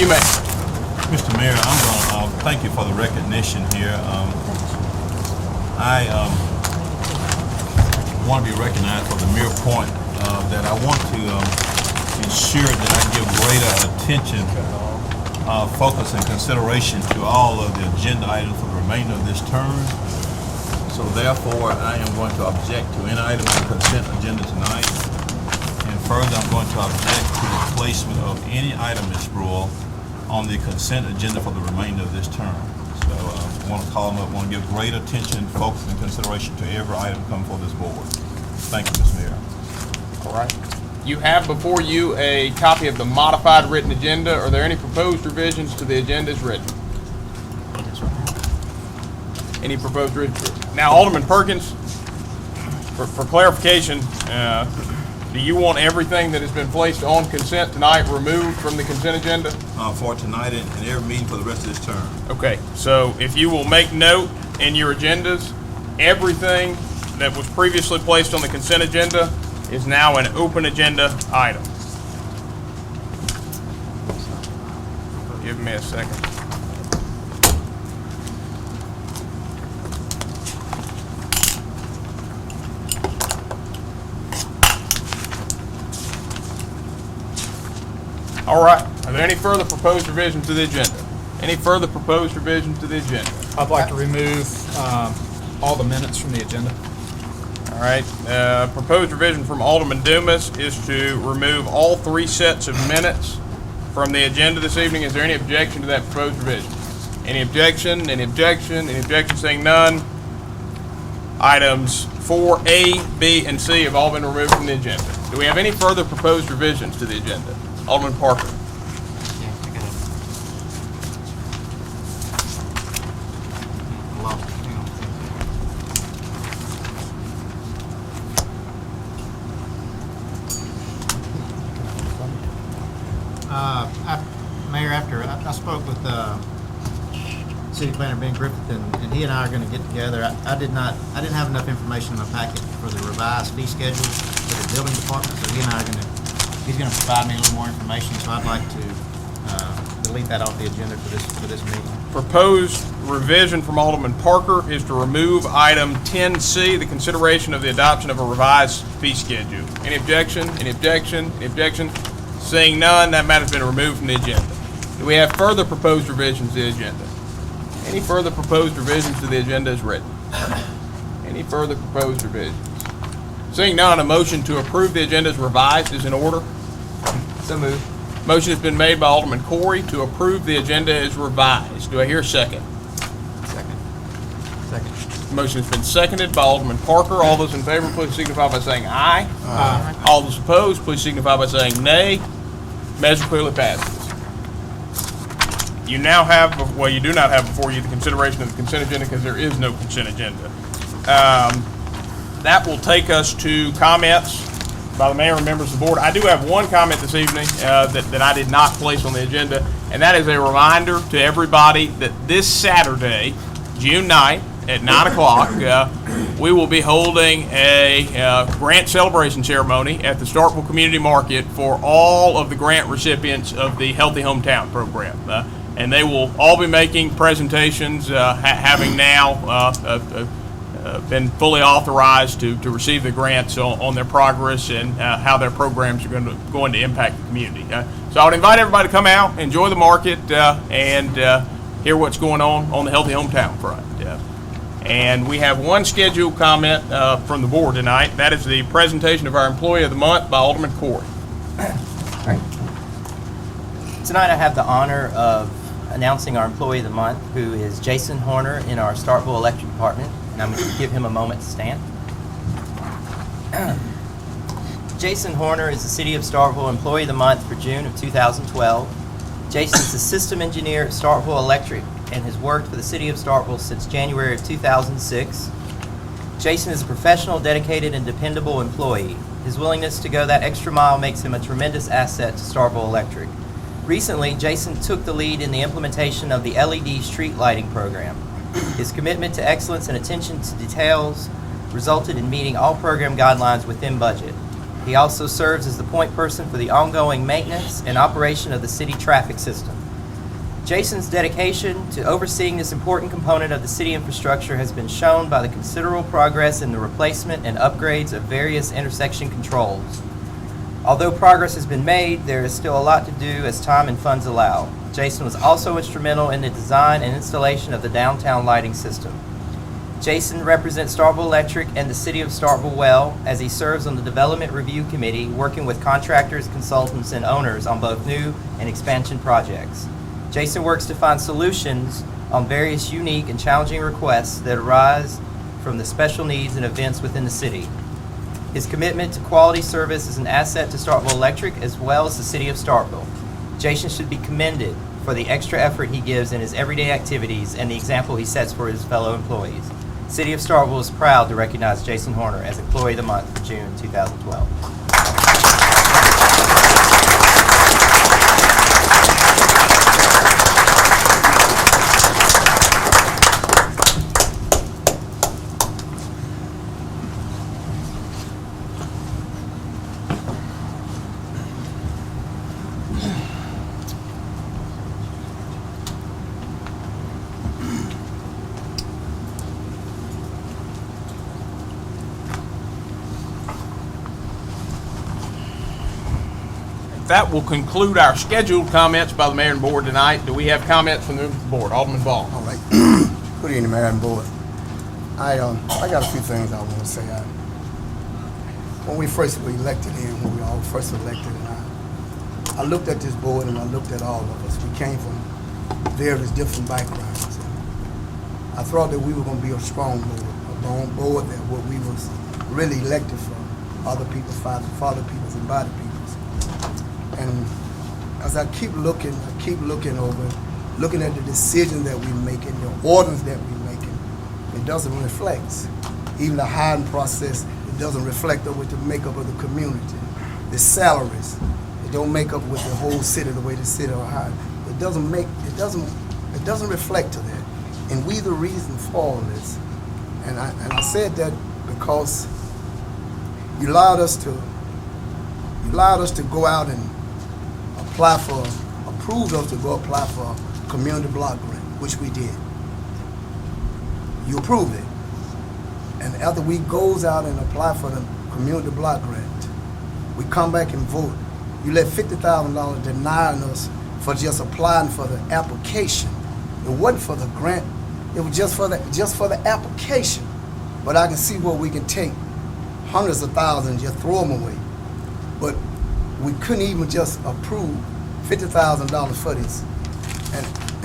You may. Mr. Mayor, I'm going to thank you for the recognition here. I want to be recognized for the mere point that I want to ensure that I give greater attention, focus, and consideration to all of the agenda items for the remainder of this term. So therefore, I am going to object to any item on the consent agenda tonight. And further, I'm going to object to the placement of any item, Ms. Brewer, on the consent agenda for the remainder of this term. So I want to call them up, want to give great attention, focus, and consideration to every item come before this board. Thank you, Mr. Mayor. All right. You have before you a copy of the modified written agenda. Are there any proposed revisions to the agenda as written? Any proposed revisions? Now, Alderman Perkins, for clarification, do you want everything that has been placed on consent tonight removed from the consent agenda? For tonight and every meeting for the rest of this term. Okay, so if you will make note in your agendas, everything that was previously placed on the consent agenda is now an open agenda item. Give me a second. All right. Are there any further proposed revisions to the agenda? Any further proposed revisions to the agenda? I'd like to remove all the minutes from the agenda. All right. Proposed revision from Alderman Dumas is to remove all 3 sets of minutes from the agenda this evening. Is there any objection to that proposed revision? Any objection? Any objection? Any objection? Saying none. Items 4A, B, and C have all been removed from the agenda. Do we have any further proposed revisions to the agenda? Alderman Parker. Yeah, I got it. I lost it. Hang on. Mayor, after I spoke with City Planner Ben Griffith, and he and I are going to get together. I didn't have enough information in my packet for the revised fee schedule for the building department, so he and I are he's going to provide me a little more information, so I'd like to delete that off the agenda for this meeting. Proposed revision from Alderman Parker is to remove item 10C, the consideration of the adoption of a revised fee schedule. Any objection? Any objection? Any objection? Seeing none, that matter's been removed from the agenda. Do we have further proposed revisions to the agenda? Any further proposed revisions to the agenda as written? Any further proposed revisions? Seeing none, a motion to approve the agenda as revised is in order. So moved. Motion has been made by Alderman Corey to approve the agenda as revised. Do I hear a second? Second. Motion has been seconded by Alderman Parker. All those in favor, please signify by saying aye. Aye. All those opposed, please signify by saying nay. Measure clearly passes. You now have, well, you do not have before you the consideration of the consent agenda because there is no consent agenda. That will take us to comments by the mayor and members of the board. I do have one comment this evening that I did not place on the agenda, and that is a reminder to everybody that this Saturday, June 9th, at 9 o'clock, we will be holding a grant celebration ceremony at the Starkville Community Market for all of the grant recipients of the Healthy Hometown program. And they will all be making presentations, having now been fully authorized to receive the grants on their progress and how their programs are going to impact the community. So I would invite everybody to come out, enjoy the market, and hear what's going on the Healthy Hometown front. And we have one scheduled comment from the board tonight. That is the presentation of our Employee of the Month by Alderman Corey. Right. Tonight I have the honor of announcing our Employee of the Month, who is Jason Horner in our Starkville Electric Department. And I'm going to give him a moment to stand. Jason Horner is the City of Starkville Employee of the Month for June of 2012. Jason is a system engineer at Starkville Electric and has worked for the City of Starkville since January of 2006. Jason is a professional, dedicated, and dependable employee. His willingness to go that extra mile makes him a tremendous asset to Starkville Electric. Recently, Jason took the lead in the implementation of the LED street lighting program. His commitment to excellence and attention to details resulted in meeting all program guidelines within budget. He also serves as the point person for the ongoing maintenance and operation of the city traffic system. Jason's dedication to overseeing this important component of the city infrastructure has been shown by the considerable progress in the replacement and upgrades of various intersection controls. Although progress has been made, there is still a lot to do as time and funds allow. Jason was also instrumental in the design and installation of the downtown lighting system. Jason represents Starkville Electric and the City of Starkville well, as he serves on the Development Review Committee, working with contractors, consultants, and owners on both new and expansion projects. Jason works to find solutions on various unique and challenging requests that arise from the special needs and events within the city. His commitment to quality service is an asset to Starkville Electric as well as the City of Starkville. Jason should be commended for the extra effort he gives in his everyday activities and the example he sets for his fellow employees. City of Starkville is proud to recognize Jason Horner as Employee of the Month for June 2012. That will conclude our scheduled comments by the mayor and board tonight. Do we have comments from the board? Alderman Ball. All right. Good evening, Mayor and Board. I got a few things I want to say. When we first were elected in, when we all first elected, and I looked at this board and I looked at all of us. We came from various different backgrounds. I thought that we were going to be a strong board that what we was really elected from other people's father peoples and body peoples. And as I keep looking over, looking at the decisions that we're making, the orders that we're making, it doesn't reflect. Even the hiring process, it doesn't reflect with the makeup of the community. The salaries, it don't make up with the whole city the way the city are hired. It doesn't reflect to that. And we the reason for all this. And I said that because you allowed us to go out and approved us to go apply for a community block grant, which we did. You approved it. And after we goes out and apply for the community block grant, we come back and vote. You let $50,000 denying us for just applying for the application. It wasn't for the grant, it was just for the application. But I can see where we can take hundreds of thousands, just throw them away. But we couldn't even just approve $50,000 for this.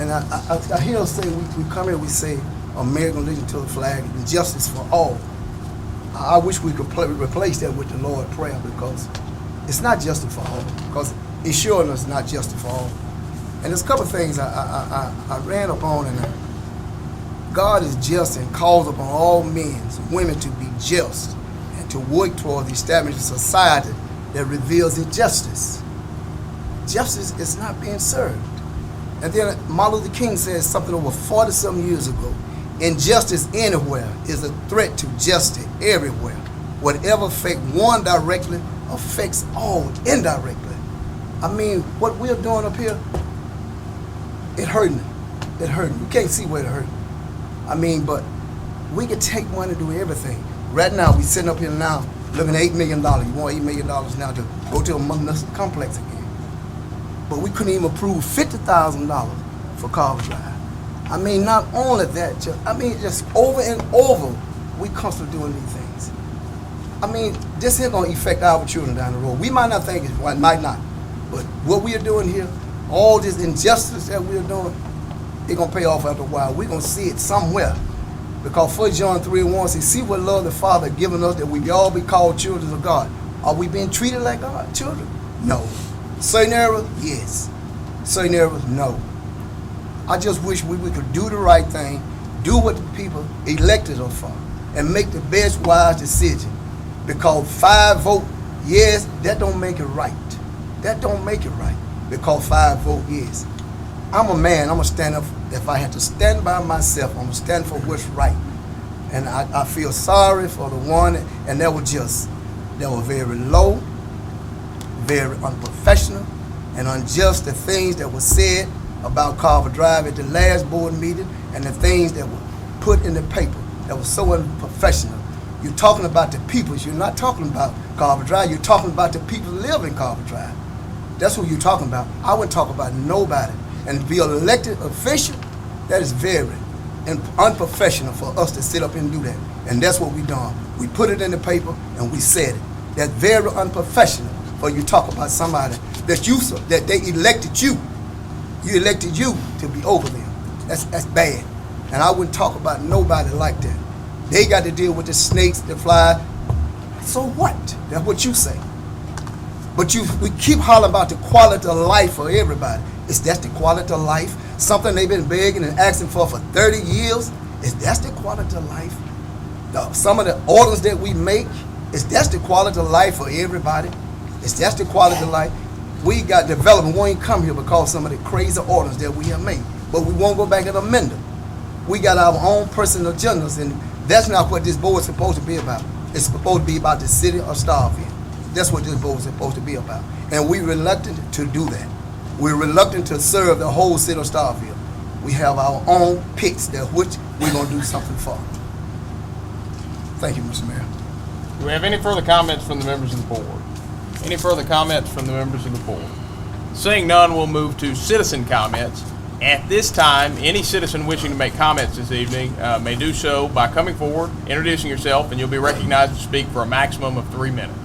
And I hear us say, we come here, we say, American Legion to the flag and justice for all. I wish we could replace that with the Lord's Prayer, because it's not justice for all, because it's showing us not justice for all. And there's a couple of things I ran upon, and God is just and calls upon all men and women to be just and to work toward establishing a society that reveals injustice. Justice is not being served. And then Martin Luther King says something over 40-some years ago: injustice anywhere is a threat to justice everywhere. Whatever affects one directly affects all indirectly. I mean, what we're doing up here, it hurting. It hurting. You can't see where it hurting. I mean, but we can take money to do everything. Right now, we sitting up here now looking at $8 million. You want $8 million now to go to a municipal complex again. But we couldn't even approve $50,000 for Carver Drive. I mean, not only that, just over and over, we constantly doing these things. I mean, this ain't gonna affect our children down the road. We might not think it might not, but what we are doing here, all this injustice that we are doing, it's gonna pay off after a while. We're gonna see it somewhere. Because 1 John 3:1 says, see what love the Father has given us, that we all be called children of God. Are we being treated like God, children? No. Certain errors? Yes. Certain errors? No. I just wish we could do the right thing, do what the people elected us for, and make the best wise decision. Because 5 vote yes, that don't make it right. That don't make it right. Because 5 vote yes. I'm a man, I'm gonna stand up. If I had to stand by myself, I'm gonna stand for what's right. And I feel sorry for the one, and that was very low, very unprofessional, and unjust, the things that were said about Carver Drive at the last board meeting and the things that were put in the paper that was so unprofessional. You're talking about the peoples. You're not talking about Carver Drive. You're talking about the people who live in Carver Drive. That's what you're talking about. I wouldn't talk about nobody. And to be an elected official, that is very unprofessional for us to sit up and do that. And that's what we done. We put it in the paper and we said it. That's very unprofessional for you to talk about somebody that they elected you. You elected you to be over them. That's bad. And I wouldn't talk about nobody like that. They got to deal with the snakes, the fly. So what? That's what you say. But we keep hollering about the quality of life for everybody. Is that the quality of life? Something they've been begging and asking for 30 years? Is that the quality of life? Some of the orders that we make, is that the quality of life for everybody? Is that the quality of life? We got development. We ain't come here because some of the crazy orders that we have made. But we won't go back and amend them. We got our own personal agendas, and that's not what this board is supposed to be about. It's supposed to be about the city of Starkville. That's what this board is supposed to be about. And we're reluctant to do that. We're reluctant to serve the whole city of Starkville. We have our own picks that which we're going to do something for. Thank you, Mr. Mayor. Do we have any further comments from the members of the board? Any further comments from the members of the board? Seeing none, we'll move to citizen comments. At this time, any citizen wishing to make comments this evening may do so by coming forward, introducing yourself, and you'll be recognized to speak for a maximum of 3 minutes.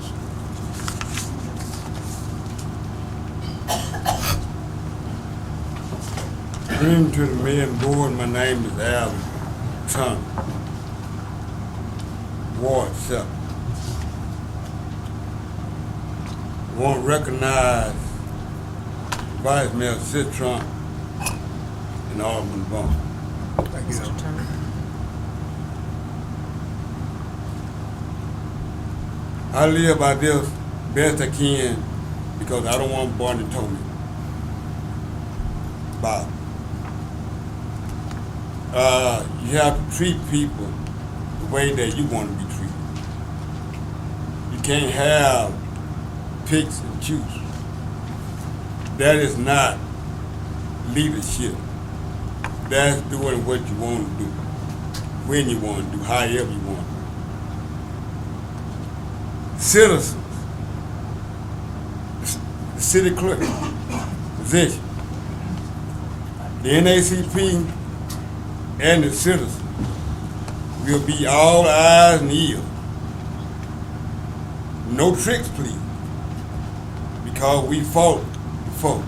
Greeting to the mayor and board. My name is Al Chung, Ward 7. I want to recognize Vice Mayor Citron and Alderman Bone. Thank you. I live by this best I can because I don't want Barney told me about it. You have to treat people the way that you want to be treated. You can't have picks and choose. That is not leadership. That's doing what you want to do, when you want to do, however you want to do. Citizens, the city clerk position, the NACP and the citizens will be all eyes and ears. No tricks, please, because we fought before.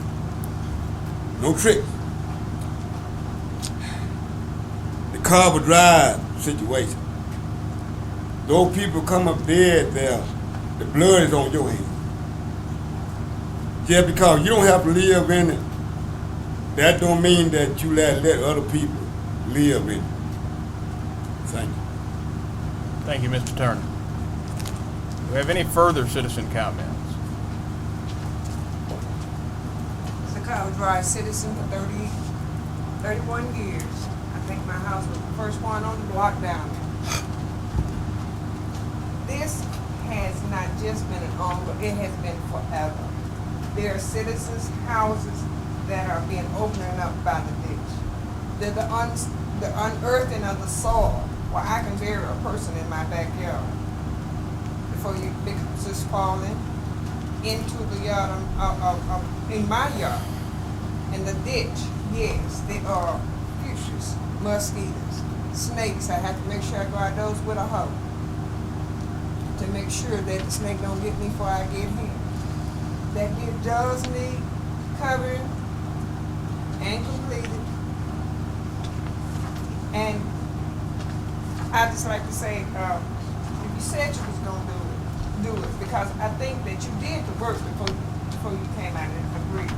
No tricks. The Carver Drive situation. Those people come up dead there, the blood is on your hands. Just because you don't have to live in it, that don't mean that you let other people live in it. Thank you. Thank you, Mr. Turner. Do we have any further citizen comments? As a Carver Drive citizen for 31 years, I think my house was the first one on the block down there. This has not just been an ongoing, it has been forever. There are citizens' houses that are being opened up by the ditch. The unearthing of the soil where I can bury a person in my backyard before you because it's falling into the yard in my yard. In the ditch, yes, there are fishes, mosquitoes, snakes. I have to make sure I guard those with a hoe to make sure that the snake don't get me before I get him. That it does need covering and completed. And I just like to say, if you said you was gonna do it, because I think that you did the work before you came out and agreed.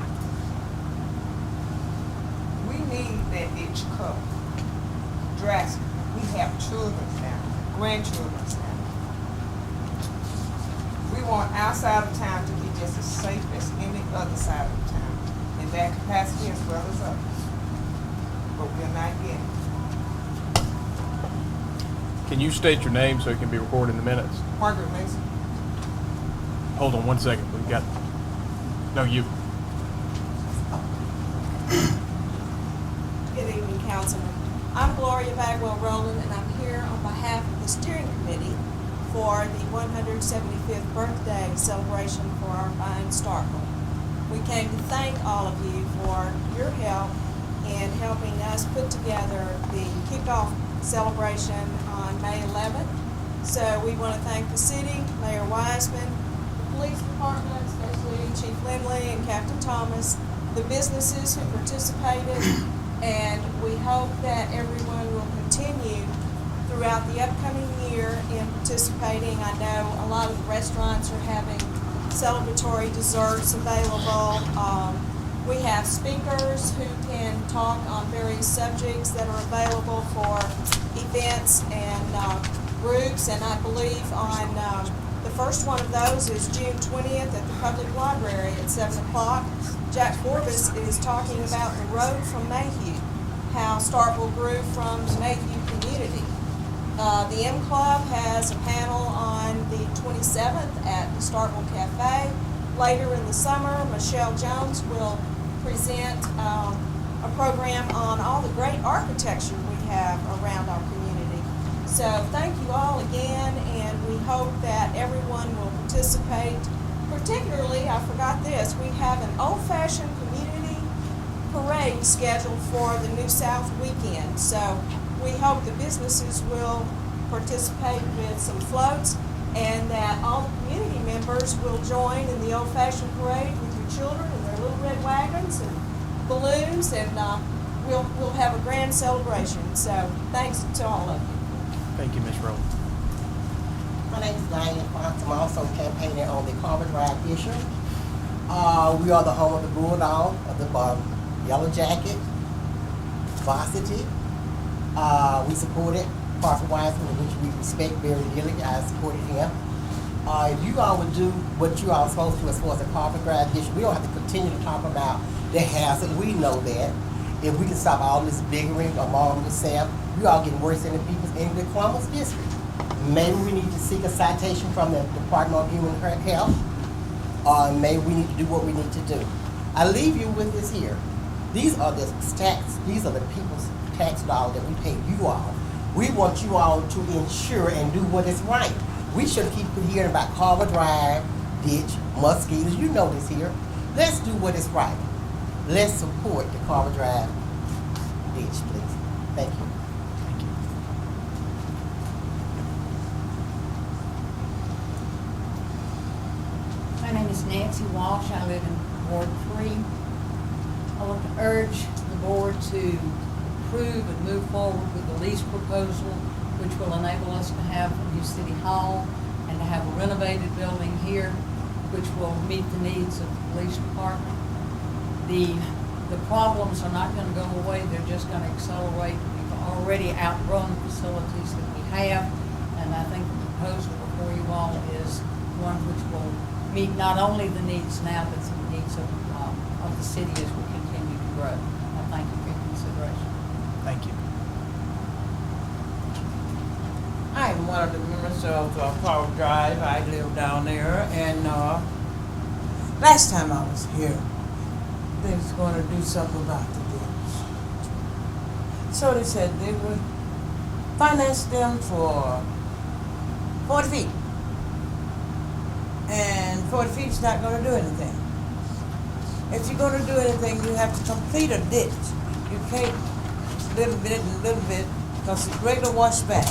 We need that ditch covered drastically. We have children now, grandchildren now. We want our side of town to be just as safe as any other side of town, in that capacity as well as others. But we're not getting it. Can you state your name so it can be recorded in the minutes? Margaret Mason. Hold on 1 second. We've got, no, you. Councilman. I'm Gloria Bagwell Rowland, and I'm here on behalf of the steering committee for the 175th birthday celebration for our fine Starkville. We came to thank all of you for your help in helping us put together the kickoff celebration on May 11th. So we want to thank the city, Mayor Wiseman, the police department, especially Chief Lindley and Captain Thomas, the businesses who participated, and we hope that everyone will continue throughout the upcoming year in participating. I know a lot of the restaurants are having celebratory desserts available. We have speakers who can talk on various subjects that are available for events and groups, and I believe on the first one of those is June 20th at the Public Library at 7 o'clock. Jack Forbes is talking about the road from Mayhew, how Starkville grew from the Mayhew community. The M Club has a panel on the 27th at the Starkville Cafe. Later in the summer, Michelle Jones will present a program on all the great architecture we have around our community. So thank you all again, and we hope that everyone will participate. Particularly, I forgot this, we have an old-fashioned community parade scheduled for the New South weekend. So we hope the businesses will participate with some floats, and that all the community members will join in the old-fashioned parade with your children and their little red wagons and balloons, and we'll have a grand celebration. So thanks to all of you. Thank you, Ms. Rowland. My name is Diane Fox. I'm also campaigning on the Carver Drive issue. We are the home of the Bulldog, of the Yellow Jacket, Varsity. We supported Parker Wiseman, which we respect very dearly. I supported him. If you all would do what you all are supposed to as far as the Carver Drive issue, we don't have to continue to talk about the hazard. We know that. If we can stop all this bickering among yourself, you all getting worse than the people in the Columbus district. Maybe we need to seek a citation from the Department of Human Health, or maybe we need to do what we need to do. I leave you with this here. These are the people's tax dollars that we pay you all. We want you all to ensure and do what is right. We should keep hearing about Carver Drive, ditch, mosquitoes. You know this here. Let's do what is right. Let's support the Carver Drive ditch, please. Thank you. My name is Nancy Walsh. I live in Ward 3. I want to urge the board to approve and move forward with the lease proposal, which will enable us to have a new city hall and to have a renovated building here, which will meet the needs of the police department. The problems are not going to go away. They're just going to accelerate. We've already outgrown the facilities that we have, and I think the proposal before you all is one which will meet not only the needs now, but the needs of the city as we continue to grow. I thank you for your consideration. Thank you. I'm one of the members of Carver Drive. I live down there, and last time I was here, they was going to do something about the ditch. So they said they would finance them for 40 feet. And 40 feet is not going to do anything. If you're going to do anything, you have to complete a ditch. You can't little bit and little bit, because it's regular wash back.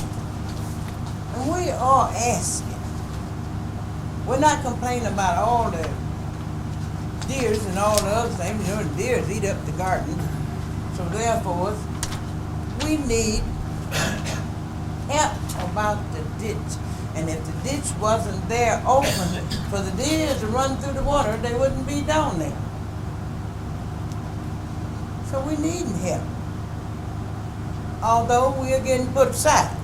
And we are asking. We're not complaining about all the deers and all the other things. You know, the deers eat up the garden. So therefore, we need help about the ditch. And if the ditch wasn't there open for the deer to run through the water, they wouldn't be down there. So we need help. Although we are getting put aside.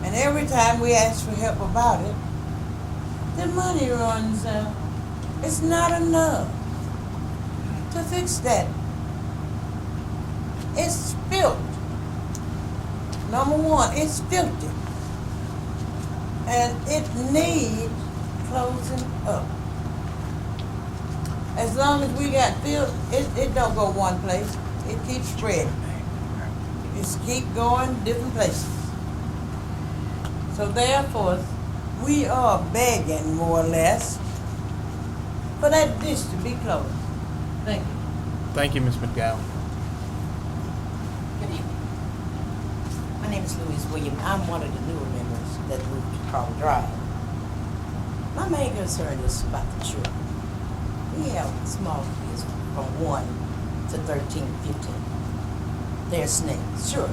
And every time we ask for help about it, the money runs out. It's not enough to fix that. It's filthy. Number one, it's filthy. And it needs closing up. As long as we got filth, it don't go one place. It keeps spreading. It's keep going different places. So therefore, we are begging more or less for that ditch to be closed. Thank you. Thank you, Ms. McGowan. Good evening. My name is Louise Williams. I'm one of the newer members that moved to Carver Drive. My main concern is about the children. We have small kids from 1 to 13, 15. They're snakes, sure.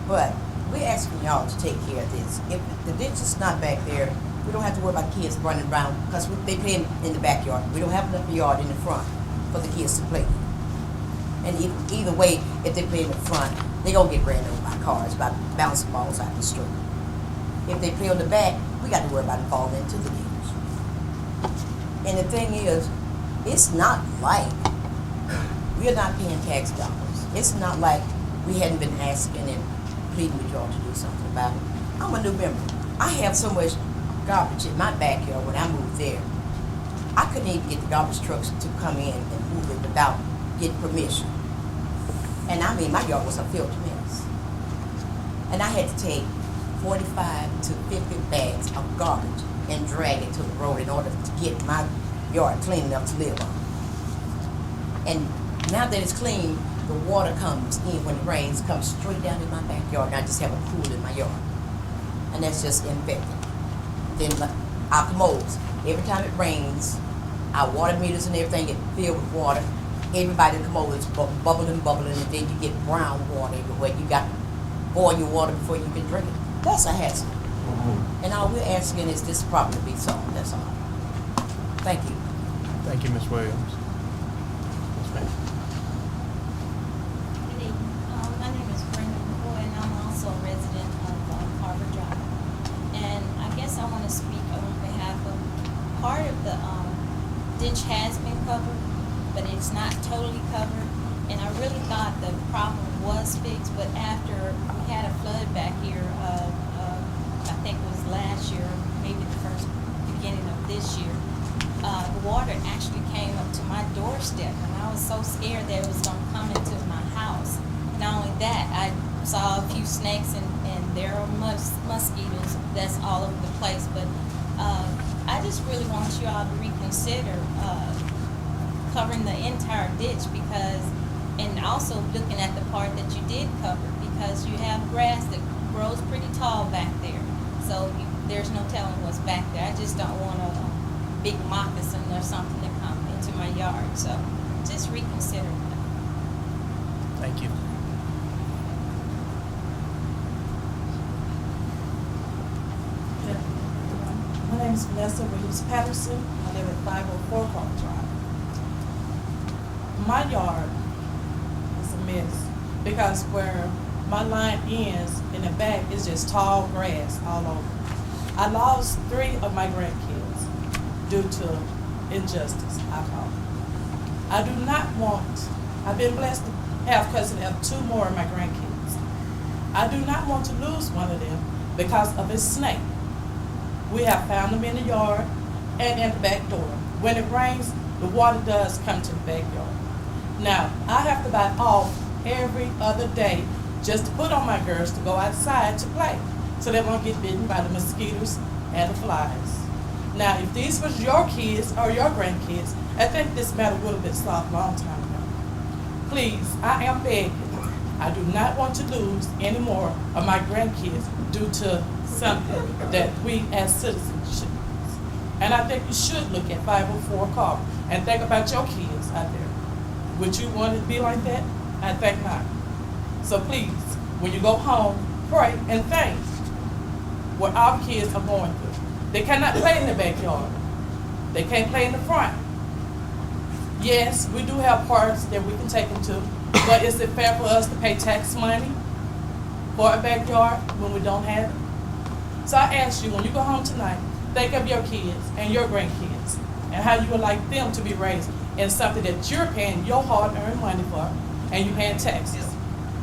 But we're asking y'all to take care of this. If the ditch is not back there, we don't have to worry about kids running around because they play in the backyard. We don't have enough yard in the front for the kids to play. And either way, if they play in the front, they're going to get ran over by cars, by bouncing balls out the street. If they play on the back, we got to worry about them falling into the ditch. And the thing is, it's not like we are not paying tax dollars. It's not like we hadn't been asking and pleading with y'all to do something about it. I'm a new member. I have so much garbage in my backyard when I moved there. I couldn't even get the garbage trucks to come in and move it without getting permission. And I mean, my yard was a filthy mess. And I had to take 45 to 50 bags of garbage and drag it to the road in order to get my yard clean enough to live on. And now that it's clean, the water comes in when it rains, comes straight down in my backyard, and I just have a pool in my yard. And that's just infected. Then our commodes, every time it rains, our water meters and everything get filled with water. Everybody in the commode is bubbling, and then you get brown water everywhere. You got to boil your water before you can drink it. That's a hazard. And all we're asking is this problem to be solved, that's all. Thank you. Thank you, Ms. Williams. Ms. Mason. Good evening. My name is Brenda McCoy, and I'm also a resident of Carver Drive. And I guess I want to speak on behalf of part of the ditch has been covered, but it's not totally covered. And I really thought the problem was fixed, but after we had a flood back here, I think it was last year, maybe the first beginning of this year, the water actually came up to my doorstep, and I was so scared that it was going to come into my house. Not only that, I saw a few snakes, and there are mosquitoes that's all over the place. But I just really want you all to reconsider covering the entire ditch, because, and also looking at the part that you did cover, because you have grass that grows pretty tall back there. So there's no telling what's back there. I just don't want a big moccasin or something to come into my yard. So just reconsider that. Thank you. My name is Vanessa Williams Patterson. I live at 504 Carver Drive. My yard is a mess because where my line ends in the back is just tall grass all over. I lost 3 of my grandkids due to injustice, I call it. I do not want, I've been blessed to have custody of 2 more of my grandkids. I do not want to lose one of them because of a snake. We have found them in the yard and in the back door. When it rains, the water does come to the backyard. Now, I have to buy off every other day just to put on my girls to go outside to play, so they won't get bitten by the mosquitoes and the flies. Now, if these was your kids or your grandkids, I think this matter would have been solved a long time ago. Please, I am begging. I do not want to lose any more of my grandkids due to something that we as citizens should. And I think you should look at 504 Carver and think about your kids out there. Would you want it to be like that? I think not. So please, when you go home, pray and thank what our kids are going through. They cannot play in the backyard. They can't play in the front. Yes, we do have parks that we can take them to, but is it fair for us to pay tax money for a backyard when we don't have it? So I ask you, when you go home tonight, think of your kids and your grandkids and how you would like them to be raised in something that you're paying your hard-earned money for and you're paying taxes.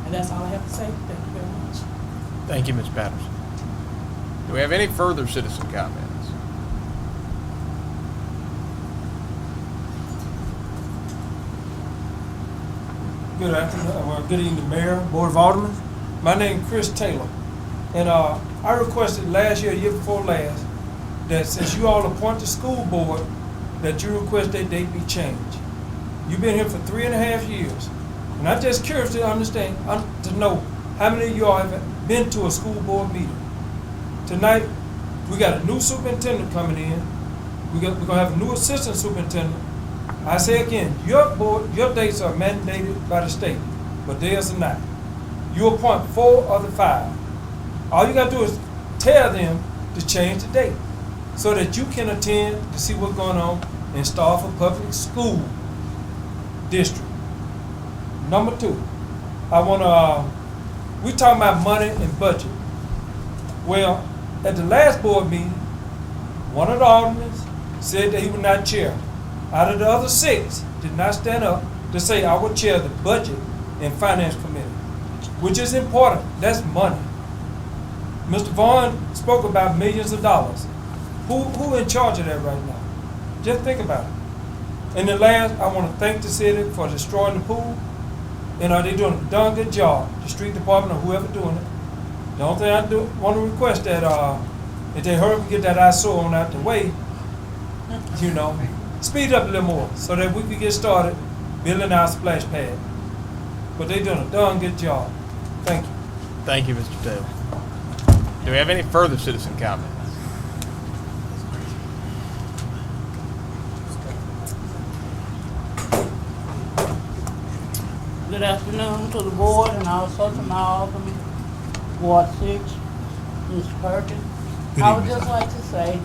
And that's all I have to say. Thank you very much. Thank you, Ms. Patterson. Do we have any further citizen comments? Good afternoon, good evening, Mayor, Board of Alderman. My name is Chris Taylor, and I requested last year, year before last, that since you all appoint the school board, that you request that date be changed. You've been here for 3.5 years, and I'm just curious to understand, to know how many of you all have been to a school board meeting. Tonight, we got a new superintendent coming in. We're gonna have a new assistant superintendent. I say again, your dates are mandated by the state, but theirs are not. You appoint 4 of the 5. All you gotta do is tell them to change the date so that you can attend to see what's going on in Starkville Public School District. Number 2, we talking about money and budget. Well, at the last board meeting, one of the aldermen said that he would not chair. Out of the other 6, did not stand up to say I would chair the budget and finance committee, which is important. That's money. Mr. Vaughn spoke about millions of dollars. Who in charge of that right now? Just think about it. And the last, I want to thank the city for destroying the pool. You know, they're doing a darn good job, the street department or whoever doing it. The only thing I want to request that if they hurry up and get that eyesore on out the way, you know, speed up a little more so that we can get started building our splash pad. But they're doing a darn good job. Thank you. Thank you, Mr. Taylor. Do we have any further citizen comments? Good afternoon to the board and also to my alderman, Ward 6, Mr. Perkins. I would just like to say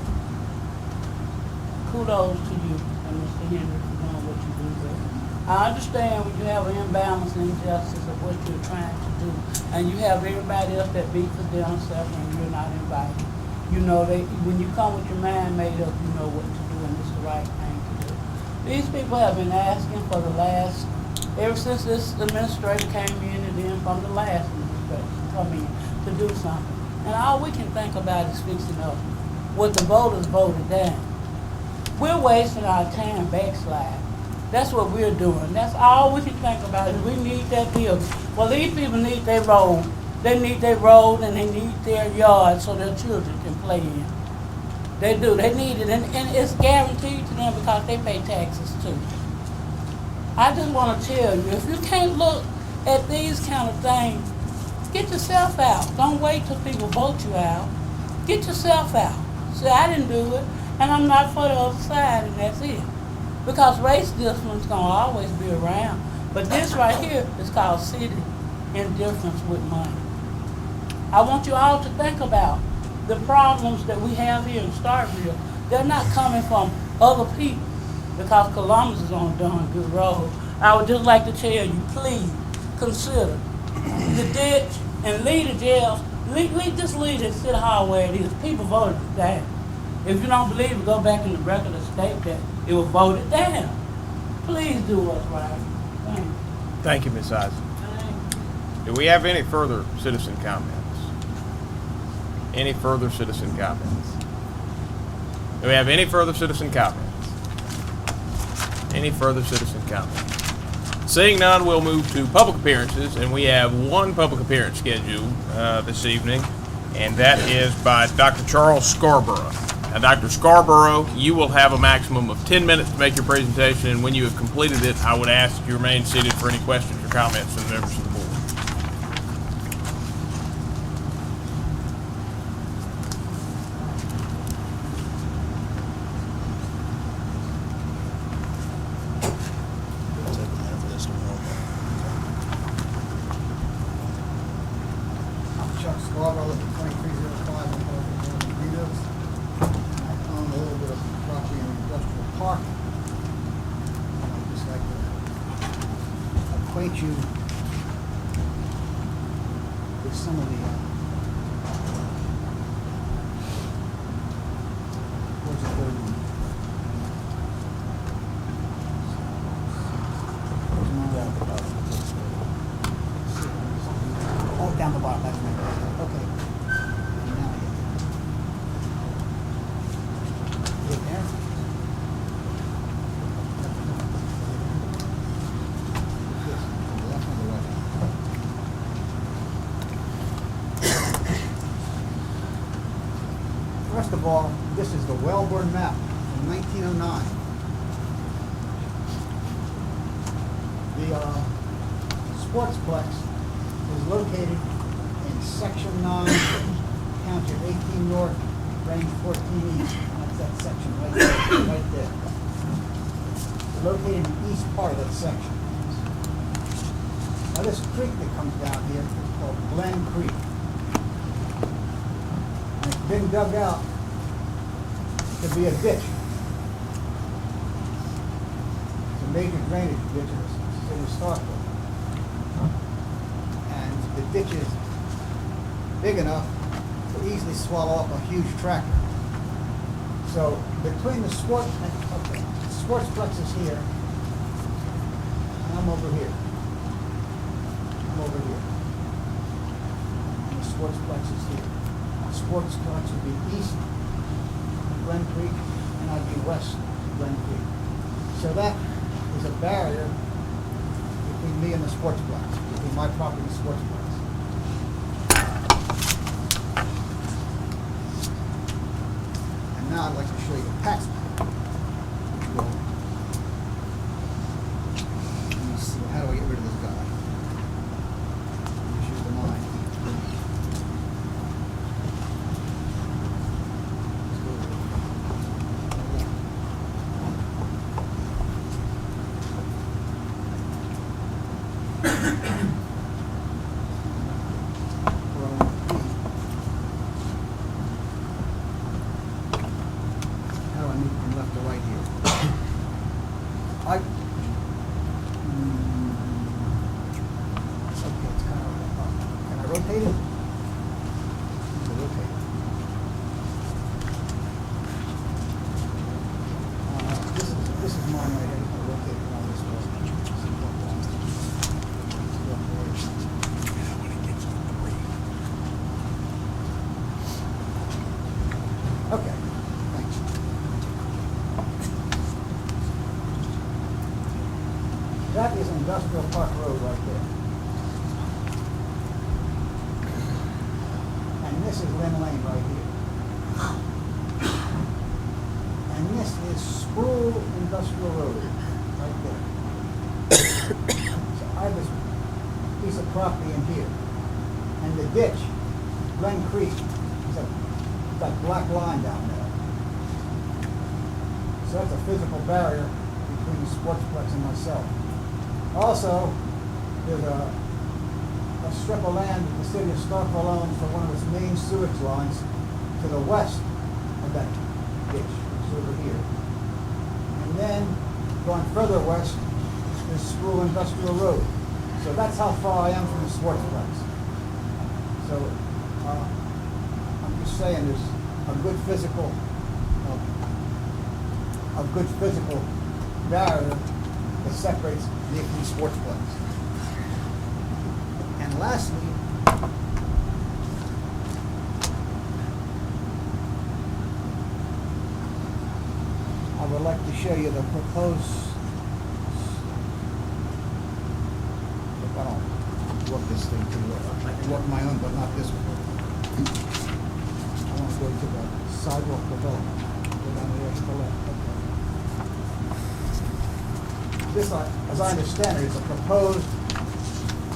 kudos to you and Mr. Henry for doing what you do there. I understand when you have an imbalance and injustice of what you're trying to do, and you have everybody else that beat for themselves and you're not invited. You know, when you come with your mind made up, you know what to do and it's the right thing to do. These people have been asking for the last, ever since this administrator came in and then from the last administration come in to do something. And all we can think about is fixing up what the voters voted down. We're wasting our time backslide. That's what we're doing. That's all we can think about is we need that building. Well, these people need their road. They need their road and they need their yard so their children can play in. They do. They need it. And it's guaranteed to them because they pay taxes too. I just want to tell you, if you can't look at these kind of things, get yourself out. Don't wait till people vote you out. Get yourself out. Say, I didn't do it, and I'm not for the other side, and that's it. Because race difference going to always be around. But this right here is called city indifference with money. I want you all to think about the problems that we have here in Starkville. They're not coming from other people because Columbus is on a darn good road. I would just like to tell you, please consider the ditch and leave the jail. Just leave the city hall where it is. People voted it down. If you don't believe it, go back in the record and state that it was voted down. Please do what's right. Thank you. Thank you, Ms. Isaac. Do we have any further citizen comments? Any further citizen comments? Do we have any further citizen comments? Any further citizen comments? Seeing none, we'll move to public appearances, and we have one public appearance scheduled this evening, and that is by Dr. Charles Scarborough. Now, Dr. Scarborough, you will have a maximum of 10 minutes to make your presentation, and when you have completed it, I would ask that you remain seated for any questions or comments from the members of the board. Acquaint you with some of the what's it called? Oh, down the bottom. That's right. Okay. And now get there. of all, this is the Wellborn map from 1909. The Sportsplex is located in Section 9, County 18 North, Range 14 East. That's that section right there, right there. It's located in the east part of that section. Now this creek that comes down here is called Glen Creek. And it's been dug out to be a ditch. It's a major drainage ditch in the city of Starkville. And the ditch is big enough to easily swallow up a huge tractor. So between the Sportsplex is here, and I'm over here. I'm over here. And the Sportsplex is here. The Sportsplex would be east of Glen Creek, and I'd be west of Glen Creek. So that is a barrier between me and the Sportsplex, between my property and the Sportsplex. And now I'd like to show you the tax map, which will, let me see, how do I get rid of this guy? Issues the mine. How do I move from left to right here? Okay, it's kind of up. Can I rotate it? Rotate it. This is mine right here. I'll rotate it around this way. Okay, thanks. That is Industrial Park Road right there. And this is Lynn Lane right here. And this is Sproul Industrial Road right there. So I have this piece of property in here. And the ditch, Glen Creek, is that black line down there. So that's a physical barrier between the Sportsplex and myself. Also, there's a strip of land that the city of Starkville owns for one of its main sewage lines to the west of that ditch, which is over here. And then, going further west, is Sproul Industrial Road. So that's how far I am from the Sportsplex. So, I'm just saying there's a good physical barrier that separates me from the Sportsplex. And lastly, I would like to show you the proposed. I don't work this thing too well. I can work my own, but not this one. I want to go to the sidewalk development. Go down there to the left. Okay. This, as I understand it, is a proposed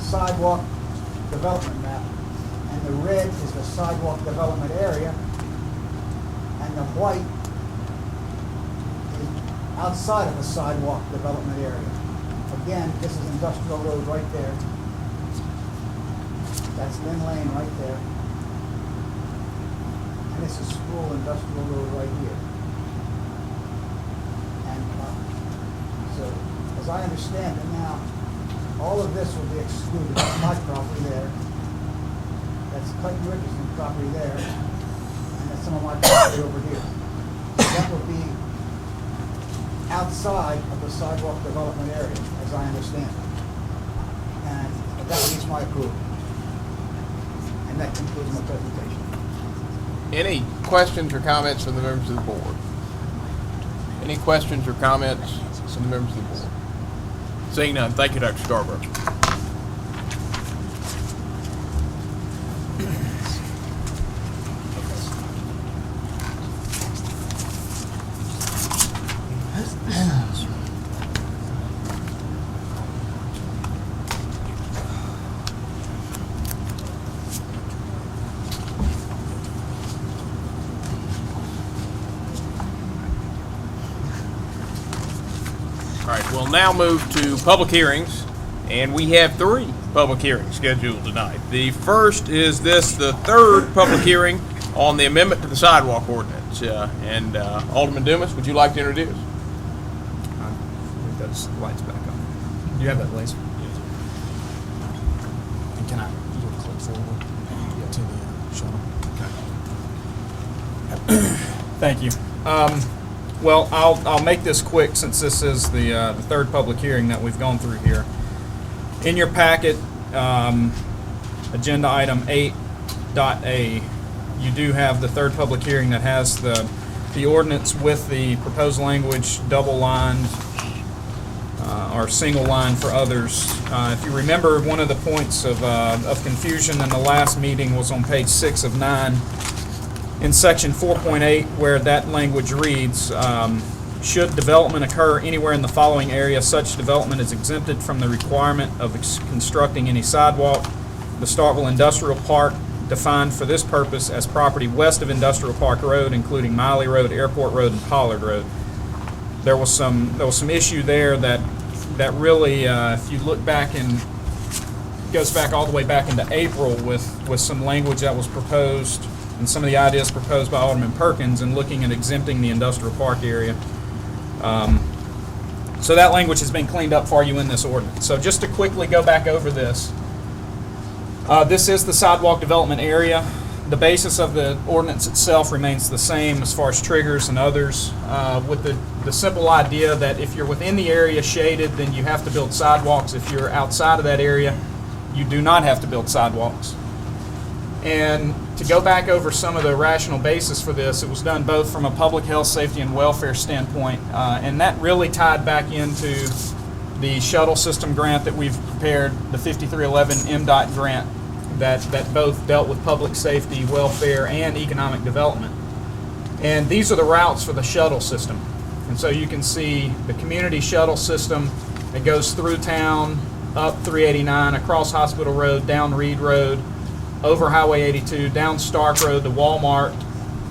sidewalk development map. And the red is the sidewalk development area. And the white is outside of the sidewalk development area. Again, this is Industrial Road right there. That's Lynn Lane right there. And this is Sproul Industrial Road right here. And so, as I understand it now, all of this will be excluded. That's my property there. That's Clayton Richardson's property there. And that's some of my property over here. That will be outside of the sidewalk development area, as I understand it. And that needs my approval. And that concludes my presentation. Any questions or comments from the members of the board? Any questions or comments from the members of the board? Seeing none, thank you, Dr. Scarborough. right, we'll now move to public hearings, and we have 3 public hearings scheduled tonight. The first is the third public hearing on the amendment to the sidewalk ordinance. Alderman Dumas, would you like to introduce? Those lights back on. Do you have that laser? And can I click forward to the shuttle? Okay. Thank you. Well, I'll make this quick since this is the third public hearing that we've gone through here. In your packet, agenda item 8.A, you do have the third public hearing that has the ordinance with the proposed language double-lined or single line for others. If you remember, one of the points of confusion in the last meeting was on page 6 of 9 in section 4.8, where that language reads, should development occur anywhere in the following area, such development is exempted from the requirement of constructing any sidewalk. The Starkville Industrial Park, defined for this purpose as property west of Industrial Park Road, including Miley Road, Airport Road, and Pollard Road. There was some issue there that really, if you look back goes back all the way back into April with some language that was proposed and some of the ideas proposed by Alderman Perkins and looking at exempting the industrial park area. So that language has been cleaned up for you in this ordinance. So just to quickly go back over this. This is the sidewalk development area. The basis of the ordinance itself remains the same as far as triggers and others, with the simple idea that if you're within the area shaded, then you have to build sidewalks. If you're outside of that area, you do not have to build sidewalks. And to go back over some of the rational basis for this, it was done both from a public health, safety, and welfare standpoint, and that really tied back into the shuttle system grant that we've prepared, the 5311 MDOT grant, that both dealt with public safety, welfare, and economic development. And these are the routes for the shuttle system. And so you can see the community shuttle system that goes through town, up 389, across Hospital Road, down Reed Road, over Highway 82, down Stark Road to Walmart,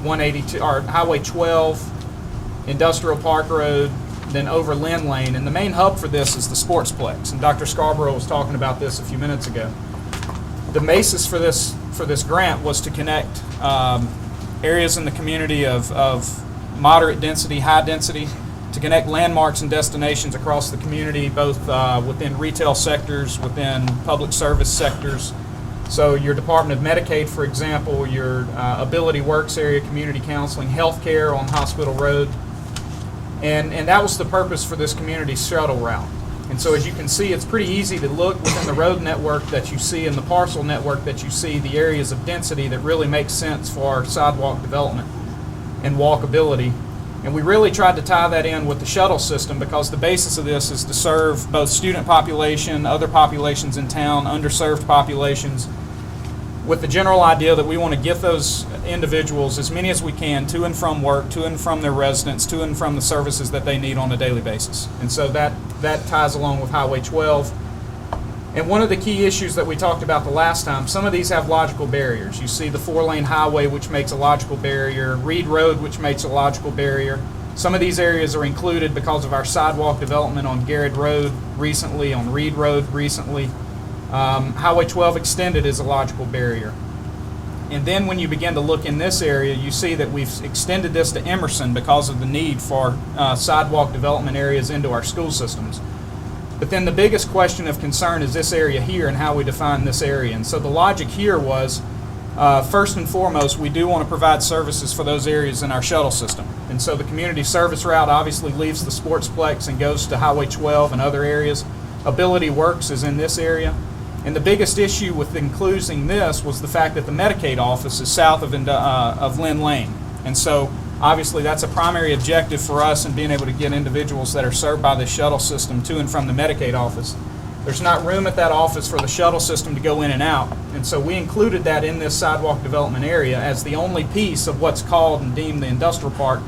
182, or Highway 12, Industrial Park Road, then over Lynn Lane. And the main hub for this is the Sportsplex. And Dr. Scarborough was talking about this a few minutes ago. The basis for this grant was to connect areas in the community of moderate density, high density, to connect landmarks and destinations across the community, both within retail sectors, within public service sectors. So your Department of Medicaid, for example, your Ability Works area, community counseling, healthcare on Hospital Road. And that was the purpose for this community shuttle route. And so as you can see, it's pretty easy to look within the road network that you see and the parcel network that you see the areas of density that really make sense for sidewalk development and walkability. And we really tried to tie that in with the shuttle system because the basis of this is to serve both student population, other populations in town, underserved populations, with the general idea that we want to get those individuals, as many as we can, to and from work, to and from their residence, to and from the services that they need on a daily basis. And so that ties along with Highway 12. And one of the key issues that we talked about the last time, some of these have logical barriers. You see the 4-lane highway, which makes a logical barrier, Reed Road, which makes a logical barrier. Some of these areas are included because of our sidewalk development on Garrett Road recently, on Reed Road recently. Highway 12 extended is a logical barrier. And then when you begin to look in this area, you see that we've extended this to Emerson because of the need for sidewalk development areas into our school systems. But then the biggest question of concern is this area here and how we define this area. And so the logic here was, first and foremost, we do want to provide services for those areas in our shuttle system. And so the community service route obviously leaves the Sportsplex and goes to Highway 12 and other areas. Ability Works is in this area. And the biggest issue with including this was the fact that the Medicaid office is south of Lynn Lane. And so obviously that's a primary objective for us in being able to get individuals that are served by this shuttle system to and from the Medicaid office. There's not room at that office for the shuttle system to go in and out. And so we included that in this sidewalk development area as the only piece of what's called and deemed the industrial park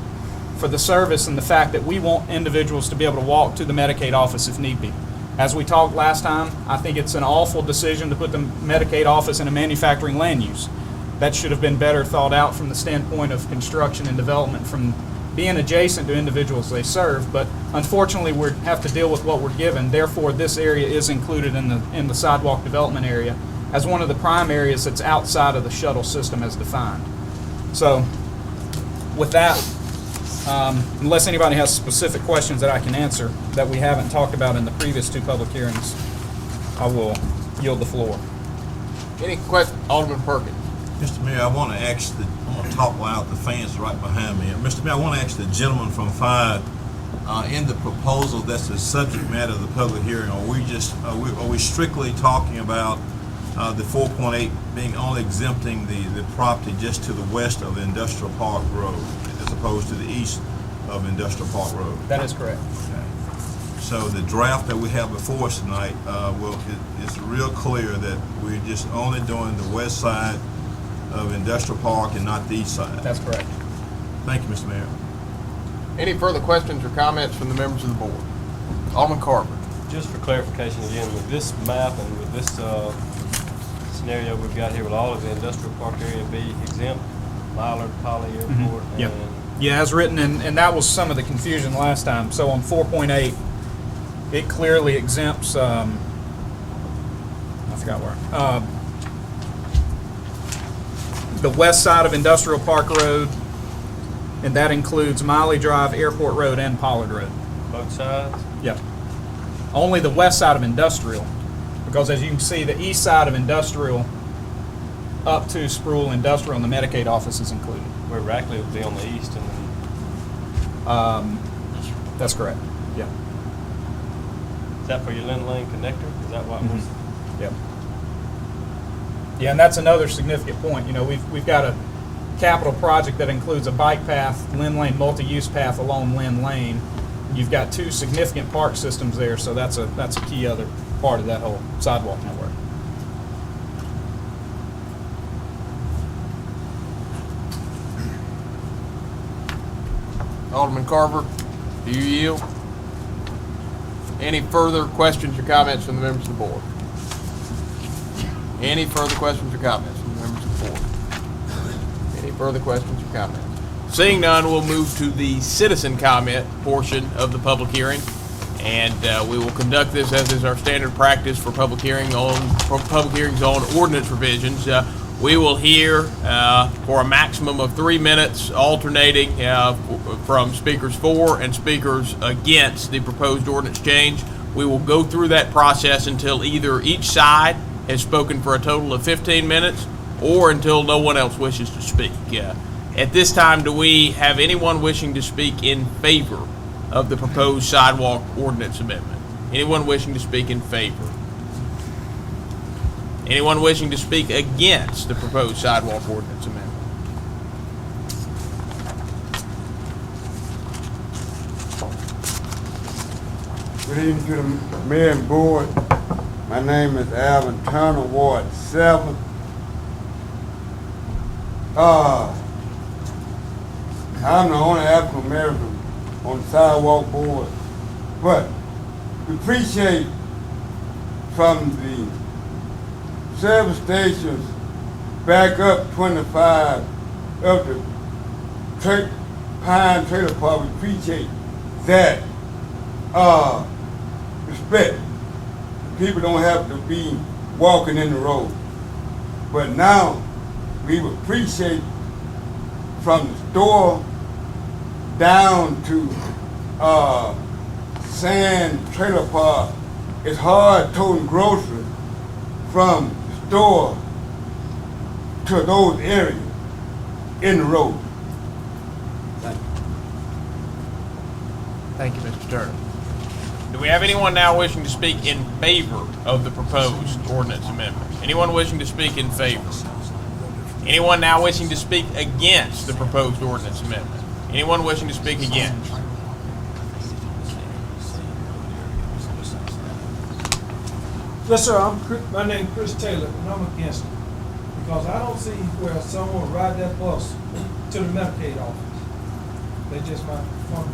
for the service, and the fact that we want individuals to be able to walk to the Medicaid office if need be. As we talked last time, I think it's an awful decision to put the Medicaid office in a manufacturing land use. That should have been better thought out from the standpoint of construction and development from being adjacent to individuals they serve, but unfortunately we have to deal with what we're given. Therefore, this area is included in the sidewalk development area as one of the prime areas that's outside of the shuttle system as defined. So with that, unless anybody has specific questions that I can answer that we haven't talked about in the previous two public hearings, I will yield the floor. Any questions? Alderman Perkins. Mr. Mayor, I want to talk out the fans right behind me. Mr. Mayor, I want to ask the gentleman from 5, in the proposal that's the subject matter of the public hearing, are we strictly talking about the 4.8 being only exempting the property just to the west of Industrial Park Road as opposed to the east of Industrial Park Road? That is correct. Okay. So the draft that we have before us tonight, it's real clear that we're just only doing the west side of Industrial Park and not the east side. That's correct. Thank you, Mr. Mayor. Any further questions or comments from the members of the board? Alderman Carver. Just for clarification again, with this map and with this scenario we've got here, will all of the industrial park area be exempt? Mallard, Poly Airport, Yep. Yeah, as written, and that was some of the confusion last time. So on 4.8, it clearly exempts, I forgot where, the west side of Industrial Park Road, and that includes Miley Drive, Airport Road, and Pollard Road. both sides? Yep. Only the west side of Industrial, because as you can see, the east side of Industrial up to Sproul Industrial and the Medicaid office is included. Where Rackley would be on the east and then... That's correct. Yeah. Is that for your Lynn Lane connector? Is that what was... Yep. Yeah, and that's another significant point. You know, we've got a capital project that includes a bike path, Lynn Lane multi-use path along Lynn Lane. You've got 2 significant park systems there, so that's a key other part of that whole sidewalk network. Alderman Carver, do you yield? Any further questions or comments from the members of the board? Any further questions or comments from the members of the board? Any further questions or comments? Seeing none, we'll move to the citizen comment portion of the public hearing. And we will conduct this as is our standard practice for public hearings on ordinance revisions. We will hear for a maximum of 3 minutes, alternating from speakers for and speakers against the proposed ordinance change. We will go through that process until either each side has spoken for a total of 15 minutes or until no one else wishes to speak. At this time, do we have anyone wishing to speak in favor of the proposed sidewalk ordinance amendment? Anyone wishing to speak in favor? Anyone wishing to speak against the proposed sidewalk ordinance amendment? Good evening to the mayor and board. My name is Alvin Turner, Ward 7. I'm the only African American on the sidewalk board, but we appreciate from the service stations back up 25 of the Pine Trailer Park. We appreciate that respect. People don't have to be walking in the road. But now we would appreciate from the store down to Sand Trailer Park. It's hard toting groceries from the store to those areas in the road. Thank you. Thank you, Mr. Turner. Do we have anyone now wishing to speak in favor of the proposed ordinance amendment? Anyone wishing to speak in favor? Anyone now wishing to speak against the proposed ordinance amendment? Anyone wishing to speak against? Yes, sir. My name's Chris Taylor, and I'm against it because I don't see where someone would ride that bus to the Medicaid office. They just might fun.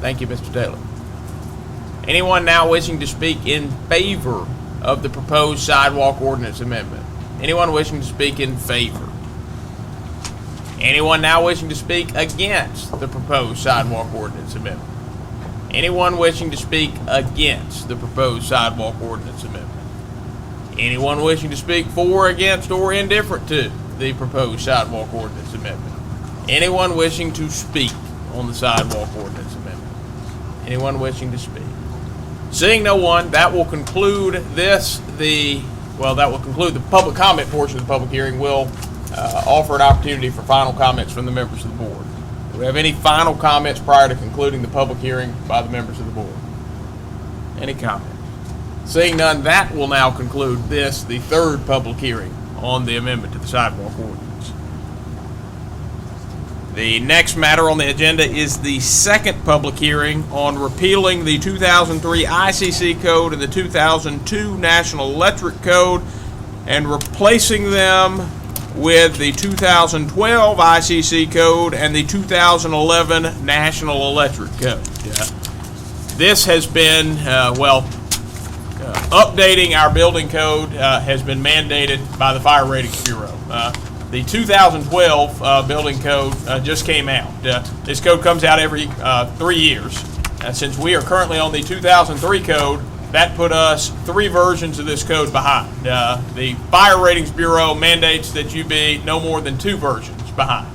Thank you, Mr. Taylor. Anyone now wishing to speak in favor of the proposed sidewalk ordinance amendment? Anyone wishing to speak in favor? Anyone now wishing to speak against the proposed sidewalk ordinance amendment? Anyone wishing to speak against the proposed sidewalk ordinance amendment? Anyone wishing to speak for, against, or indifferent to the proposed sidewalk ordinance amendment? Anyone wishing to speak on the sidewalk ordinance amendment? Anyone wishing to speak? Seeing no one, that will conclude the public comment portion of the public hearing. We'll offer an opportunity for final comments from the members of the board. Do we have any final comments prior to concluding the public hearing by the members of the board? Any comments? Seeing none, that will now conclude the third public hearing on the amendment to the sidewalk ordinance. The next matter on the agenda is the second public hearing on repealing the 2003 ICC Code and the 2002 National Electric Code and replacing them with the 2012 ICC Code and the 2011 National Electric Code. This has been, updating our building code has been mandated by the Fire Ratings Bureau. The 2012 building code just came out. This code comes out every 3 years. Since we are currently on the 2003 code, that put us 3 versions of this code behind. The Fire Ratings Bureau mandates that you be no more than 2 versions behind.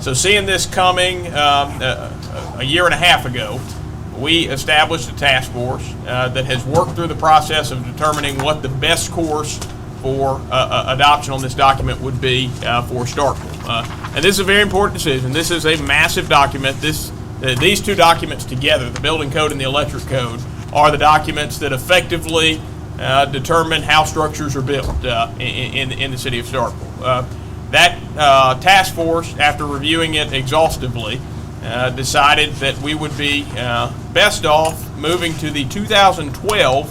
So seeing this coming a year and a half ago, we established a task force that has worked through the process of determining what the best course for adoption on this document would be for Starkville. And this is a very important decision. This is a massive document. These 2 documents together, the building code and the electric code, are the documents that effectively determine how structures are built in the city of Starkville. That task force, after reviewing it exhaustively, decided that we would be best off moving to the 2012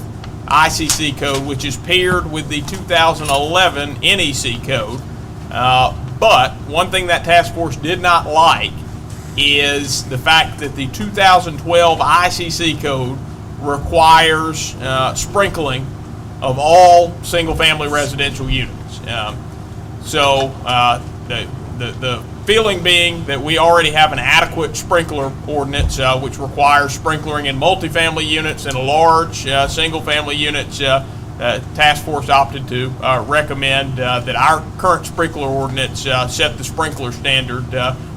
ICC code, which is paired with the 2011 NEC code. But one thing that task force did not like is the fact that the 2012 ICC code requires sprinkling of all single-family residential units. The feeling being that we already have an adequate sprinkler ordinance which requires sprinklering in multifamily units and large single-family units. Task force opted to recommend that our current sprinkler ordinance set the sprinkler standard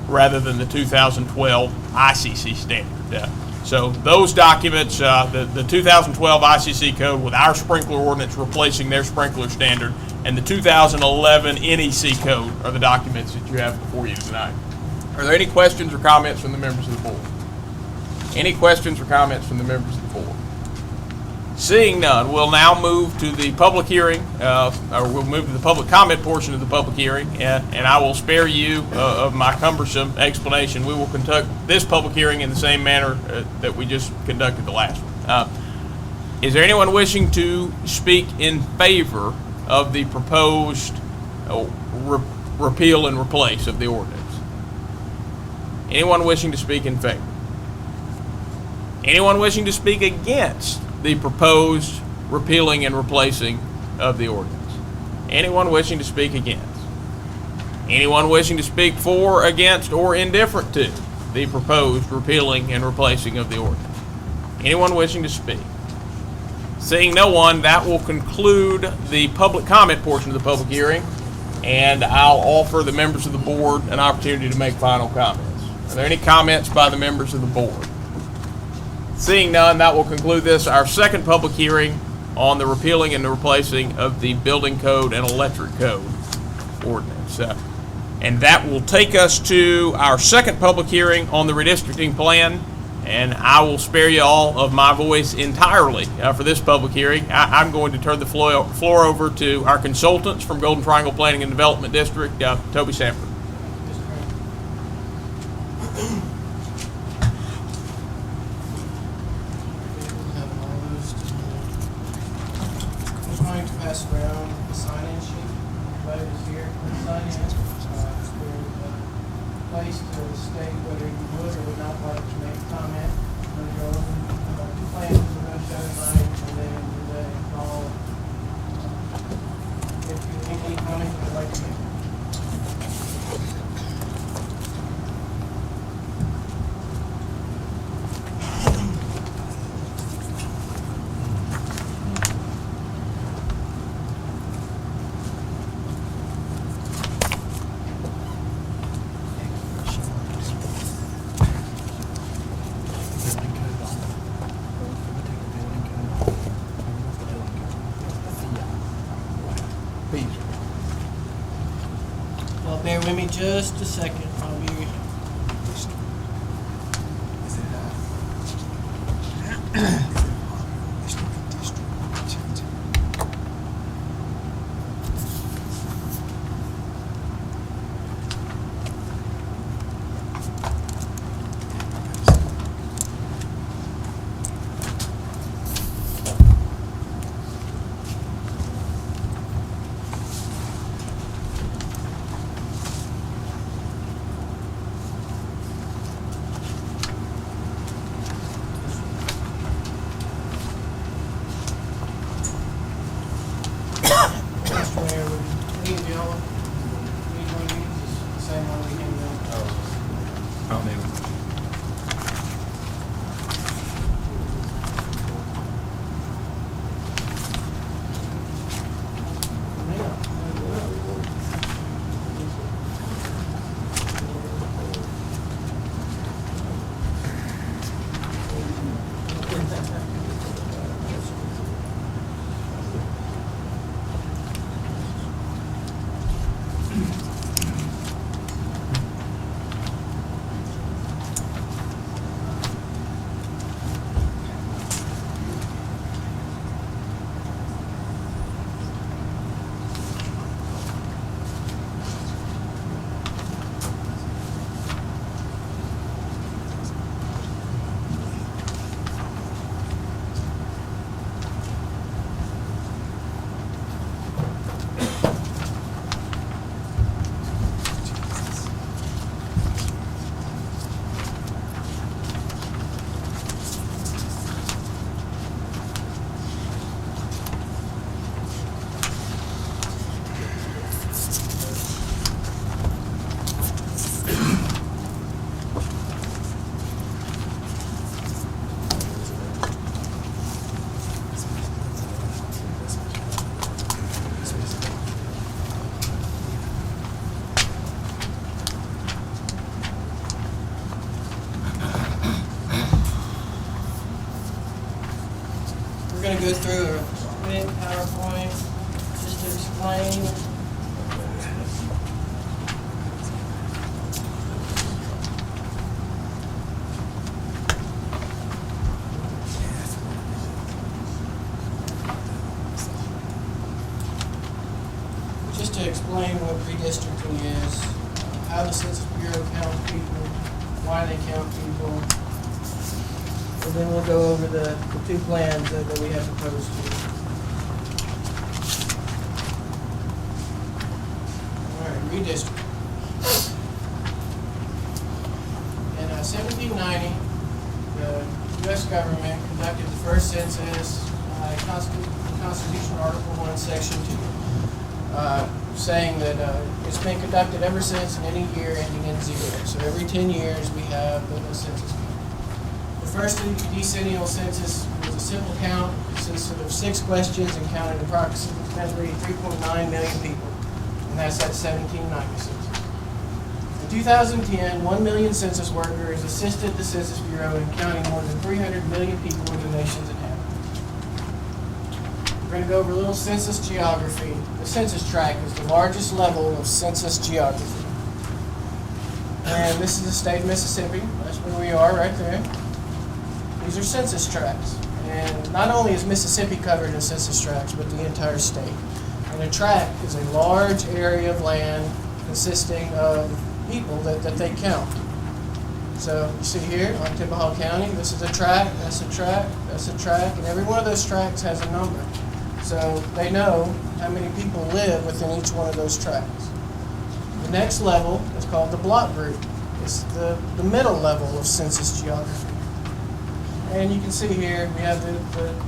rather than the 2012 ICC standard. So those documents, the 2012 ICC code with our sprinkler ordinance replacing their sprinkler standard, and the 2011 NEC code are the documents that you have before you tonight. Are there any questions or comments from the members of the board? Any questions or comments from the members of the board? Seeing none, we'll now move to the public hearing, or we'll move to the public comment portion of the public hearing, and I will spare you of my cumbersome explanation. We will conduct this public hearing in the same manner that we just conducted the last one. Is there anyone wishing to speak in favor of the proposed repeal and replace of the ordinance? Anyone wishing to speak in favor? Anyone wishing to speak against the proposed repealing and replacing of the ordinance? Anyone wishing to speak against? Anyone wishing to speak for, against, or indifferent to the proposed repealing and replacing of the ordinance? Anyone wishing to speak? Seeing no one, that will conclude the public comment portion of the public hearing, and I'll offer the members of the board an opportunity to make final comments. Are there any comments by the members of the board? Seeing none, that will conclude our second public hearing on the repealing and the replacing of the building code and electric code ordinance. And that will take us to our second public hearing on the redistricting plan. And I will spare you all of my voice entirely for this public hearing. I'm going to turn the floor over to our consultants from Golden Triangle Planning and Development District, Toby Sanford. I'm going to pass around the sign-in sheet. Everybody is here to sign in. There's a place to state whether you would or would not like to make a comment. We're going to go over 2 plans we're going to show tonight, and then the call. If you have any comments you'd like to make. Bear with me just a second. I'll be. Mr. Mayor, would any of y'all need one of these? It's the same one we handed out. I'll need them. We're going to go through a quick PowerPoint just to explain. Just to explain what redistricting is, how the Census Bureau counts people, why they count people. And then we'll go over the two plans that we have proposed to you. All right, redistricting. In 1790, the U.S. government conducted the first census, Constitution Article 1, Section 2, saying that it's been conducted ever since in any year ending in 0. So every 10 years we have the census. The first decennial census was a simple count, consisted of 6 questions and counted approximately 3.9 million people, and that's that 1790 census. In 2010, 1 million census workers assisted the Census Bureau in counting more than 300 million people in the nation's inhabitants. We're going to go over a little census geography. The census tract is the largest level of census geography. And this is the state of Mississippi. That's where we are right there. These are census tracts. And not only is Mississippi covered in census tracts, but the entire state. And a tract is a large area of land consisting of people that they count. So you see here on Timpaha County, this is a tract, that's a tract, that's a tract, and every one of those tracts has a number. So they know how many people live within each one of those tracts. The next level is called the block group. It's the middle level of census geography. And you can see here, we have the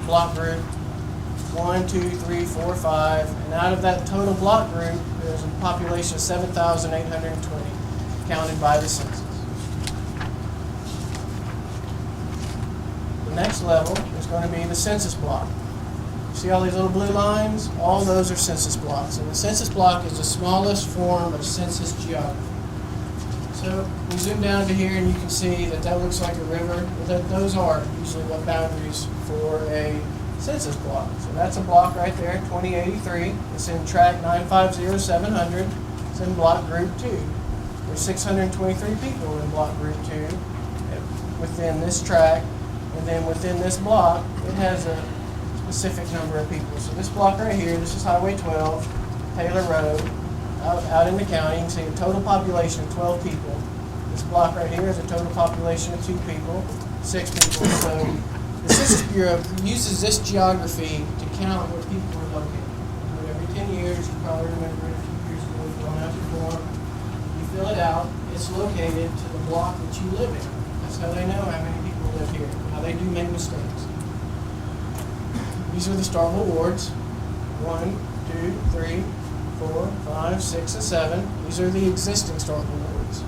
block group, 1, 2, 3, 4, 5, and out of that total block group, there's a population of 7,820 counted by the census. The next level is going to be the census block. See all these little blue lines? All those are census blocks, and the census block is the smallest form of census geography. So we zoom down to here and you can see that that looks like a river. Well, those are usually what boundaries for a census block. So that's a block right there, 2083. It's in tract 950700. is in block group 2. There's 623 people in block group 2 within this tract, and then within this block, it has a specific number of people. So this block right here, this is Highway 12, Taylor Road, out in the county. You can see a total population of 12 people. This block right here is a total population of 2 people, 6 people. So the Census Bureau uses this geography to count where people are located. But every 10 years, you probably remember it a few years ago, you fill out your form, you fill it out, it's located to the block that you live in. That's how they know how many people live here. Now, they do make mistakes. These are the Starkville wards. 1, 2, 3, 4, 5, 6, and 7. These are the existing Starkville wards.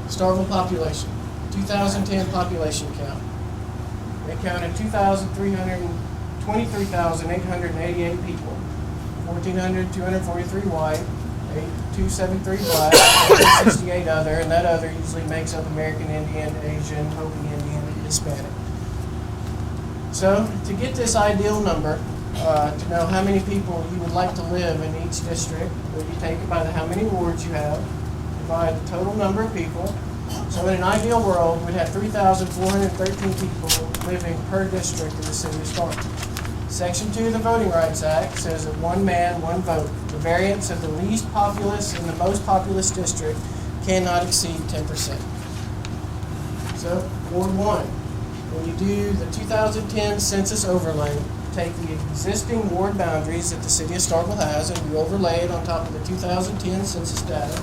Starkville population. 2010 population count. They counted 23,888 people. 1,243 white, 273 black, 68 other, and that other usually makes up American Indian, Asian, Hopi Indian, and Hispanic. So, to get this ideal number, to know how many people you would like to live in each district, you take it by how many wards you have, divide the total number of people. So in an ideal world, we'd have 3,413 people living per district in the city of Starkville. Section 2 of the Voting Rights Act says that one man, one vote. The variance of the least populous and the most populous district cannot exceed 10%. So, Ward 1. When you do the 2010 census overlay, take the existing ward boundaries that the city of Starkville has and you overlay it on top of the 2010 census data.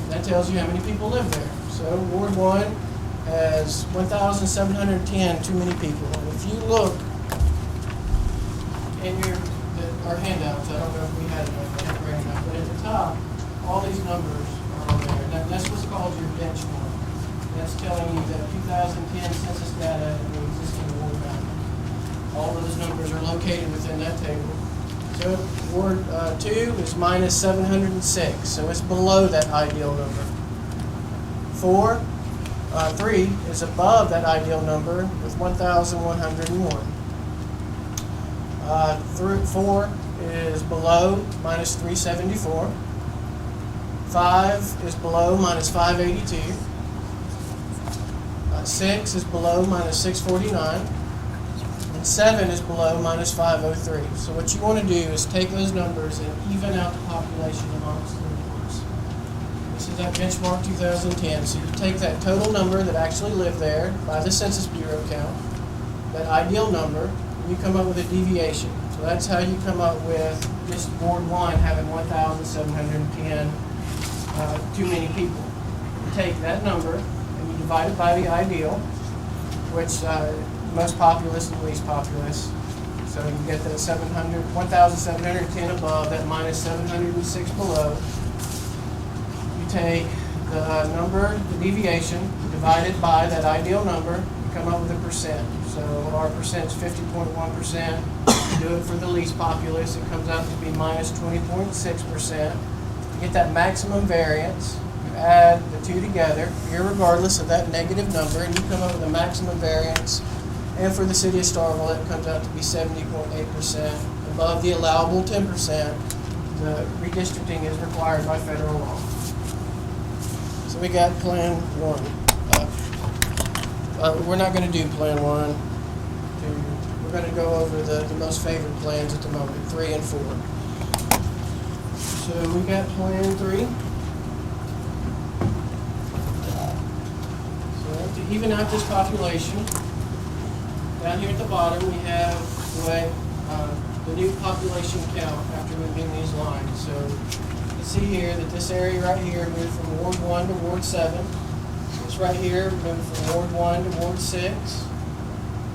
And that tells you how many people live there. So Ward 1 has 1,710 too many people. And if you look in our handouts, I don't know if we had enough right now, but at the top, all these numbers are on there. That's what's called your benchmark. That's telling you that 2010 census data and the existing ward boundary. All those numbers are located within that table. So Ward 2 is minus 706, so it's below that ideal number. 3 is above that ideal number with 1,101. 4 is below minus 374. 5 is below minus 582. 6 is below minus 649. And 7 is below minus 503. So what you want to do is take those numbers and even out the population amongst the wards. This is that benchmark 2010. So you take that total number that actually live there by the Census Bureau count, that ideal number, and you come up with a deviation. So that's how you come up with just Ward 1 having 1,710 too many people. You take that number and you divide it by the ideal, which most populous and least populous. So you get that 1,710 above, that minus 706 below. You take the number, the deviation, divide it by that ideal number, you come up with a percent. So our percent is 50.1%. You do it for the least populous, it comes out to be minus 20.6%. You get that maximum variance. You add the two together, irregardless of that negative number, and you come up with a maximum variance. And for the city of Starkville, it comes out to be 70.8%, above the allowable 10%. The redistricting is required by federal law. So we got Plan 1. We're not going to do Plan 1. We're going to go over the most favored plans at the moment, 3 and 4. So we got Plan 3. So to even out this population, down here at the bottom, we have the new population count after moving these lines. So you can see here that this area right here moved from Ward 1 to Ward 7. This right here moved from Ward 1 to Ward 6.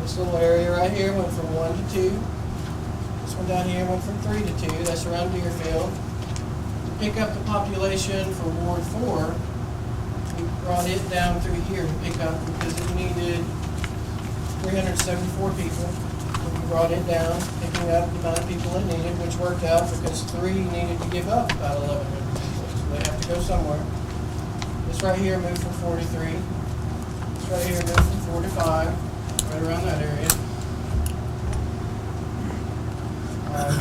This little area right here went from 1 to 2. This one down here went from 3 to 2. That's around Deerfield. To pick up the population for Ward 4, we brought it down through here to pick up because it needed 374 people. We brought it down, picking up the amount of people it needed, which worked out because 3 needed to give up about 1,100 people. So they have to go somewhere. This right here moved from 43. This right here moved from 45, right around that area.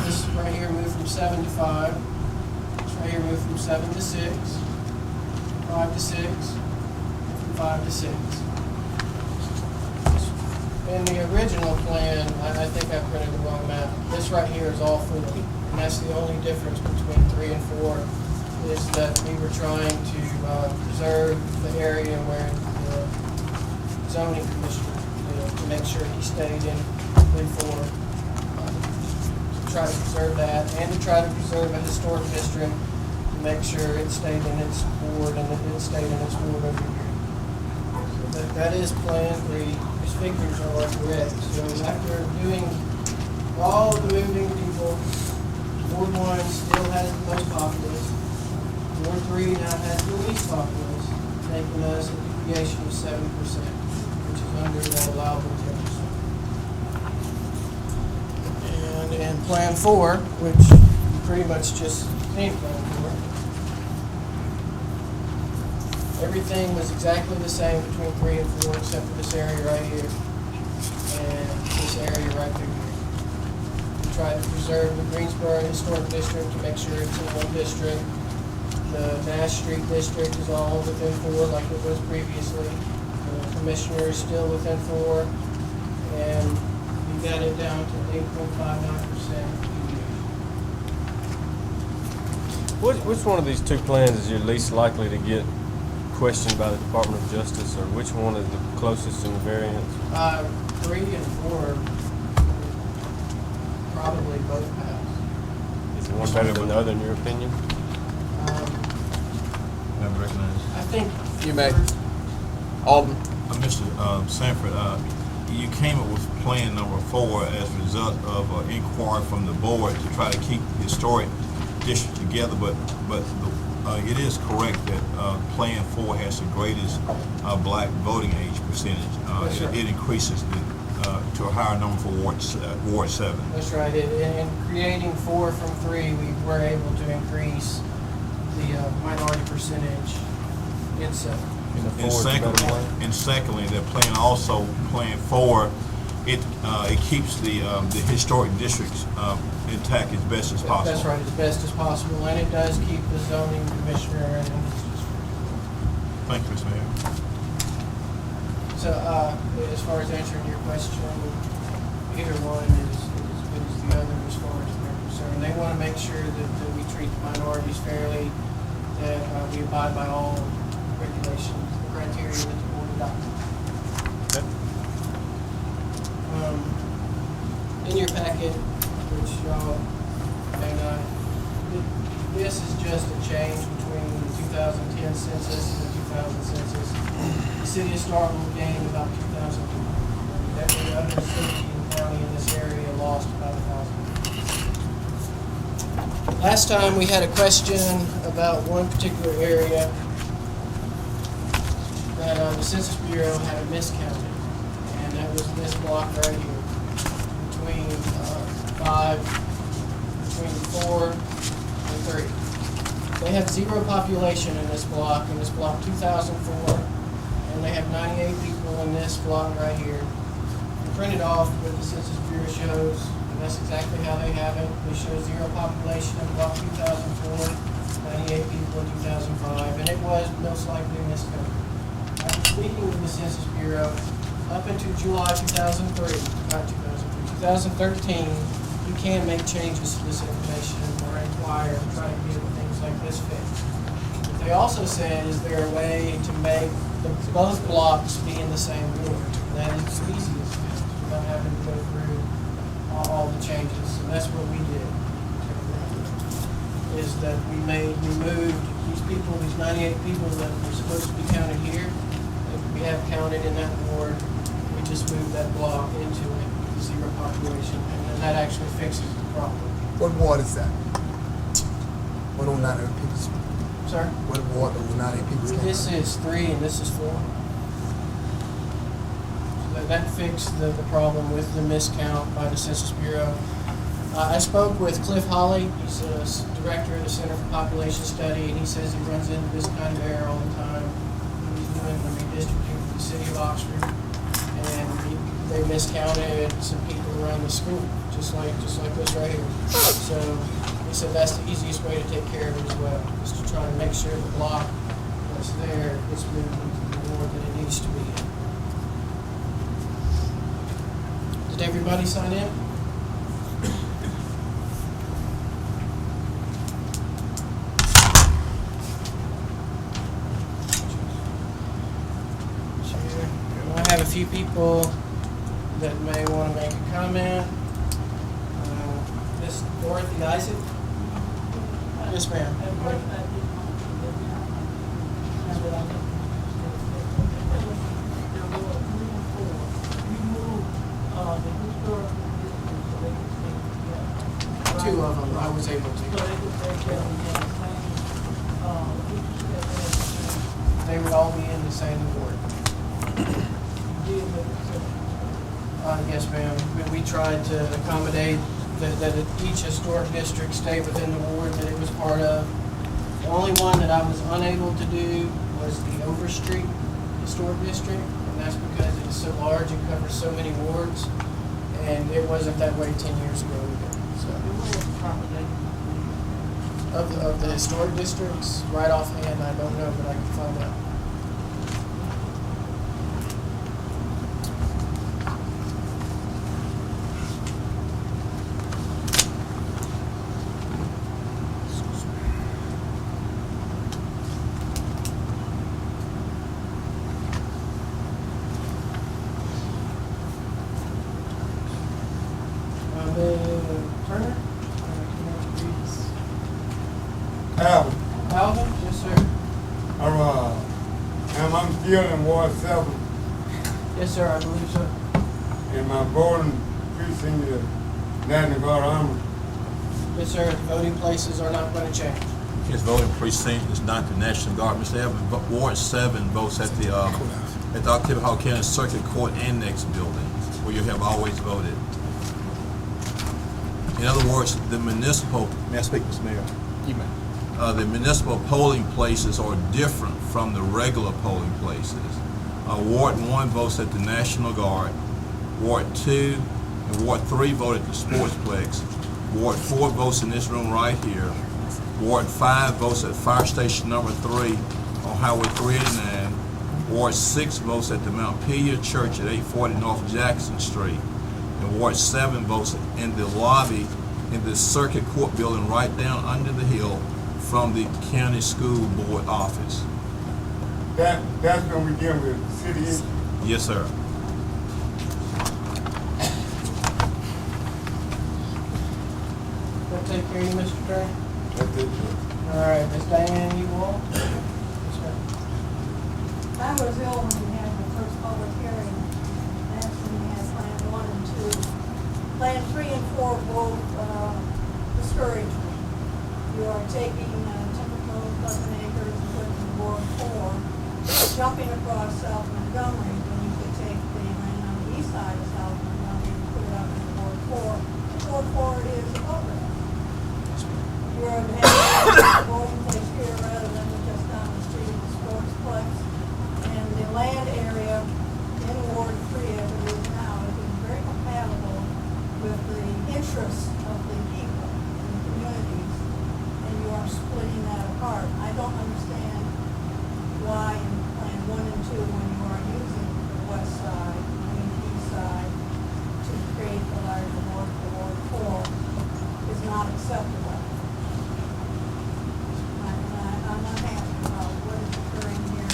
This right here moved from 7 to 5. This right here moved from 7 to 6, 5 to 6, and from 5 to 6. In the original plan, I think I printed the wrong map. This right here is all 4, and that's the only difference between 3 and 4, is that we were trying to preserve the area where the zoning commissioner, to make sure he stayed in 3-4, to try to preserve that, and to try to preserve a historic district, to make sure it stayed in its ward and it stayed in its ward over here. So that is Plan 3. These figures are correct. So after doing all the moving people, Ward 1 still has the most populace. Ward 3 now has the least populace, making us a deviation of 7%, which is under the allowable 10%. And in Plan 4, which you pretty much just seen Plan 4, everything was exactly the same between 3 and 4, except for this area right here and this area right through here. We try to preserve the Greensboro Historic District to make sure it's in one district. The Nash Street District is all within 4 like it was previously. The Commissioner is still within 4, and we got it down to 8.59%. Which one of these two plans is you're least likely to get questioned by the Department of Justice, or which one is the closest in variance? 3 and 4 probably both pass. Is one better than the other, in your opinion? I think you may. Alden. Mr. Sanford, you came up with plan number 4 as a result of an inquiry from the board to try to keep the historic district together, but it is correct that Plan 4 has the greatest black voting age percentage. It increases to a higher number for Ward 7. That's right. In creating 4 from 3, we were able to increase the minority percentage in 7. And secondly, the plan also, Plan 4, it keeps the historic districts intact as best as possible. That's right, as best as possible, and it does keep the zoning commissioner in his district. Thank you, Mr. Mayor. So, as far as answering your question, either one is as good as the other as far as they're concerned. They want to make sure that we treat the minorities fairly, that we abide by all regulations, the criteria that the board adopted. In your packet, which y'all may not, this is just a change between the 2010 census and the 2000 census. The city of Starkville gained about 2,000 people. Every other city and county in this area lost about 1,000. Last time we had a question about one particular area that the Census Bureau had miscounted, and that was this block right here. Between 4 and 30. They have 0 population in this block 2004, and they have 98 people in this block right here. We printed off what the Census Bureau shows, and that's exactly how they have it. They show 0 population in block 2004, 98 people in 2005, and it was most likely miscounted. After speaking with the Census Bureau, up until July 2013, you can make changes to this information or inquire and try to get things like this fixed. What they also said is there a way to make both blocks be in the same ward. And that is the easiest fix without having to go through all the changes. So that's what we did. Is that we moved these people, these 98 people that were supposed to be counted here, that we have counted in that ward. We just moved that block into it. 0 population, and then that actually fixes the problem. What ward is that? What on 98 people's? Sir? What ward those 98 people's? This is 3 and this is 4. So that fixed the problem with the miscount by the Census Bureau. I spoke with Cliff Holly. He's a director of the Center for Population Study, and he says he runs into this kind of error all the time. He's doing the redistricting for the city of Oxford, and they miscounted some people around the school, just like this right here. So he said that's the easiest way to take care of it as well, is to try to make sure the block that's there is moved into the ward that it needs to be in. Did everybody sign in? I have a few people that may want to make a comment. Miss Dorothy Isaac? Yes, ma'am. Two of them, I was able to. They would all be in the same ward. Yes, ma'am. We tried to accommodate that each historic district stay within the ward that it was part of. The only one that I was unable to do was the Overstreet Historic District, and that's because it is so large and covers so many wards, and it wasn't that way 10 years ago either. So, of the historic districts, right offhand, I don't know, but I can find out. Turner? Alvin, Alvin? Yes, sir. I'm still in Ward 7, Yes, sir, I believe so. and my voting precinct is National Guard Army. Yes, sir, the voting places are not going to change. His voting precinct is not the National Guard. Mr. Evans, but Ward 7 votes at the Octavia Hall County Circuit Court Annex building, where you have always voted. In other words, the municipal, may I speak, Mr. Mayor? You may. The municipal polling places are different from the regular polling places. Ward 1 votes at the National Guard. Ward 2 and Ward 3 vote at the Sportsplex. Ward 4 votes in this room right here. Ward 5 votes at Fire Station number 3 on Highway 389. Ward 6 votes at the Mount Pelion Church at 840 North Jackson Street. And Ward 7 votes in the lobby in the Circuit Court building right down under the hill from the County School Board office. That's when we deal with city issues. Yes, sir. That take care of you, Mr. Turner? That's it, sir. All right, Miss Diane, you all? Yes, ma'am. I was ill when we had the first public hearing. That's when we had Plan 1 and 2. Plan 3 and 4 both discourage me. You are taking typical 11 acres and putting in Ward 4, jumping across South Montgomery when you could take the land on the east side of South Montgomery and put it up in Ward 4. Ward 4 is above it. You are having a voting place here rather than just down the street of the Sportsplex. And the land area in Ward 3 as it is now is very compatible with the interests of the people and the communities, and you are splitting that apart. I don't understand why in Plan 1 and 2, when you are using the west side, the east side, to create the larger ward for Ward 4, is not acceptable. I'm not asking about what is occurring here.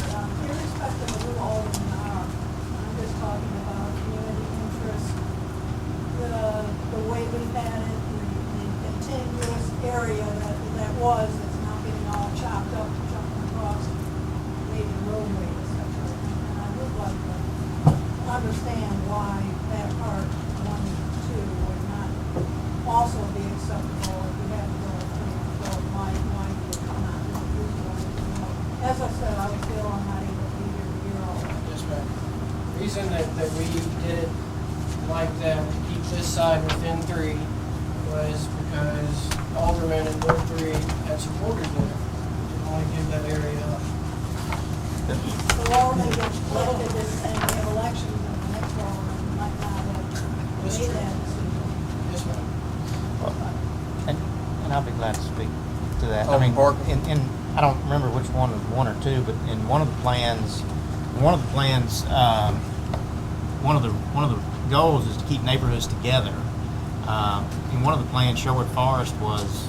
Irrespective of who Alderman are, I'm just talking about community interest, the way we've had it, the continuous area that was, that's now getting all chopped up, jumping across maybe roadway, etc. And I would like to understand why that part 1 and 2 would not also be acceptable if we had to go with 3 and 4. Why would it not be usable? As I said, I feel I'm not able to be here to hear all that. Yes, ma'am. The reason that we did it like that, to keep this side within 3, was because Alderman in Ward 3 had supported it. Didn't want to give that area up. The Alderman gets elected this same we have elections, and the next Alderman might not have made that decision. Yes, ma'am. And I I'll be glad to speak to that. Oh, Parker. I don't remember which one was one or two, but in one of the plans, one of the goals is to keep neighborhoods together. In one of the plans, Sherwood Forest was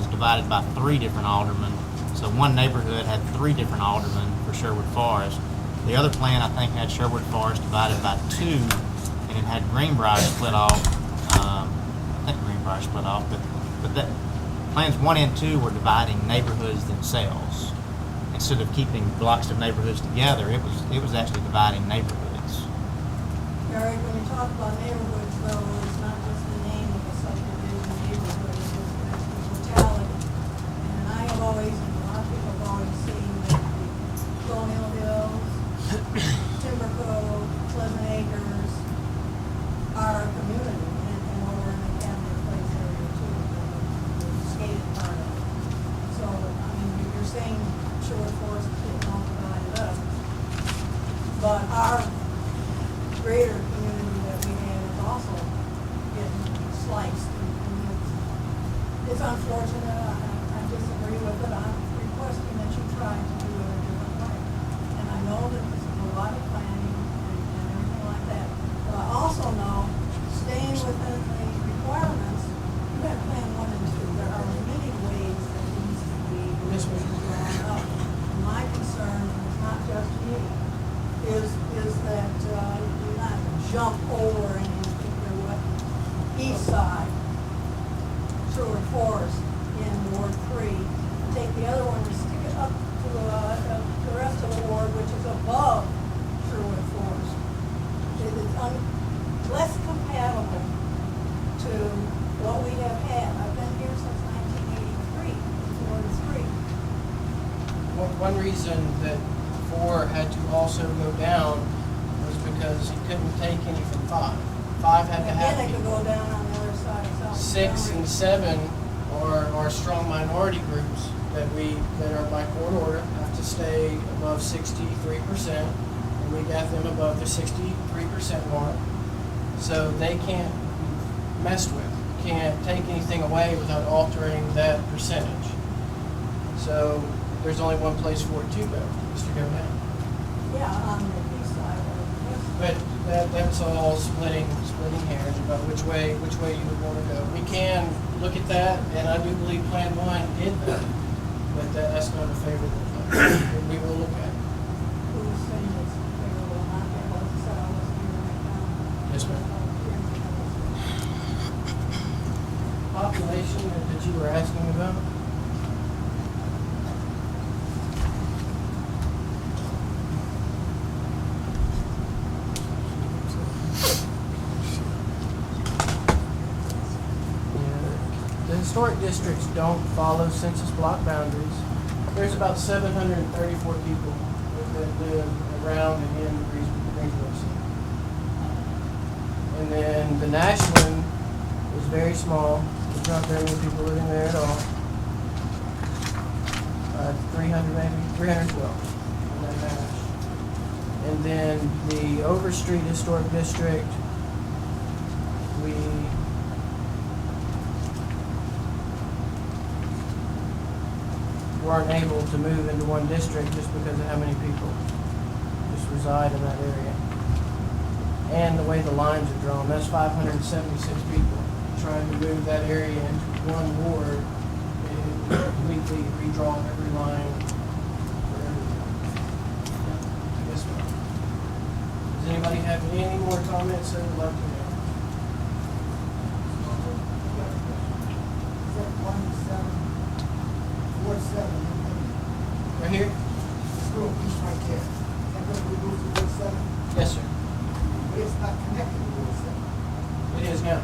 divided by 3 different aldermen. So one neighborhood had 3 different aldermen for Sherwood Forest. The other plan, I think, had Sherwood Forest divided by 2, and it had Greenbrier split off. I think Greenbrier split off, but that plans 1 and 2 were dividing neighborhoods themselves. Instead of keeping blocks of neighborhoods together, it was actually dividing neighborhoods. Eric, when you talk about neighborhoods, though, it's not just the name of a subdivision neighborhood, it's the totality. And I have always, and a lot of people have always seen that the Colonial Hills, Timber Cove, Pleasant Acres are a community, and over in the Cabinet Place area too, the skated part of it. So, I mean, you're saying Sherwood Forest is getting all divided up, but our greater community that we have is also getting sliced. And it's unfortunate. I disagree with it. I'm requesting that you try to do it a different way. And I know that this is a lot of planning and everything like that. But I also know, staying within the requirements, you have Plan 1 and 2. There are many ways that needs to be drawn up. And my concern, and it's not just me, is that you not jump over and you think you're what east side, Sherwood Forest in Ward 3, and take the other one and stick it up to the rest of the ward, which is above Sherwood Forest. It is less compatible to what we have had. I've been here since 1983, Ward 3. One reason that 4 had to also go down was because he couldn't take any from 5. 5 had to have. Again, they could go down on the other side of South 6 and 7 are strong minority groups that are by court order have to stay above 63%, and we got them above the 63% mark. So they can't be messed with. You can't take anything away without altering that percentage. So there's only one place for it to go, is to go down. Yeah, on the east side or the west side. But that's all splitting hairs about which way you would want to go. We can look at that, and I do believe Plan 1 did that, but that's not a favorable plan. We will look at it. Who was saying it's favorable, not favorable, as I said, I wasn't here right now. Yes, ma'am. Population that you were asking about? The historic districts don't follow census block boundaries. There's about 734 people that live around and in Greensboro City. And then the Nashland is very small. There's not very many people living there at all. 300 maybe, 312 in that Nash. And then the Overstreet Historic District, we weren't able to move into one district just because of how many people just reside in that area. And the way the lines are drawn, that's 576 people. Trying to move that area into one ward, it would completely redraw every line for everything. Yeah, yes, ma'am. Does anybody have any more comments they would like to make? Right here? This little piece right there. That goes to Ward 7? Yes, sir. But it's not connected to Ward 7. It is now.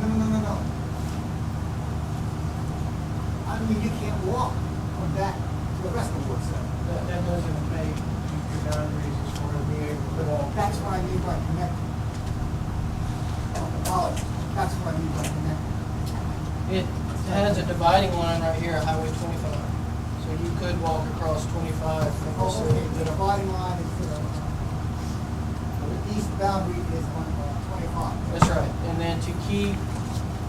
No. I mean, you can't walk from that to the rest of Ward 7. That doesn't make your boundaries as far as being able to walk. That's what I mean by connected. Apologies. That's what I mean by connected. It has a dividing line right here, Highway 25. So you could walk across 25 from the city. Okay, the dividing line is to the east boundary is on 25. That's right. And then to keep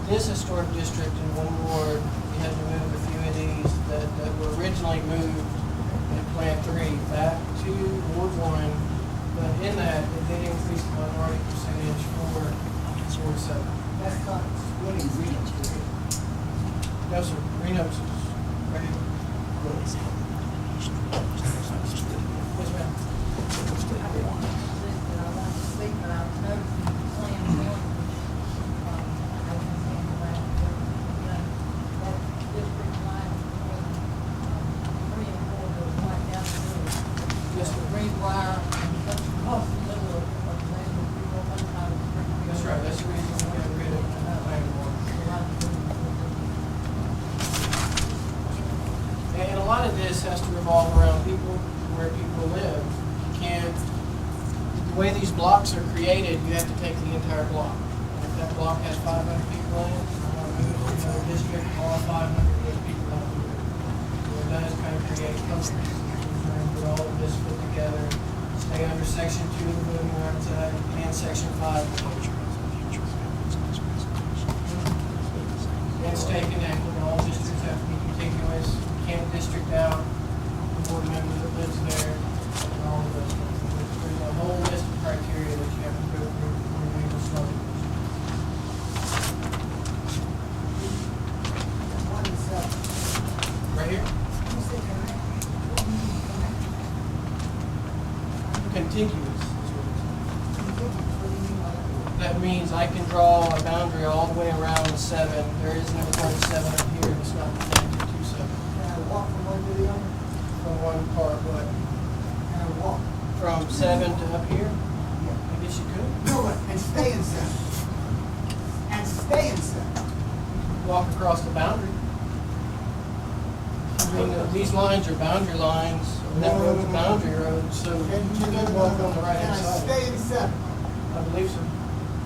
this historic district in one ward, we had to move a few of these that were originally moved in Plan 3 back to Ward 1. But in that, it did increase the minority percentage for Ward 7. That's not splitting Reno's here. No, sir, Reno's is ready. Yes, ma'am. That's right, that's the reason we got rid of land water. And a lot of this has to revolve around people, where people live. You can't, the way these blocks are created, you have to take the entire block. And if that block has 500 people in it, you want to move it to another district, all 500 of those people have to move it. So it does kind of create clusters. We're trying to put all of this put together, stay under Section 2 of the Voting Rights Act and Section 5 of the Voting Rights Act. And stay connected. All districts have to be contiguous. You can't district out the board member that lives there and all of those things. There's a whole list of criteria that you have to go through before you even start a district. Right here? Contiguous is what it's. That means I can draw a boundary all the way around 7. There is no point 7 up here that's not connected to 7. Can I walk from one to the other? From one part, but Can I walk? from 7 to up here? I guess you could. No, and stay in 7. And stay in 7. Walk across the boundary. I mean, these lines are boundary lines. That road's a boundary road, so you can walk on the right Can hand I side. stay in 7? I believe so.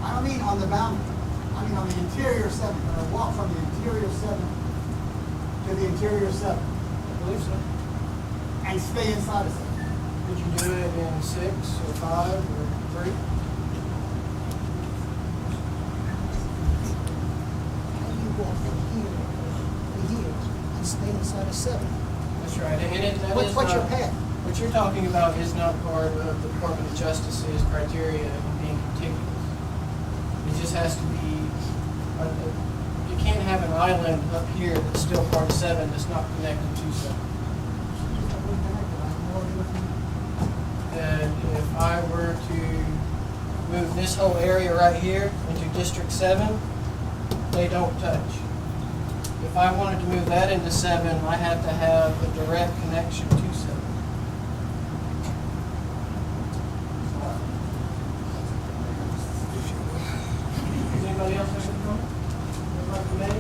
I don't mean on the boundary. I mean on the interior 7. Can I walk from the interior 7 to the interior 7? I believe so. And stay inside of 7? Could you do it in 6 or 5 or 3? How do you walk from here to here and stay inside of 7? That's right. And that is What's your not- path? What you're talking about is not part of the Department of Justice's criteria in being contiguous. It just has to be, you can't have an island up here that's still part of 7 that's not connected to 7. And if I were to move this whole area right here into District 7, they don't touch. If I wanted to move that into 7, I have to have a direct connection to 7. Does anybody else have any comment? They'd like to make, or?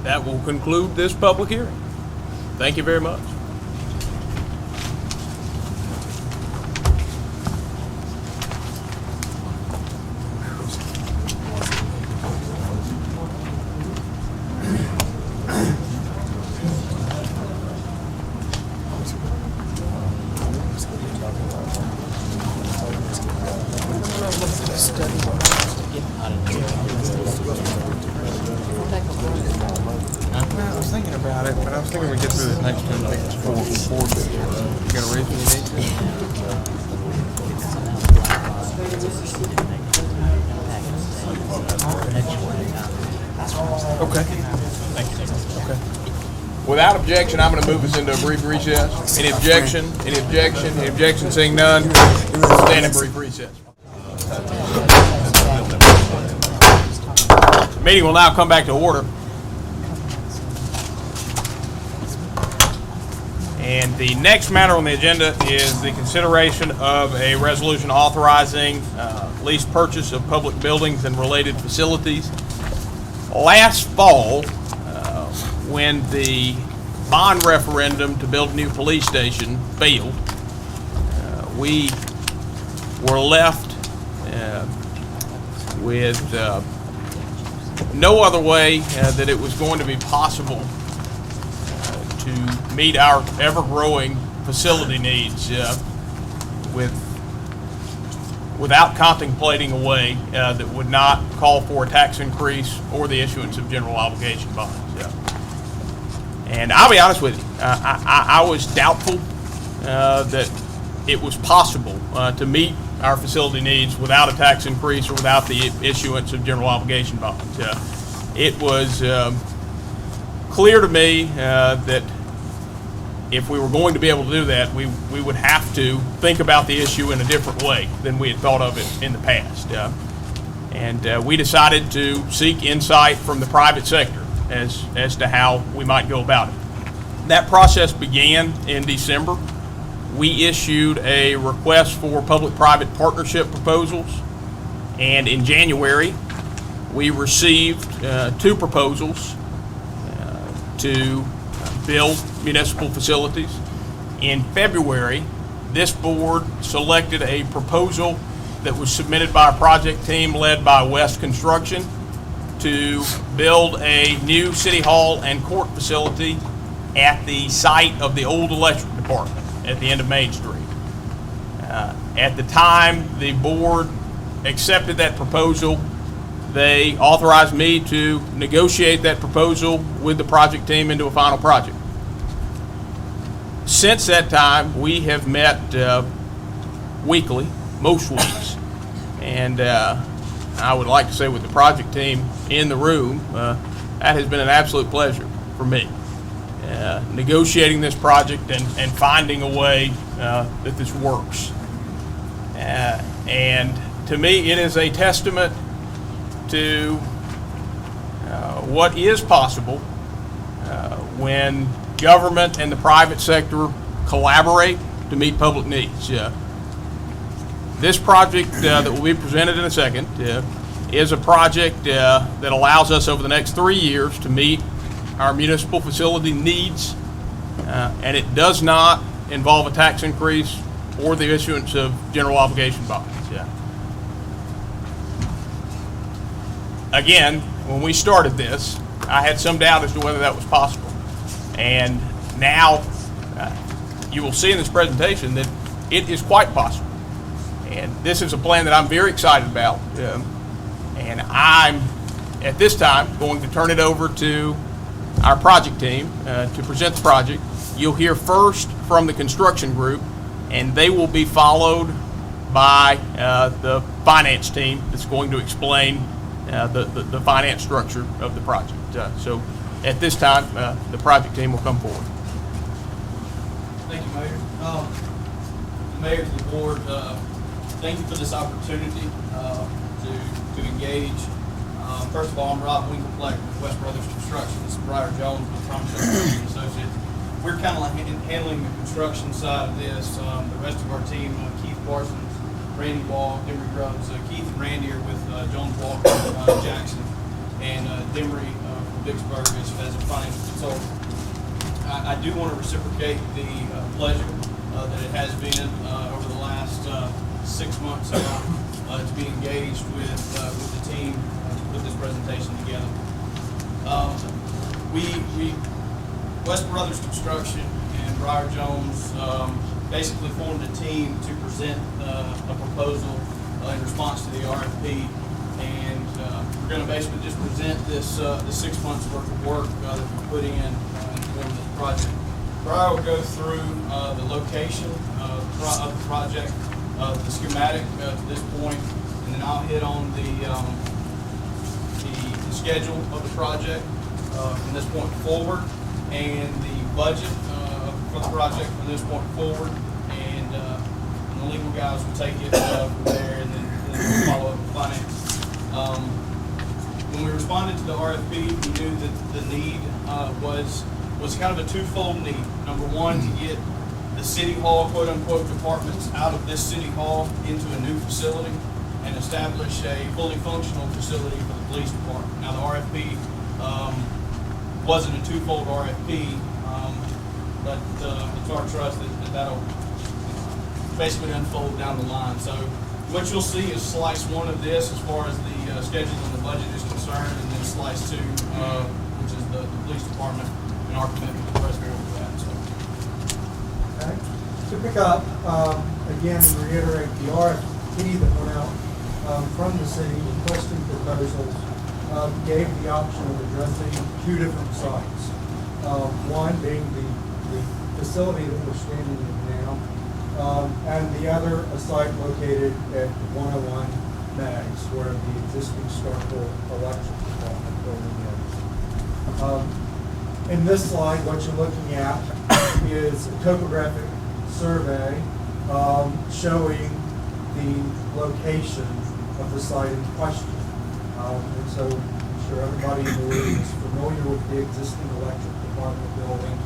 That will conclude this public hearing. Thank you very much. I was thinking about it, but I was thinking we'd get through this next one. I think it's 4. You got a reason you need to? Okay. Thank you. Okay. Without objection, I'm going to move us into a brief recess. Any objection? Any objection? Any objection? Seeing none, stand in brief recess. The meeting will now come back to order. And the next matter on the agenda is the consideration of a resolution authorizing lease purchase of public buildings and related facilities. Last fall, when the bond referendum to build a new police station failed, we were left with no other way that it was going to be possible to meet our ever-growing facility needs with without contemplating a way that would not call for a tax increase or the issuance of general obligation bonds. And I'll be honest with you, I was doubtful that it was possible to meet our facility needs without a tax increase or without the issuance of general obligation bonds. It was clear to me that if we were going to be able to do that, we would have to think about the issue in a different way than we had thought of it in the past. And we decided to seek insight from the private sector as to how we might go about it. That process began in December. We issued a request for public-private partnership proposals, and in January, we received 2 proposals to build municipal facilities. In February, this board selected a proposal that was submitted by a project team led by West Construction to build a new city hall and court facility at the site of the old electric department at the end of Main Street. At the time the board accepted that proposal, they authorized me to negotiate that proposal with the project team into a final project. Since that time, we have met weekly, most weeks, and I would like to say with the project team in the room, that has been an absolute pleasure for me. Negotiating this project and finding a way that this works. And to me, it is a testament to what is possible when government and the private sector collaborate to meet public needs. This project that will be presented in a second is a project that allows us over the next 3 years to meet our municipal facility needs, and it does not involve a tax increase or the issuance of general obligation bonds. Again, when we started this, I had some doubt as to whether that was possible. And now you will see in this presentation that it is quite possible. And this is a plan that I'm very excited about. And I'm, at this time, going to turn it over to our project team to present the project. You'll hear first from the construction group, and they will be followed by the finance team that's going to explain the finance structure of the project. So at this time, the project team will come forward. Thank you, Mayor. Mayor, to the board, thank you for this opportunity to engage. First of all, I'm Rob Winkelfleck with West Brothers Construction. This is Briar Jones with Thomas and Associates. We're kind of like handling the construction side of this. The rest of our team, Keith Parsons, Randy Wall, Demery Grubbs. Keith and Randy are with Jones Walker, Jackson, and Demery from Vicksburg as a financial consultant. I do want to reciprocate the pleasure that it has been over the last 6 months to be engaged with the team to put this presentation together. West Brothers Construction and Briar Jones basically formed a team to present a proposal in response to the RFP, and we're going to basically just present this the 6 months worth of work that we put in form of this project. Briar will go through the location of the project, the schematic to this point, and then I'll hit on the schedule of the project from this point forward, and the budget for the project from this point forward, and the legal guys will take it from there, and then we'll follow up with finance. When we responded to the RFP, we knew that the need was kind of a twofold need. Number one, to get the city hall, quote unquote, departments out of this city hall into a new facility and establish a fully functional facility for the police department. Now, the RFP wasn't a twofold RFP, but it's our trust that that'll basically unfold down the line. So what you'll see is slice one of this as far as the schedule and the budget is concerned, and then slice two, which is the police department and our commitment to Presbyterian with that. So. Okay. To pick up, again, reiterate, the committee that went out from the city requesting proposals gave the option of addressing two different sites. One being the facility that we're standing in now, and the other a site located at 101 Mags, where the existing Starkville Electric Department building is. In this slide, what you're looking at is a topographic survey showing the location of the site in question. And so I'm sure everybody in the room is familiar with the existing electric department building.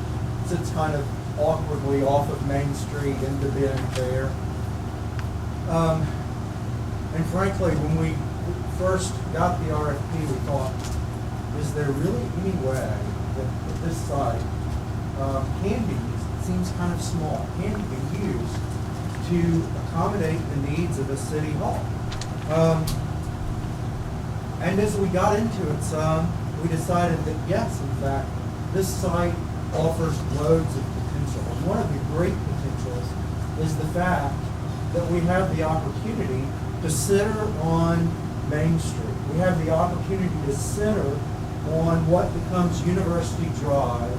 It sits kind of awkwardly off of Main Street into Bend there. And frankly, when we first got the RFP, we thought, is there really any way that this site can be used? It seems kind of small, can be used to accommodate the needs of a city hall. And as we got into it some, we decided that yes, in fact, this site offers loads of potential. And one of the great potentials is the fact that we have the opportunity to center on Main Street. We have the opportunity to center on what becomes University Drive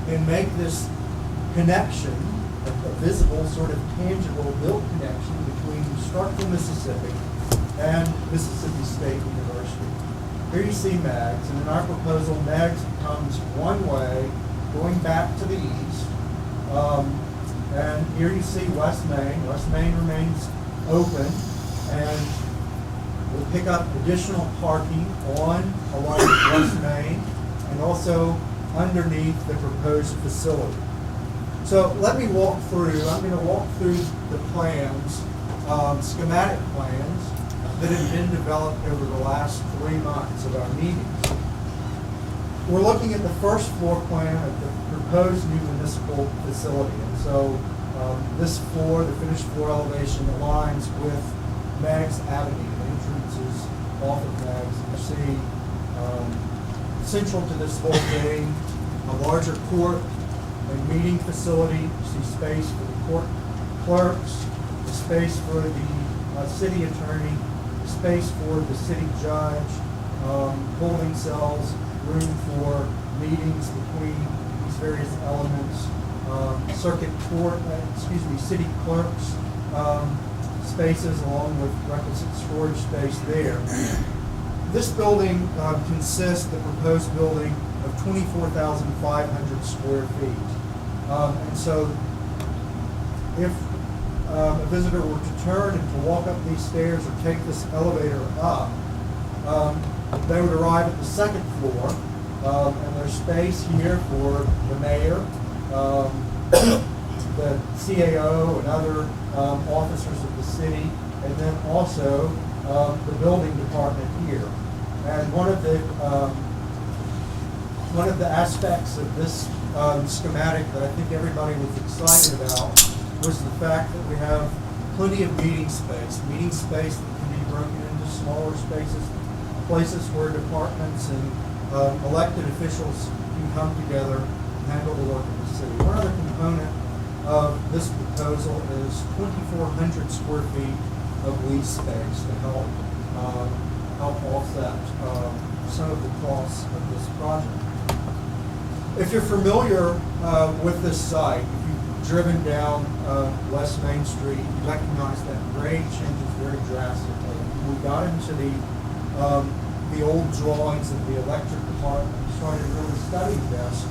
and make this connection, a visible, sort of tangible, built connection between Starkville, Mississippi and Mississippi State University. Here you see Mags, and in our proposal, Mags comes one way, going back to the east. And here you see West Main. West Main remains open, and we'll pick up additional parking along West Main and also underneath the proposed facility. So let me walk through, I'm going to walk through the plans, schematic plans that have been developed over the last 3 months of our meetings. We're looking at the first floor plan of the proposed new municipal facility. And so this floor, the finished floor elevation, aligns with Mags Avenue. The entrance is off of Mags. You see central to this whole thing, a larger court and meeting facility. You see space for the court clerks, the space for the city attorney, the space for the city judge, holding cells, room for meetings between these various elements, city clerks, spaces along with requisite storage space there. This building consists, the proposed building, of 24,500 square feet. And so if a visitor were to turn and to walk up these stairs or take this elevator up, they would arrive at the second floor, and there's space here for the mayor, the CAO, and other officers of the city, and then also the building department here. And one of the aspects of this schematic that I think everybody was excited about was the fact that we have plenty of meeting space that can be broken into smaller spaces, places where departments and elected officials can come together and handle the work of the city. One other component of this proposal is 2,400 square feet of lease space to help offset some of the costs of this project. If you're familiar with this site, if you've driven down West Main Street, you recognize that grade changes very drastically. We got into the old drawings of the electric department and started to really study this.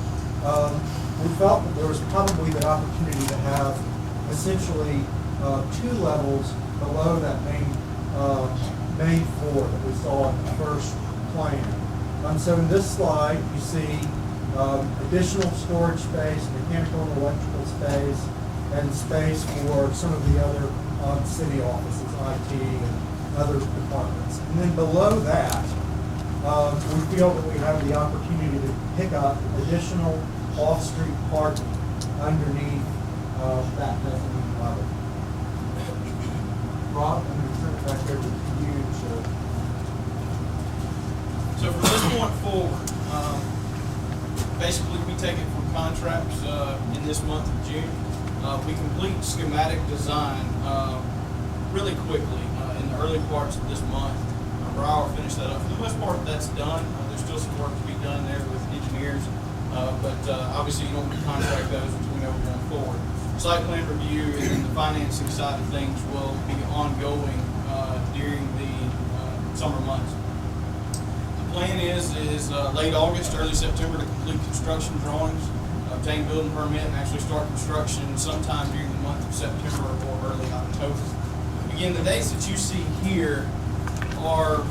We felt that there was probably the opportunity to have essentially 2 levels below that main floor that we saw in the first plan. So in this slide, you see additional storage space, mechanical and electrical space, and space for some of the other city offices, IT, and other departments. And then below that, we feel that we have the opportunity to pick up additional off-street parking underneath that mezzanine level. Rob, I'm going to turn it back over to you. So from this point forward, basically we take it from contracts in this month of June. We complete schematic design really quickly. the early parts of this month. Brower finished that up. For the most part, that's done. There's still some work to be done there with engineers, but obviously you don't contract those until we know we're going forward. Site plan review and the financing side of things will be ongoing during the summer months. The plan is late August, early September to complete construction drawings, obtain building permit, and actually start construction sometime during the month of September or early October. Again, the dates that you see here are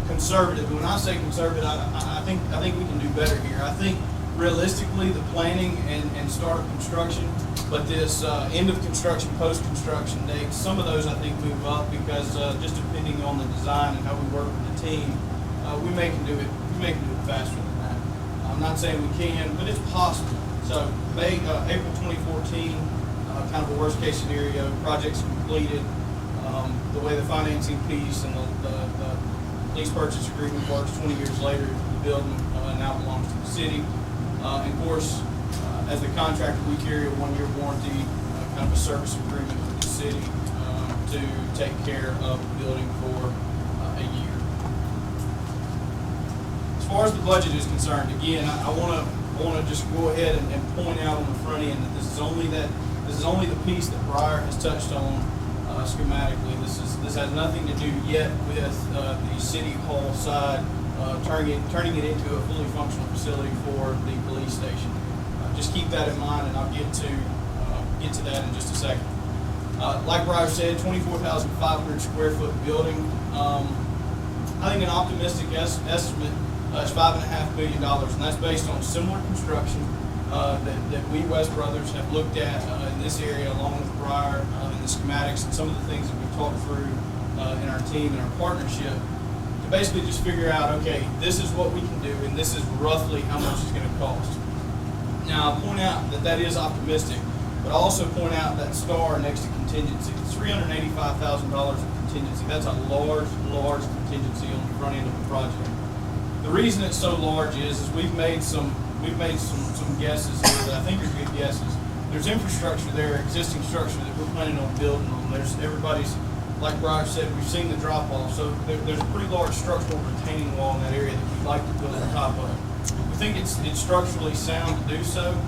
conservative. And when I say conservative, I think we can do better here. I think realistically the planning and start of construction, but this end of construction, post-construction dates, some of those I think move up because just depending on the design and how we work with the team, we may can do it faster than that. I'm not saying we can, but it's possible. So April 2014, kind of a worst case scenario, project's completed. The way the financing piece and the lease purchase agreement works 20 years later, the building now belongs to the city. And of course, as the contractor, we carry a 1-year warranty, kind of a service agreement with the city to take care of the building for a year. As far as the budget is concerned, again, I want to just go ahead and point out on the front end that this is only the piece that Briar has touched on schematically. This has nothing to do yet with the city hall side, turning it into a fully functional facility for the police station. Just keep that in mind, and I'll get to that in just a second. Like Briar said, 24,500 square foot building. I think an optimistic estimate is $5.5 billion, and that's based on similar construction that we West Brothers have looked at in this area, along with Briar and the schematics and some of the things that we've talked through in our team and our partnership, to basically just figure out, okay, this is what we can do, and this is roughly how much it's going to cost. Now, I'll point out that is optimistic, but I'll also point out that star next to contingency. It's $385,000 of contingency. That's a large contingency on the front end of the project. The reason it's so large is we've made some guesses here that I think are good guesses. There's infrastructure there, existing structure that we're planning on building on. There's everybody's, like Brian said, we've seen the drop off. So there's a pretty large structural retaining wall in that area that we'd like to build on top of. We think it's structurally sound to do so.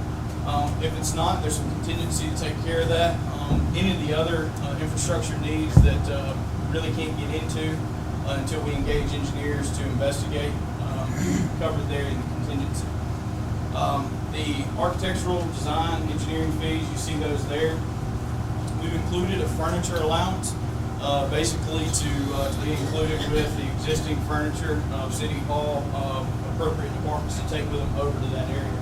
If it's not, there's some contingency to take care of that. Any of the other infrastructure needs that really can't get into until we engage engineers to investigate, covered there in the contingency. The architectural design engineering fees, you see those there. We've included a furniture allowance, basically to be included with the existing furniture of City Hall, appropriate departments to take with them over to that area.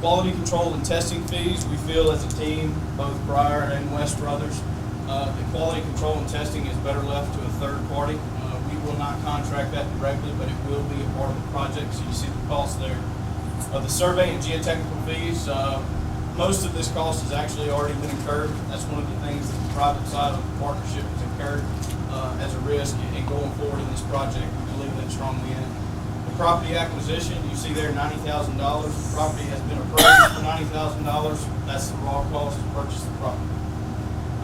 Quality control and testing fees, we feel as a team, both Briar and West Brothers, the quality control and testing is better left to a third party. We will not contract that directly, but it will be a part of the project, so you see the cost there. The survey and geotechnical fees, most of this cost has actually already been incurred. That's one of the things that the private side of the partnership has incurred as a risk in going forward in this project. We believe that strongly in it. The property acquisition, you see there $90,000. The property has been appraised for $90,000. That's the raw cost to purchase the property.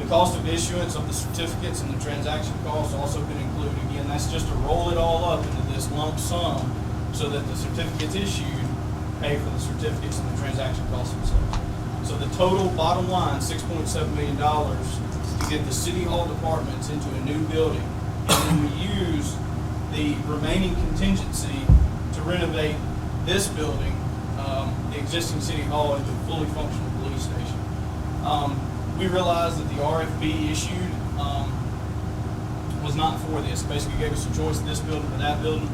The cost of issuance of the certificates and the transaction costs also been included. Again, that's just to roll it all up into this lump sum so that the certificates issued pay for the certificates and the transaction costs themselves. So the total bottom line, $6.7 million to get the City Hall departments into a new building. And then we use the remaining contingency to renovate this building, the existing City Hall, into a fully functional police station. We realized that the RFP issued was not for this. Basically gave us a choice of this building or that building.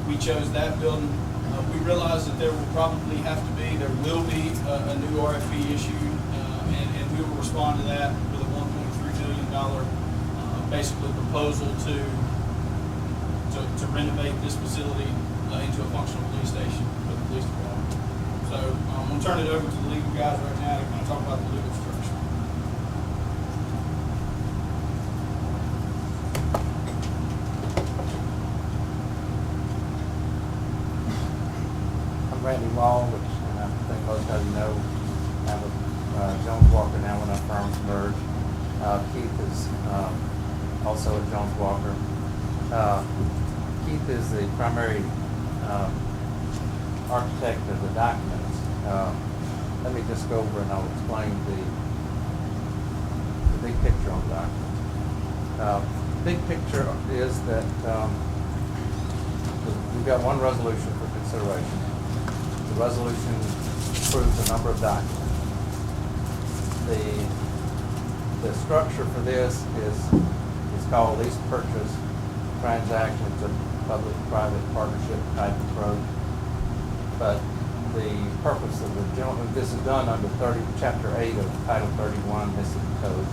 We chose that building. We realized that there will be a new RFP issued, and we will respond to that with a $1.3 million basically proposal to renovate this facility into a functional police station for the police department. So I'm going to turn it over to the legal guys right now to kind of talk about the legal structure. Randy Wall, which I think most of you know. I'm with Jones Walker now when I firm merged. Keith is also at Jones Walker. Keith is the primary architect of the documents. Let me just go over and I'll explain the big picture on the document. Big picture is that we've got one resolution for consideration. The resolution approves a number of documents. The structure for this is called lease purchase transaction. It's a public-private partnership type approach. But the purpose of this is done under Chapter 8 of Title 31 Mississippi Code.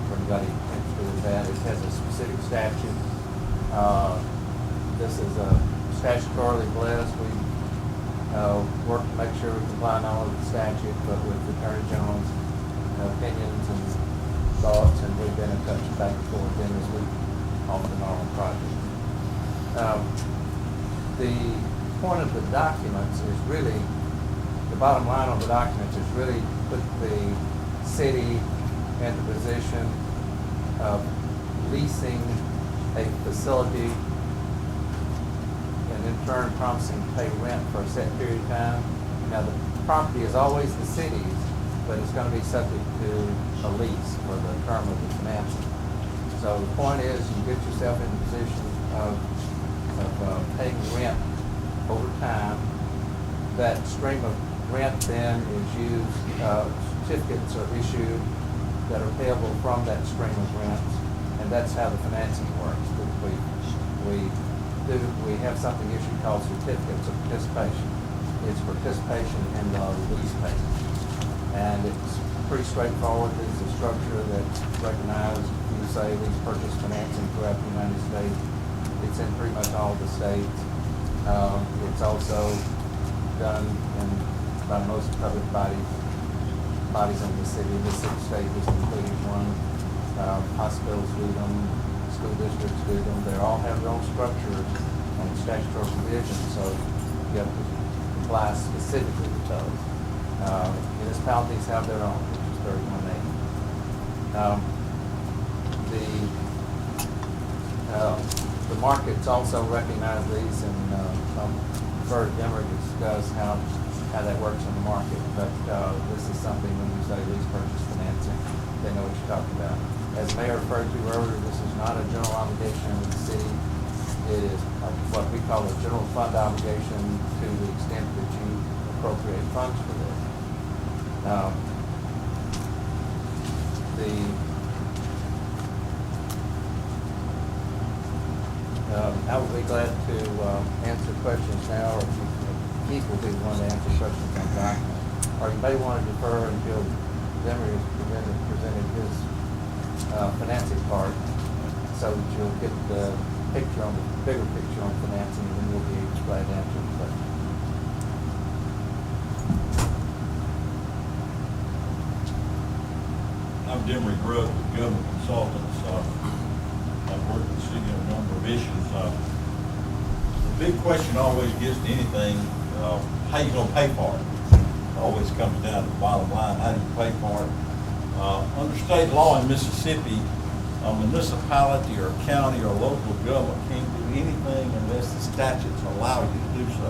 For anybody interested in that, it has a specific statute. This is statutorily blessed. We work to make sure we comply not only with the statute, but with the Attorney General's opinions and thoughts, and we've been in touch back and forth in this week on the normal project. The point of the documents is really, the bottom line on the documents is really put the city in the position of leasing a facility and in turn promising to pay rent for a set period of time. Now, the property is always the city's, but it's going to be subject to a lease for the term of the financing. So the point is, you get yourself in the position of paying rent over time. That stream of rent then is used, certificates are issued that are payable from that stream of rent, and that's how the financing works. We have something issued called certificates of participation. It's participation in the lease payment. And it's pretty straightforward. It's a structure that's recognized, you say, lease purchase financing throughout the United States. It's in pretty much all the states. It's also done by most public bodies in the city. Mississippi State is included one. Hospitals do them, school districts do them. They all have their own structures and statutory provisions, so you have to comply specifically with those. Municipalities have their own, which is 31A. The markets also recognize these, and I'll defer to Demery to discuss how that works in the market. But this is something when you say lease purchase financing, they know what you're talking about. As Mayor referred to earlier, this is not a general obligation of the city. It is what we call a general fund obligation to the extent that you appropriate funds for this. I would be glad to answer questions now, or Keith will be the one to answer questions on the document. Or you may want to defer until Demery has presented his financing part, so that you'll get the picture on the bigger picture on financing, and then we'll be glad to answer the question. I'm Demery Grubb with Government Consultants. I've worked with the city on a number of issues. The big question always gets to anything, how you gonna pay for it? It always comes down to the bottom line, how do you pay for it? Under state law in Mississippi, a municipality or county or local government can't do anything unless the statutes allow you to do so.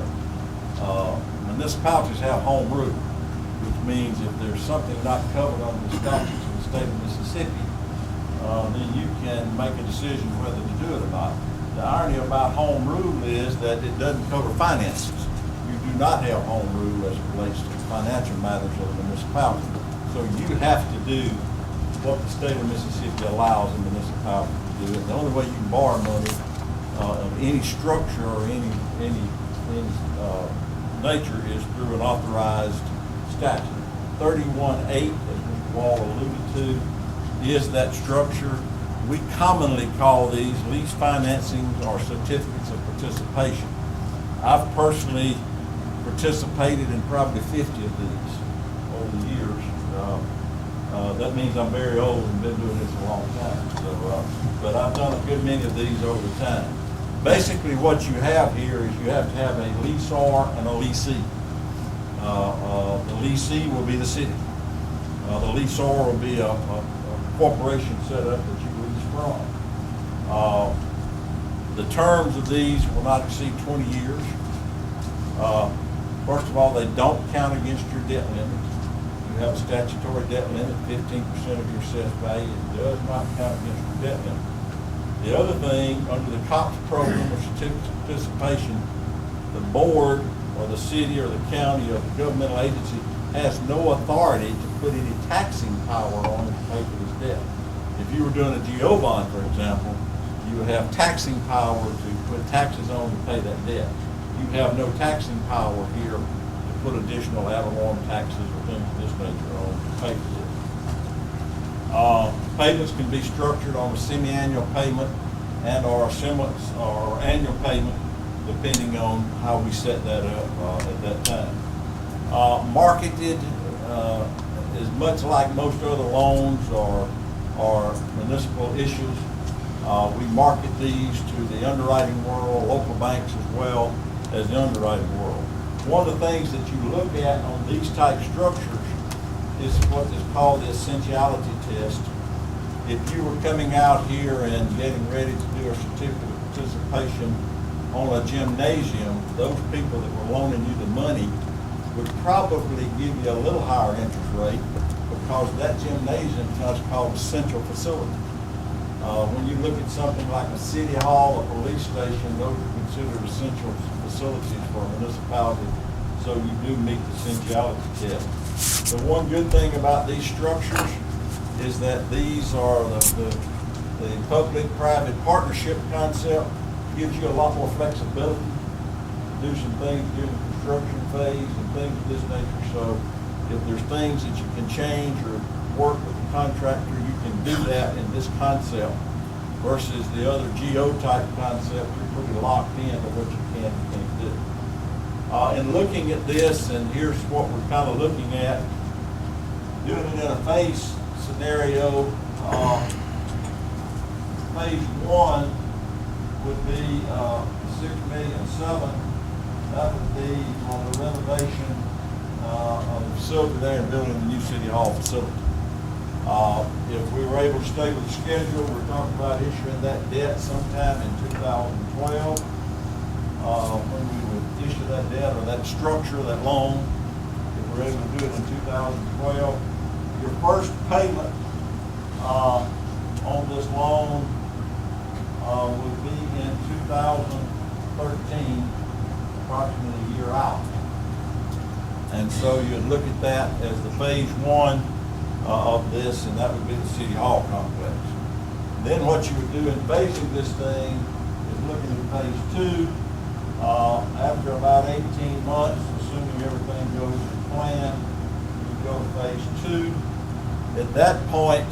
Municipalities have home rule, which means if there's something not covered under the statutes of the state of Mississippi, then you can make a decision whether to do it or not. The irony about home rule is that it doesn't cover finances. You do not have home rule as it relates to financial matters of the municipality. So you have to do what the state of Mississippi allows a municipality to do. And the only way you can borrow money of any structure or any nature is through an authorized statute. 31.8, as Mr. Wall alluded to, is that structure. We commonly call these lease financings or certificates of participation. I've personally participated in probably 50 of these over the years. That means I'm very old and been doing this a long time. So, but I've done a good many of these over time. Basically, what you have here is you have to have a leaseor and a leasee. The leasee will be the city. The leaseor will be a corporation set up that you lease from. The terms of these will not exceed 20 years. First of all, they don't count against your debt limit. You have a statutory debt limit, 15% of your assessed value. It does not count against your debt limit. The other thing, under the COPS program or certificate of participation, the board or the city or the county or the governmental agency has no authority to put any taxing power on it to pay for this debt. If you were doing a GO bond, for example, you would have taxing power to put taxes on to pay that debt. You have no taxing power here to put additional ad valorem taxes or things of this nature on to pay for this. Payments can be structured on a semi-annual payment and or annual payment, depending on how we set that up at that time. Marketed is much like most other loans or municipal issues. We market these to the underwriting world, local banks as well as the underwriting world. One of the things that you look at on these type structures is what is called the essentiality test. If you were coming out here and getting ready to do a certificate of participation on a gymnasium, those people that were loaning you the money would probably give you a little higher interest rate because that gymnasium is what's called a central facility. When you look at something like a city hall, a police station, those are considered essential facilities for a municipality, so you do meet the essentiality test. The one good thing about these structures is that these are the public-private partnership concept. Gives you a lot more flexibility to do some things during the construction phase and things of this nature. So if there's things that you can change or work with the contractor, you can do that in this concept versus the other GO type concept. You're pretty locked in to what you can and can't do. In looking at this, and here's what we're kind of looking at, doing it in a phase scenario, phase one would be $6.7 million. That would be on the renovation of the facility there and building the new city hall facility. If we were able to stay with the schedule, we're talking about issuing that debt sometime in 2012. When we would issue that debt or that structure, that loan, if we're able to do it in 2012, your first payment on this loan would be in 2013, approximately a year out. And so you'd look at that as the phase one of this, and that would be the City Hall complex. Then what you would do in phasing this thing is looking at phase two. After about 18 months, assuming everything goes as planned, you go to phase two. At that point,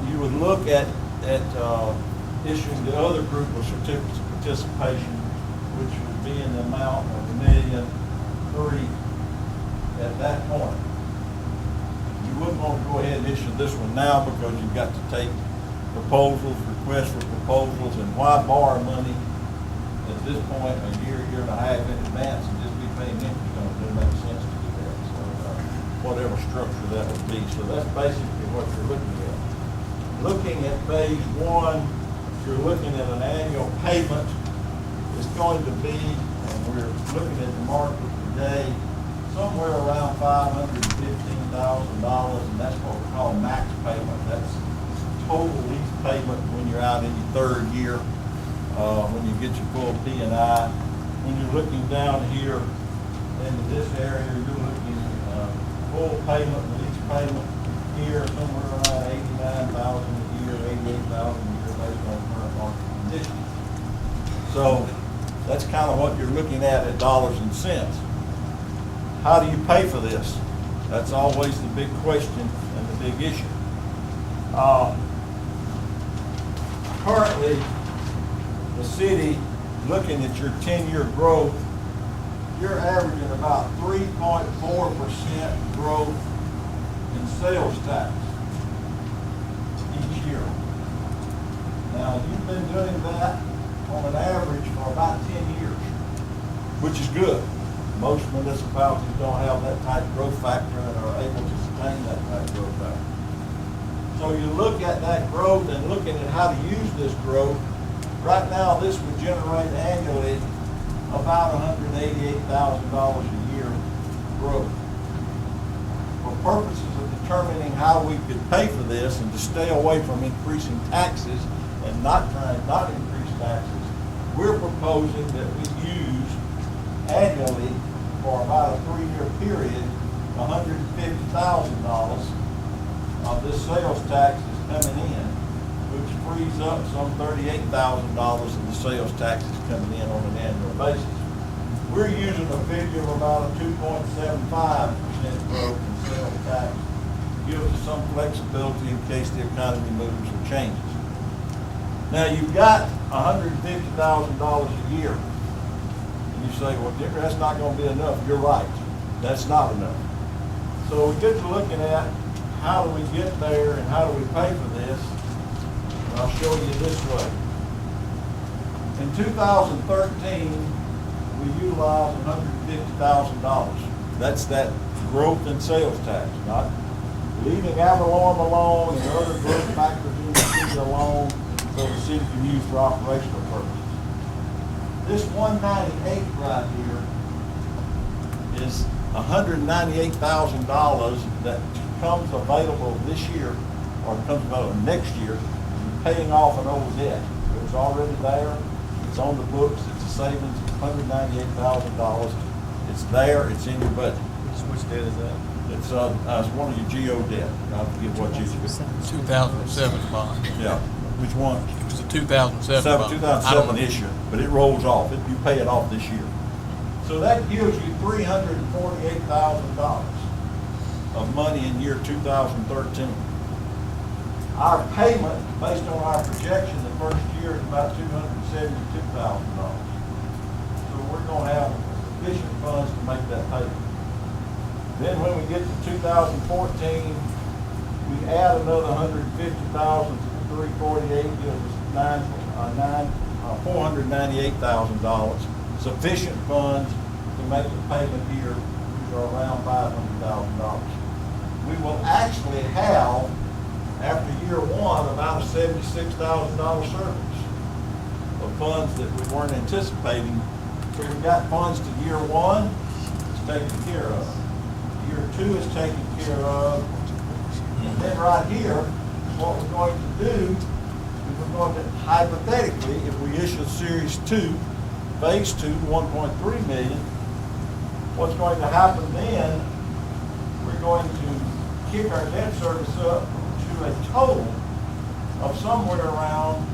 you would look at issuing the other group of certificates of participation, which would be in the amount of $1.3 million at that point. You wouldn't want to go ahead and issue this one now because you've got to take proposals, requests for proposals, and why borrow money at this point a year and a half in advance and just be paying interest on it? Doesn't make sense to do that. So whatever structure that would be. So that's basically what you're looking at. Looking at phase one, you're looking at an annual payment. It's going to be, and we're looking at the market today, somewhere around $515,000, and that's what we call max payment. That's total lease payment when you're out in your third year, when you get your full P&I. When you're looking down here into this area, you're looking at full payment, lease payment here, somewhere around $89,000 a year, $88,000 a year based on current market conditions. So that's kind of what you're looking at dollars and cents. How do you pay for this? That's always the big question and the big issue. Currently, the city, looking at your 10-year growth, you're averaging about 3.4% growth in sales tax each year. Now, you've been doing that on an average for about 10 years, which is good. Most municipalities don't have that type of growth factor and are able to sustain that type of growth factor. So So you look at that growth and looking at how to use this growth, right now this would generate annually about $188,000 a year growth. For purposes of determining how we could pay for this and to stay away from increasing taxes and not increase taxes, we're proposing that we use annually for about a 3-year period, $150,000 of this sales tax is coming in, which frees up some $38,000 of the sales taxes coming in on an annual basis. We're using a figure of about a 2.75% growth in sales tax. Gives us some flexibility in case the economy moves or changes. Now you've got $150,000 a year. And you say, well, Dicker, that's not going to be enough. You're right. That's not enough. So we get to looking at how do we get there and how do we pay for this. And I'll show you this way. In 2013, we utilized $150,000. That's that growth in sales tax, not leaving Avalon alone and other growth factors in the city alone so the city can use for operational purposes. This 198 right here is $198,000 that comes available this year or comes available next year, paying off an old debt. It's already there. It's on the books. It's a savings of $198,000. It's there. It's in your budget. Which debt is that? It's one of your GO debt. I forget what you. 2007 bond. Yeah. Which one? It was a 2007 bond. 2007 issue, but it rolls off. You pay it off this year. So that gives you $348,000 of money in year 2013. Our payment, based on our projection, the first year is about $272,000. So we're going to have sufficient funds to make that payment. Then when we get to 2014, we add another $150,000 to the $348,000, gives us $498,000. Sufficient funds to make the payment here, which are around $500,000. We will actually have, after year one, about a $76,000 surplus of funds that we weren't anticipating. So we got funds to year one, it's taken care of. Year two is taken care of. And then right here, what we're going to do is we're going to, hypothetically, if we issue Series 2, Phase 2, 1.3 million, what's going to happen then, we're going to kick our debt service up to a total of somewhere around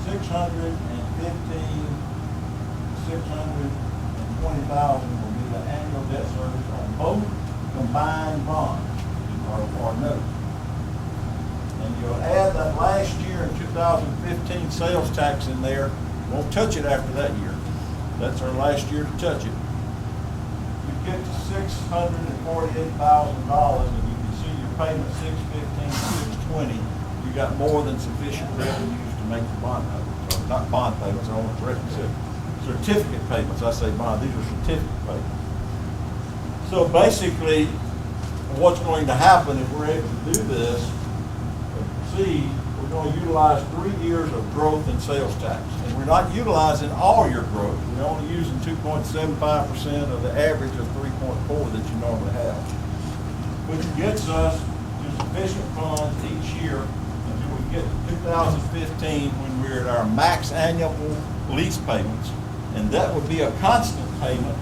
620,000 will be the annual debt service on both combined bonds or notes. And you'll add that last year in 2015 sales tax in there. Won't touch it after that year. That's our last year to touch it. You get to $648,000, and you can see your payment $615, $620. You got more than sufficient revenues to make the bond payments, or not bond payments, I want to correct myself. Certificate payments. I say bond. These are certificate payments. So basically, what's going to happen if we're able to do this, see, we're going to utilize 3 years of growth in sales tax. And we're not utilizing all your growth. We're only using 2.75% of the average of 3.4 that you normally have. Which gets us to sufficient funds each year until we get to 2015 when we're at our max annual lease payments. And that would be a constant payment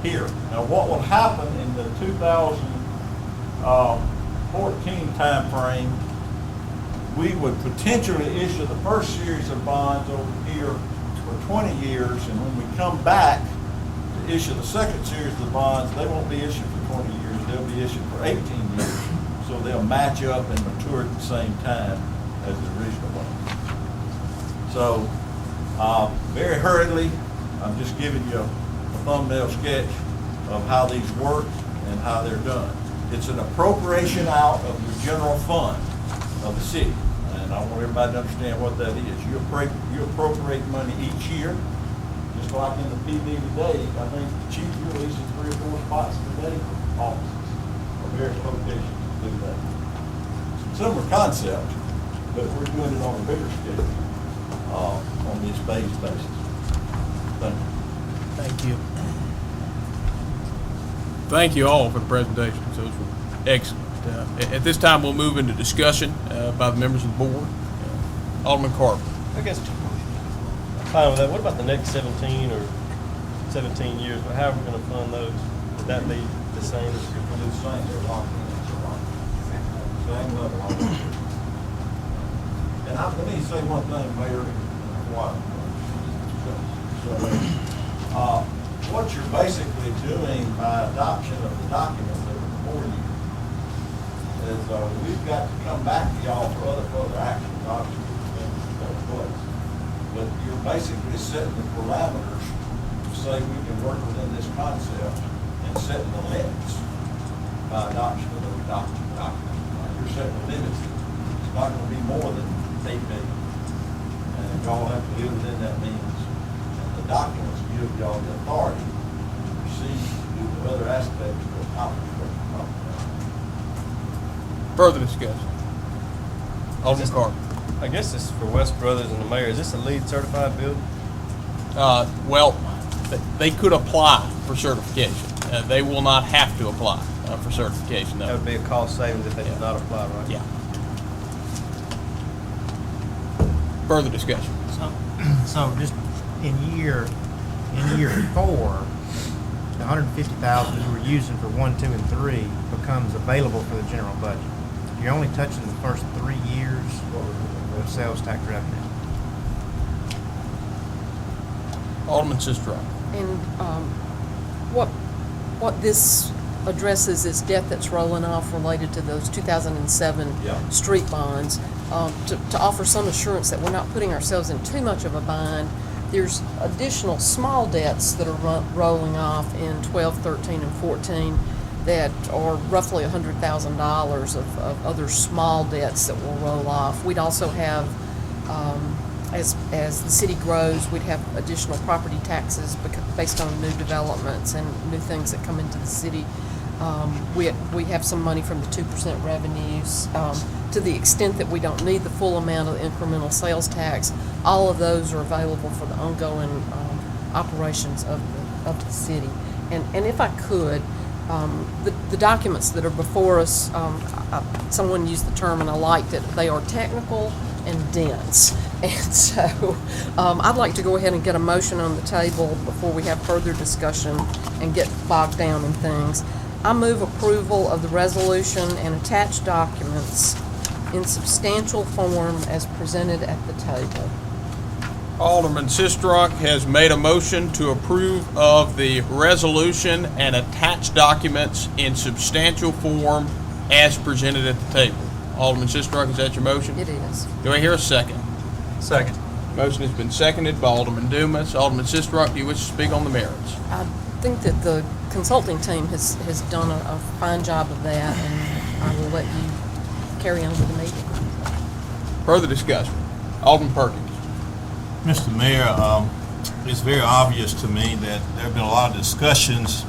here. Now what will happen in the 2014 time frame, we would potentially issue the first series of bonds over here for 20 years, and when we come back to issue the second series of the bonds, they won't be issued for 20 years, they'll be issued for 18 years. So they'll match up and mature at the same time as the original one. So, very hurriedly, I'm just giving you a thumbnail sketch of how these work and how they're done. It's an appropriation out of the general fund of the city. And I want everybody to understand what that is. You appropriate money each year, just like in the PD today. I think the chief, you're leasing 3 or 4 spots today for offices or various locations to do that. similar concept, but we're doing it on a bigger scale, on this phased basis. Thank you. Thank you. Thank you all for the presentations. Those were excellent. At this time, we'll move into discussion by the members of the board. Alderman Carver. I guess I'm fine with that. What about the next 17 or 17 years? How are we going to fund those? Would that be the same? And let me say one thing, Mayor, what you're basically doing by adoption of the documents that are before you is we've got to come back to y'all for other further action, obviously, in place. But you're basically setting the parameters to say we can work within this concept and setting the limits by adoption of those documents. You're setting the limits. It's not going to be more than 8 million. And y'all have to live within that means. And the documents give y'all the authority to proceed to do the other aspects to accomplish what you're talking about. Further discussion. Alderman Carver. I guess this is for West Brothers and the mayor. Is this a LEED certified building? Well, they could apply for certification. They will not have to apply for certification. That would be a cost savings if they did not apply, right? Yeah. Further discussion. So just in year 4, the $150,000 you were using for 1, 2, and 3 becomes available for the general budget. You're only touching the first 3 years of sales tax revenue. Alderman Sistra. And what this addresses is debt that's rolling off related to those 2007 street bonds. To offer some assurance that we're not putting ourselves in too much of a bind, there's additional small debts that are rolling off in 12, 13, and 14 that are roughly $100,000 of other small debts that will roll off. We'd also have, as the city grows, we'd have additional property taxes based on new developments and new things that come into the city. We have some money from the 2% revenues. To the extent that we don't need the full amount of incremental sales tax, all of those are available for the ongoing operations of the city. And if I could, the documents that are before us, someone used the term and I liked it, they are technical and dense. And so I'd like to go ahead and get a motion on the table before we have further discussion and get bogged down in things. I move approval of the resolution and attached documents in substantial form as presented at the table. Alderman Sistrunk has made a motion to approve of the resolution and attached documents in substantial form as presented at the table. Alderman Sistrunk, is that your motion? It is. Do I hear a second? Second. Motion has been seconded by Alderman Dumas. Alderman Sistrunk, do you wish to speak on the merits? I think that the consulting team has done a fine job of that, and I will let you carry on with the meeting. Further discussion. Alderman Perkins. Mr. Mayor, it's very obvious to me that there have been a lot of discussions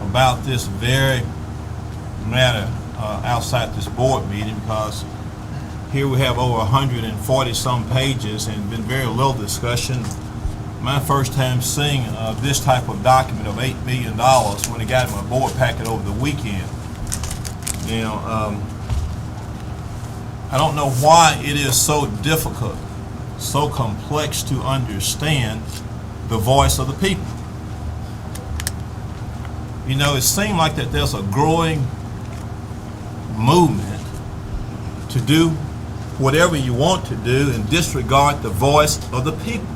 about this very matter outside this board meeting, because here we have over 140 some pages and been very little discussion. My first time seeing this type of document of $8 million when it got in my board packet over the weekend. You know, I don't know why it is so difficult, so complex to understand the voice of the people. You know, it seems like that there's a growing movement to do whatever you want to do and disregard the voice of the people.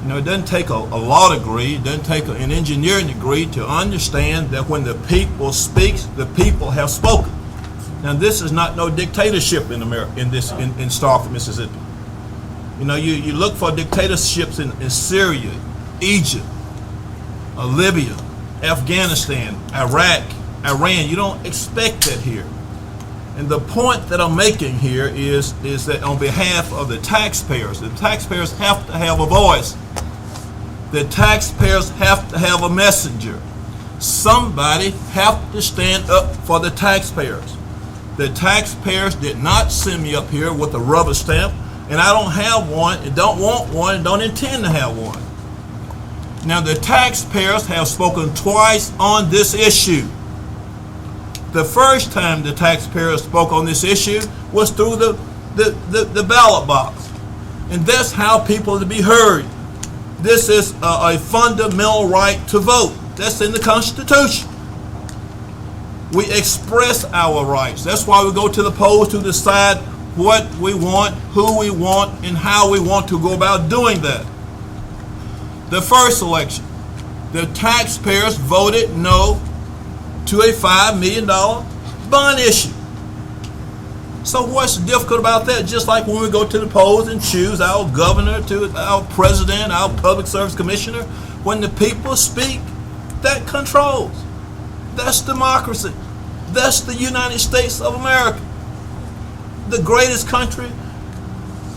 You know, it doesn't take a law degree, it doesn't take an engineering degree to understand that when the people speaks, the people have spoken. Now, this is not no dictatorship in America, in Starkville, Mississippi. You know, you look for dictatorships in Syria, Egypt, Libya, Afghanistan, Iraq, Iran. You don't expect that here. And the point that I'm making here is that on behalf of the taxpayers have to have a voice. The taxpayers have to have a messenger. Somebody have to stand up for the taxpayers. The taxpayers did not send me up here with a rubber stamp, and I don't have one, and don't want one, and don't intend to have one. Now, the taxpayers have spoken twice on this issue. The first time the taxpayers spoke on this issue was through the ballot box. And that's how people are to be heard. This is a fundamental right to vote. That's in the Constitution. We express our rights. That's why we go to the polls to decide what we want, who we want, and how we want to go about doing that. The first election, the taxpayers voted no to a $5 million bond issue. So what's difficult about that? Just like when we go to the polls and choose our governor, to our president, our public service commissioner, when the people speak, that controls. That's democracy. That's the United States of America, the greatest country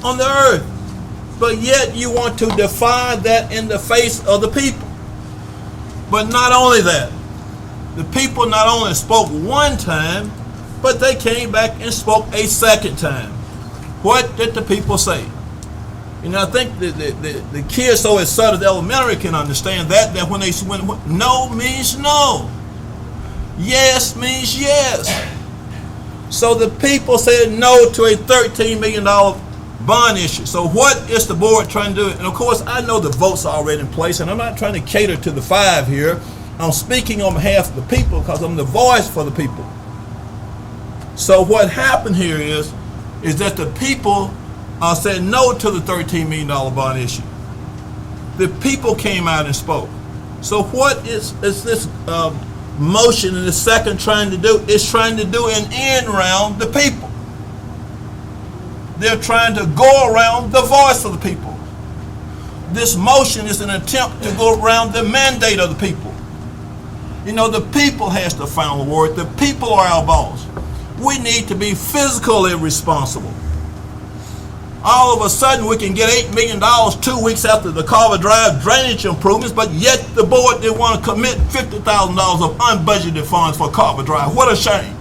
on the earth. But yet you want to defy that in the face of the people. But not only that, the people not only spoke one time, but they came back and spoke a second time. What did the people say? And I think the kids so at Sutter Elementary can understand that when no means no. Yes means yes. So the people said no to a $13 million bond issue. So what is the board trying to do? And of course, I know the votes are already in place, and I'm not trying to cater to the 5 here. I'm speaking on behalf of the people because I'm the voice for the people. So what happened here is that the people said no to the $13 million bond issue. The people came out and spoke. So what is this motion in the second trying to do? It's trying to do an end around the people. They're trying to go around the voice of the people. This motion is an attempt to go around the mandate of the people. You know, the people has the final word. The people are our boss. We need to be physically responsible. All of a sudden, we can get $8 million 2 weeks after the Carver Drive drainage improvements, but yet the board didn't want to commit $50,000 of unbudgeted funds for Carver Drive. What a shame.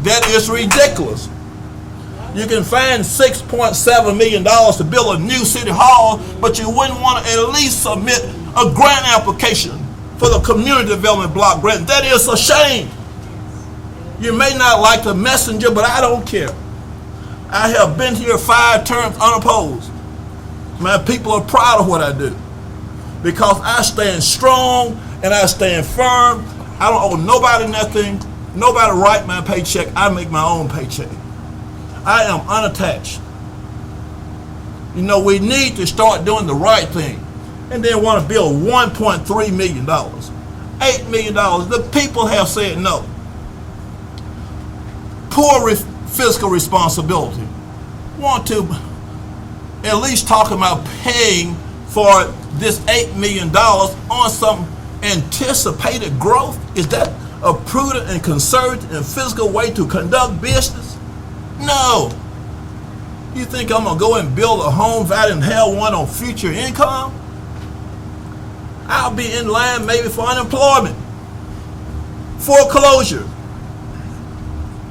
That is ridiculous. You can find $6.7 million to build a new city hall, but you wouldn't want to at least submit a grant application for the community development block grant. That is a shame. You may not like the messenger, but I don't care. I have been here 5 terms unopposed. My people are proud of what I do because I stand strong and I stand firm. I don't owe nobody nothing. Nobody write my paycheck. I make my own paycheck. I am unattached. You know, we need to start doing the right thing and then want to build $1.3 million, $8 million. The people have said no. Poor fiscal responsibility. Want to at least talk about paying for this $8 million on some anticipated growth? Is that a prudent and conservative and fiscal way to conduct business? No. You think I'm gonna go and build a home value and have one on future income? I'll be in line maybe for unemployment, foreclosure.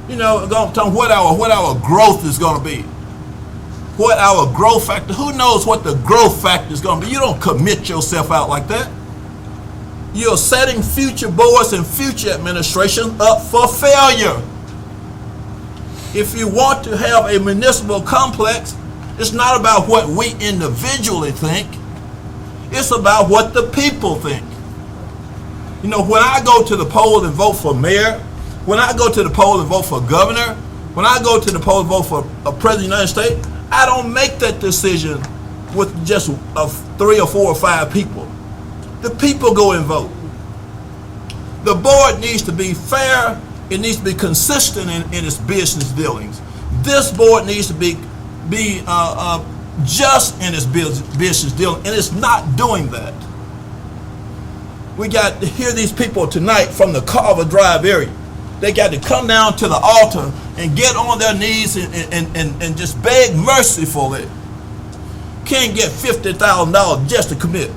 You know, what our growth is going to be. What our growth factor, who knows what the growth factor is going to be? You don't commit yourself out like that. You're setting future boards and future administration up for failure. If you want to have a municipal complex, it's not about what we individually think. It's about what the people think. You know, when I go to the polls and vote for mayor, when I go to the poll and vote for governor, when I go to the poll and vote for a president of the United States, I don't make that decision with just 3 or 4 or 5 people. The people go and vote. The board needs to be fair. It needs to be consistent in its business dealings. This board needs to be just in its business dealing, and it's not doing that. We got to hear these people tonight from the Carver Drive area. They got to come down to the altar and get on their knees and just beg mercifully. Can't get $50,000 just to commit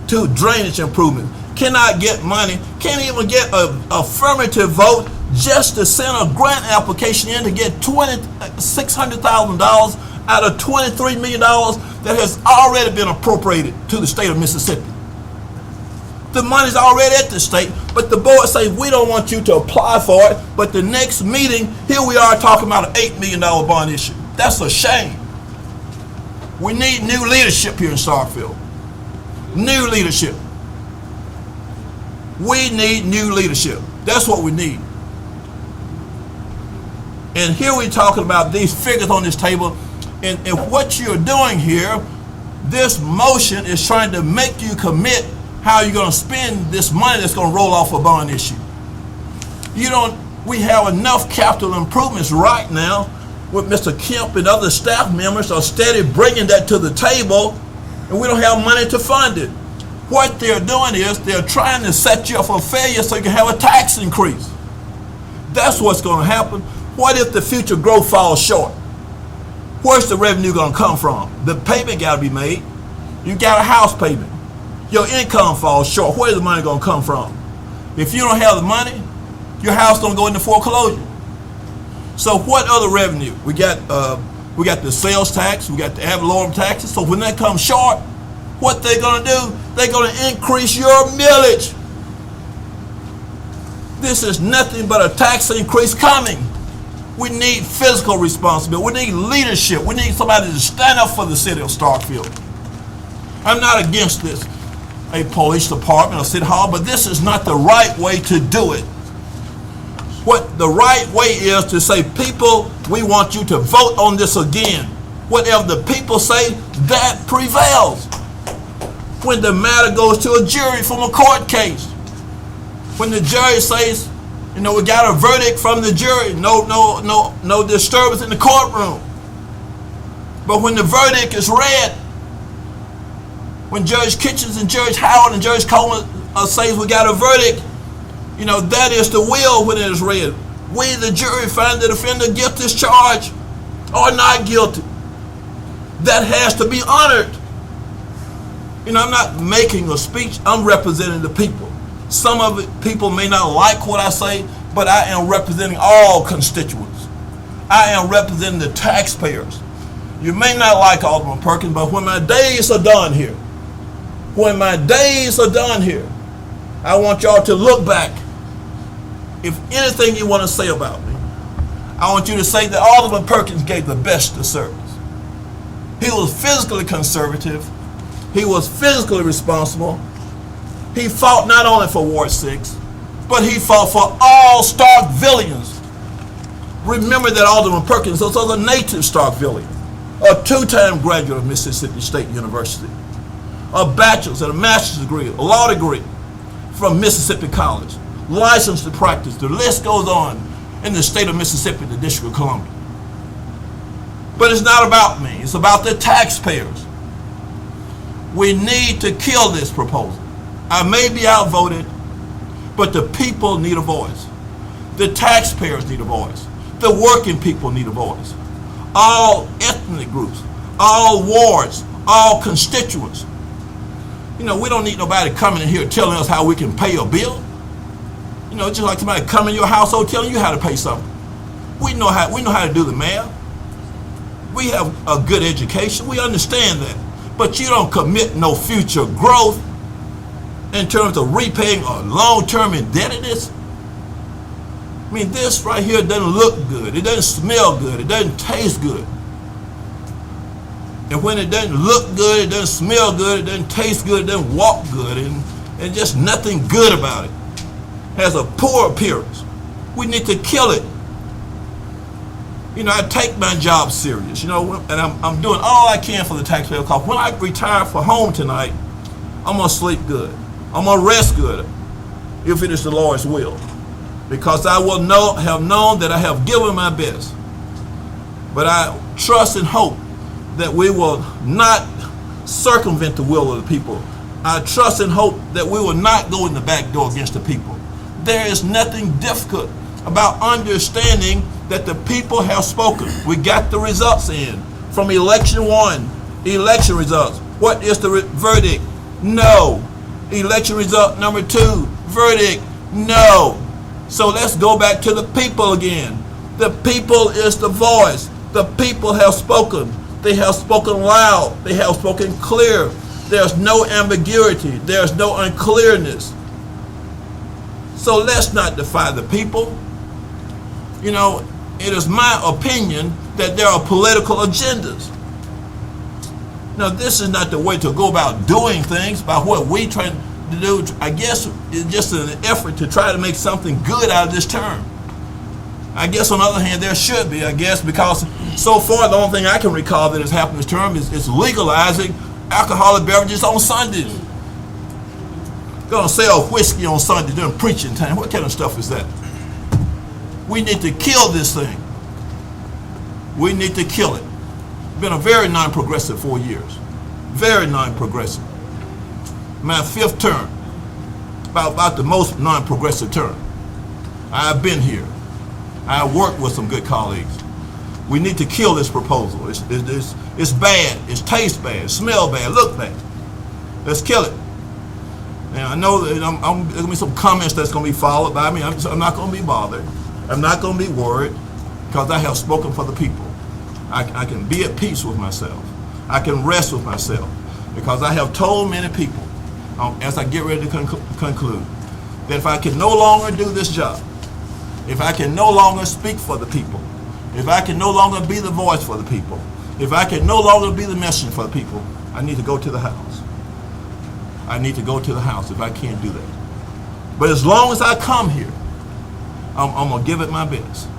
to drainage improvement. Cannot get money. Can't even get an affirmative vote just to send a grant application in to get $600,000 out of $23 million that has already been appropriated to the state of Mississippi. The money's already at the state, but the board says we don't want you to apply for it, but the next meeting, here we are talking about an $8 million bond issue. That's a shame. We need new leadership here in Starkville. New leadership. We need new leadership. That's what we need. And here we're talking about these figures on this table, and what you're doing here, this motion is trying to make you commit how you're going to spend this money that's going to roll off a bond issue. We have enough capital improvements right now with Mr. Kemp and other staff members are steady bringing that to the table, and we don't have money to fund it. What they're doing is they're trying to set you up for failure so you can have a tax increase. That's what's going to happen. What if the future growth falls short? Where's the revenue going to come from? The payment got to be made. You got a house payment. Your income falls short. Where's the money going to come from? If you don't have the money, your house don't go into foreclosure. So what other revenue? We got the sales tax. We got the ad valorem taxes. So when that comes short, what they're going to do? They're going to increase your millage. This is nothing but a tax increase coming. We need fiscal responsibility. We need leadership. We need somebody to stand up for the city of Starkville. I'm not against this, a police department or city hall, but this is not the right way to do it. What the right way is to say, people, we want you to vote on this again. Whatever the people say, that prevails. When the matter goes to a jury from a court case, when the jury says, we got a verdict from the jury, no disturbance in the courtroom. But when the verdict is read, when Judge Kitchens and Judge Howard and Judge Coleman says we got a verdict, that is the will when it is read. We, the jury, find the defendant guilty as charged or not guilty. That has to be honored. I'm not making a speech. I'm representing the people. Some of it, people may not like what I say, but I am representing all constituents. I am representing the taxpayers. You may not like Alderman Perkins, but when my days are done here, I want y'all to look back. If anything you want to say about me, I want you to say that Alderman Perkins gave the best of service. He was physically conservative. He was physically responsible. He fought not only for Ward 6, but he fought for all Starkvillians. Remember that Alderman Perkins was a native Starkvillian, a two-time graduate of Mississippi State University, a bachelor's and a master's degree, a law degree from Mississippi College, licensed to practice. The list goes on in the state of Mississippi, the District of Columbia. But it's not about me. It's about the taxpayers. We need to kill this proposal. I may be outvoted, but the people need a voice. The taxpayers need a voice. The working people need a voice. All ethnic groups, all wards, all constituents. We don't need nobody coming in here telling us how we can pay a bill. Just like somebody coming in your household telling you how to pay something. We know how to do the math. We have a good education. We understand that. But you don't commit no future growth in terms of repaying a long-term indebtedness. This right here doesn't look good. It doesn't smell good. It doesn't taste good. And when it doesn't look good, it doesn't smell good, it doesn't taste good, it doesn't walk good, and just nothing good about it. Has a poor appearance. We need to kill it. I take my job serious, and I'm doing all I can for the taxpayer, because when I retire for home tonight, I'm going to sleep good. I'm going to rest good, if it is the Lord's will. Because I will have known that I have given my best. But I trust and hope that we will not circumvent the will of the people. I trust and hope that we will not go in the back door against the people. There is nothing difficult about understanding that the people have spoken. We got the results in from election 1, election results. What is the verdict? No. Election result number 2, verdict, no. So let's go back to the people again. The people is the voice. The people have spoken. They have spoken loud. They have spoken clear. There's no ambiguity. There's no unclearness. So let's not defy the people. You know, it is my opinion that there are political agendas. Now, this is not the way to go about doing things. By what we trying to do, I guess, it's just an effort to try to make something good out of this term. I guess on the other hand, there should be, I guess, because so far the only thing I can recall that has happened this term is legalizing alcoholic beverages on Sundays. Gonna sell whiskey on Sunday during preaching time. What kind of stuff is that? We need to kill this thing. We need to kill it. Been a very non-progressive 4 years. Very non-progressive. My 5th term. About the most non-progressive term. I've been here. I worked with some good colleagues. We need to kill this proposal. It's bad. It tastes bad. It smells bad. Look bad. Let's kill it. Now, I know that there's going to be some comments that's going to be followed by me. I'm not going to be bothered. I'm not going to be worried because I have spoken for the people. I can be at peace with myself. I can rest with myself because I have told many people as I get ready to conclude that if I can no longer do this job, if I can no longer speak for the people, if I can no longer be the voice for the people, if I can no longer be the messenger for the people, I need to go to the house. I need to go to the house if I can't do that. But as long as I come here, I'm going to give it my best.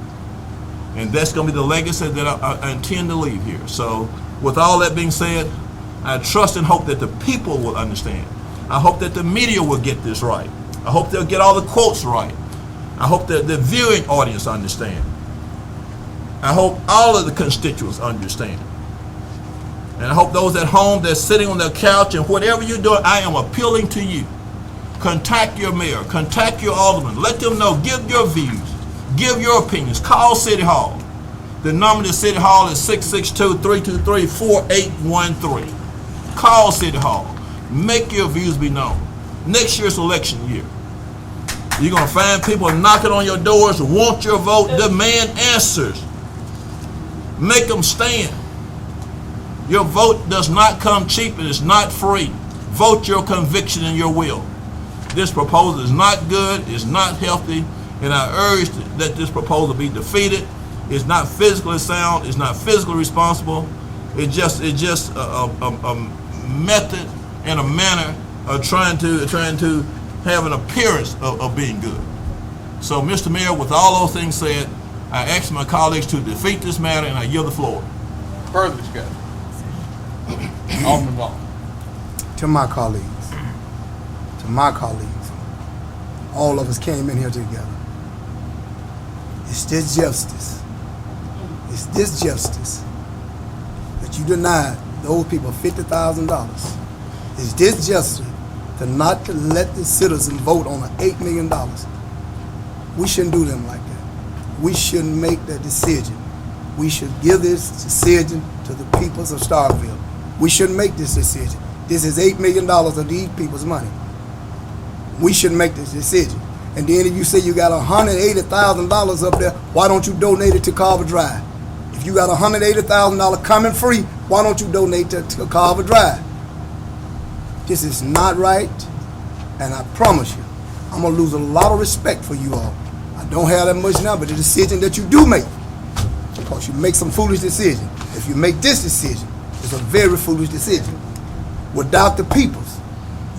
And that's going to be the legacy that I intend to leave here. So with all that being said, I trust and hope that the people will understand. I hope that the media will get this right. I hope they'll get all the quotes right. I hope that the viewing audience understand. I hope all of the constituents understand. And I hope those at home that's sitting on their couch and whatever you're doing, I am appealing to you. Contact your mayor, contact your alderman, let them know, give your views, give your opinions, call City Hall. The number to City Hall is 662-323-4813. Call City Hall, make your views be known. Next year's election year. You're going to find people knocking on your doors, want your vote, demand answers. Make them stand. Your vote does not come cheap. It is not free. Vote your conviction and your will. This proposal is not good. It's not healthy. And I urge that this proposal be defeated. It's not physically sound. It's not physically responsible. It's just a method and a manner of trying to have an appearance of being good. So, Mr. Mayor, with all those things said, I ask my colleagues to defeat this matter, and I yield the floor. Further discussion. Alderman Vaughn. To my colleagues, all of us came in here together. It's this justice that you denied those people $50,000. It's this justice to not to let the citizens vote on $8 million. We shouldn't do them like that. We shouldn't make that decision. We should give this decision to the peoples of Starkville. We shouldn't make this decision. This is $8 million of these people's money. We shouldn't make this decision. And then if you say you got $180,000 up there, why don't you donate it to Carver Drive? If you got $180,000 coming free, why don't you donate it to Carver Drive? This is not right, and I promise you, I'm going to lose a lot of respect for you all. I don't have that much now, but the decision that you do make, because you make some foolish decision. If you make this decision, it's a very foolish decision. Without the peoples,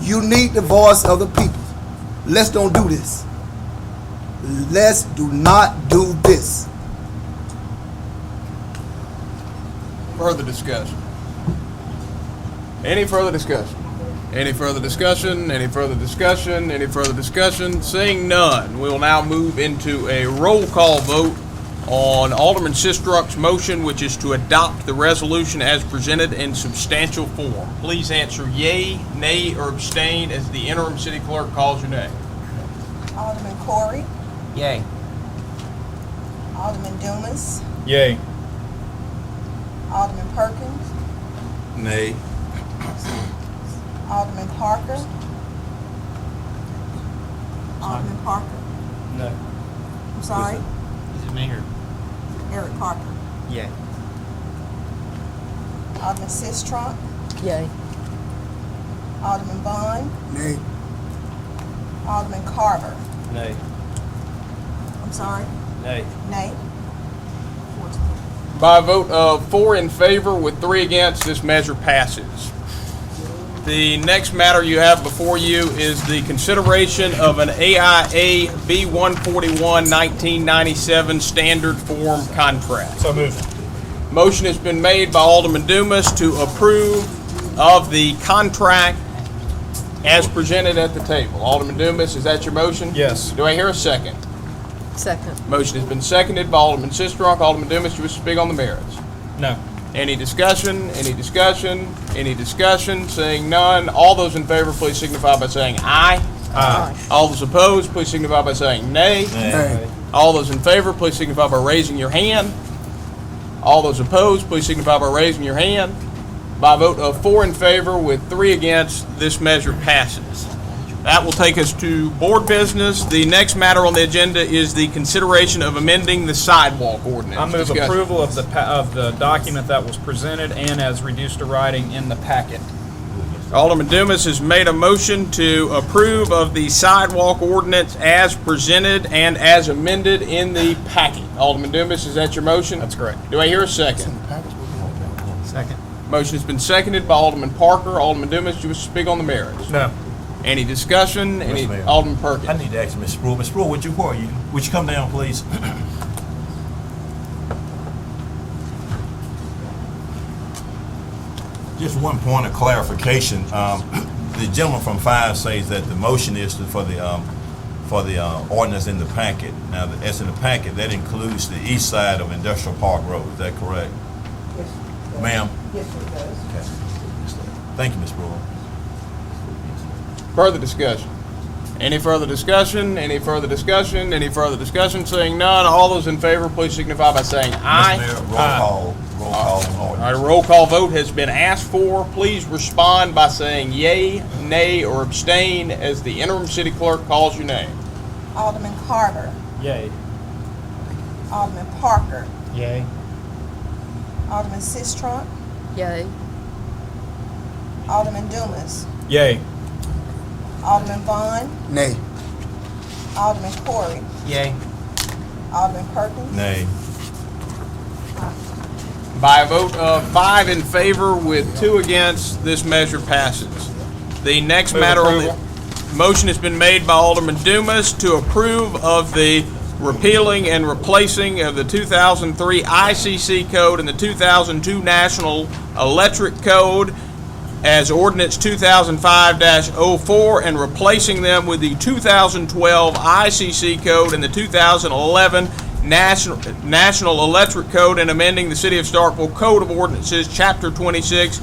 you need the voice of the people. Let's don't do this. Let's do not do this. Further discussion. Any further discussion? Any further discussion? Any further discussion? Any further discussion? Seeing none, we will now move into a roll call vote on Alderman Sistruck's motion, which is to adopt the resolution as presented in substantial form. Please answer yea, nay, or abstain as the interim city clerk calls your name. Alderman Corey. Yay. Alderman Dumas. Yay. Alderman Perkins. Nay. Alderman Parker. Alderman Parker. No. I'm sorry, Is it me or? Eric Parker. Yeah. Alderman Sistrunk, Yay. Alderman Vaughn, Nay. Alderman Carver. Nay. I'm sorry, Nay. nay. 4-0. By a vote of 4 in favor with 3 against, this measure passes. The next matter you have before you is the consideration of an AIA B-141 1997 standard form contract. So moved. Motion has been made by Alderman Dumas to approve of the contract as presented at the table. Alderman Dumas, is that your motion? Yes. Do I hear a second? Second. Motion has been seconded by Alderman Sistrunk. Alderman Dumas, you wish to speak on the merits? No. Any discussion? Any discussion? Any discussion? Seeing none, all those in favor, please signify by saying aye. Aye. All those opposed, please signify by saying nay. Nay. All those in favor, please signify by raising your hand. All those opposed, please signify by raising your hand. By a vote of 4 in favor with 3 against, this measure passes. That will take us to board business. The next matter on the agenda is the consideration of amending the sidewalk ordinance. I move Discussion. approval of the document that was presented and as reduced to writing in the packet. Alderman Dumas has made a motion to approve of the sidewalk ordinance as presented and as amended in the packet. Alderman Dumas, is that your motion? That's correct. Do I hear a second? Second. Motion has been seconded by Alderman Parker. Alderman Dumas, do you wish to speak on the merits? No. Any discussion? Any? Mr. Mayor. Alderman Perkins. I need to ask Ms. Spruill. Ms. Spruill, would you come down, please? Just one point of clarification. The gentleman from 5 says that the motion is for the ordinance in the packet. Now, that's in the packet. That includes the east side of Industrial Park Road. Is that correct? Yes. Ma'am? Yes, it does. Okay. Thank you, Ms. Spruill. Further discussion? Any further discussion? Any further discussion? Any further discussion? Seeing none, all those in favor, please signify by saying aye. Mr. Mayor, roll call on All ordinance. right, a roll call vote has been asked for. Please respond by saying yay, nay, or abstain as the interim city clerk calls your name. Alderman Carver, Yay. Alderman Parker, Yay. Alderman Sistrunk, Yay. Alderman Dumas, Yay. Alderman Vaughn, Nay. Alderman Corey, Yay. Alderman Perkins. Nay. By a vote of 5 in favor with 2 against, this measure passes. The next Move matter on the approval. motion has been made by Alderman Dumas to approve of the repealing and replacing of the 2003 ICC code and the 2002 National Electric Code as ordinance 2005-04 and replacing them with the 2012 ICC code and the 2011 National Electric Code and amending the City of Starkville Code of Ordinances, Chapter 26,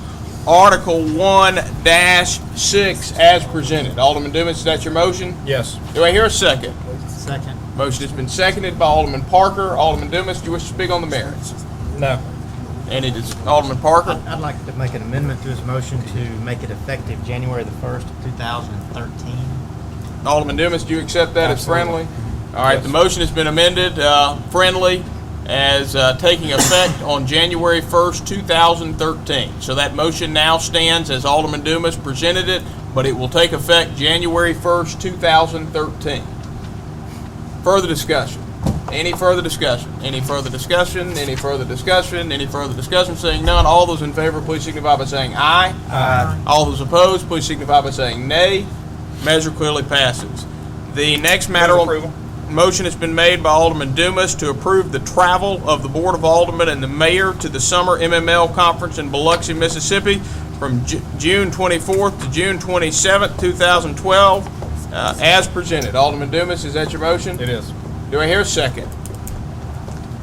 Article 1-6 as presented. Alderman Dumas, is that your motion? Yes. Do I hear a second? Second. Motion has been seconded by Alderman Parker. Alderman Dumas, do you wish to speak on the merits? No. Alderman Parker? I'd like to make an amendment to his motion to make it effective January the 1st of 2013. Alderman Dumas, do you accept that as friendly? All right, Yes. the motion has been amended, friendly, as taking effect on January 1st, 2013. So that motion now stands as Alderman Dumas presented it, but it will take effect January 1st, 2013. Further discussion? Any further discussion? Any further discussion? Any further discussion? Any further discussion? Seeing none, all those in favor, please signify by saying aye. Aye. All those opposed, please signify by saying nay. Measure clearly passes. The next matter Move on approval. motion has been made by Alderman Dumas to approve the travel of the Board of Alderman and the mayor to the summer MML conference in Biloxi, Mississippi from June 24th to June 27th, 2012, as presented. Alderman Dumas, is that your motion? It is. Do I hear a second?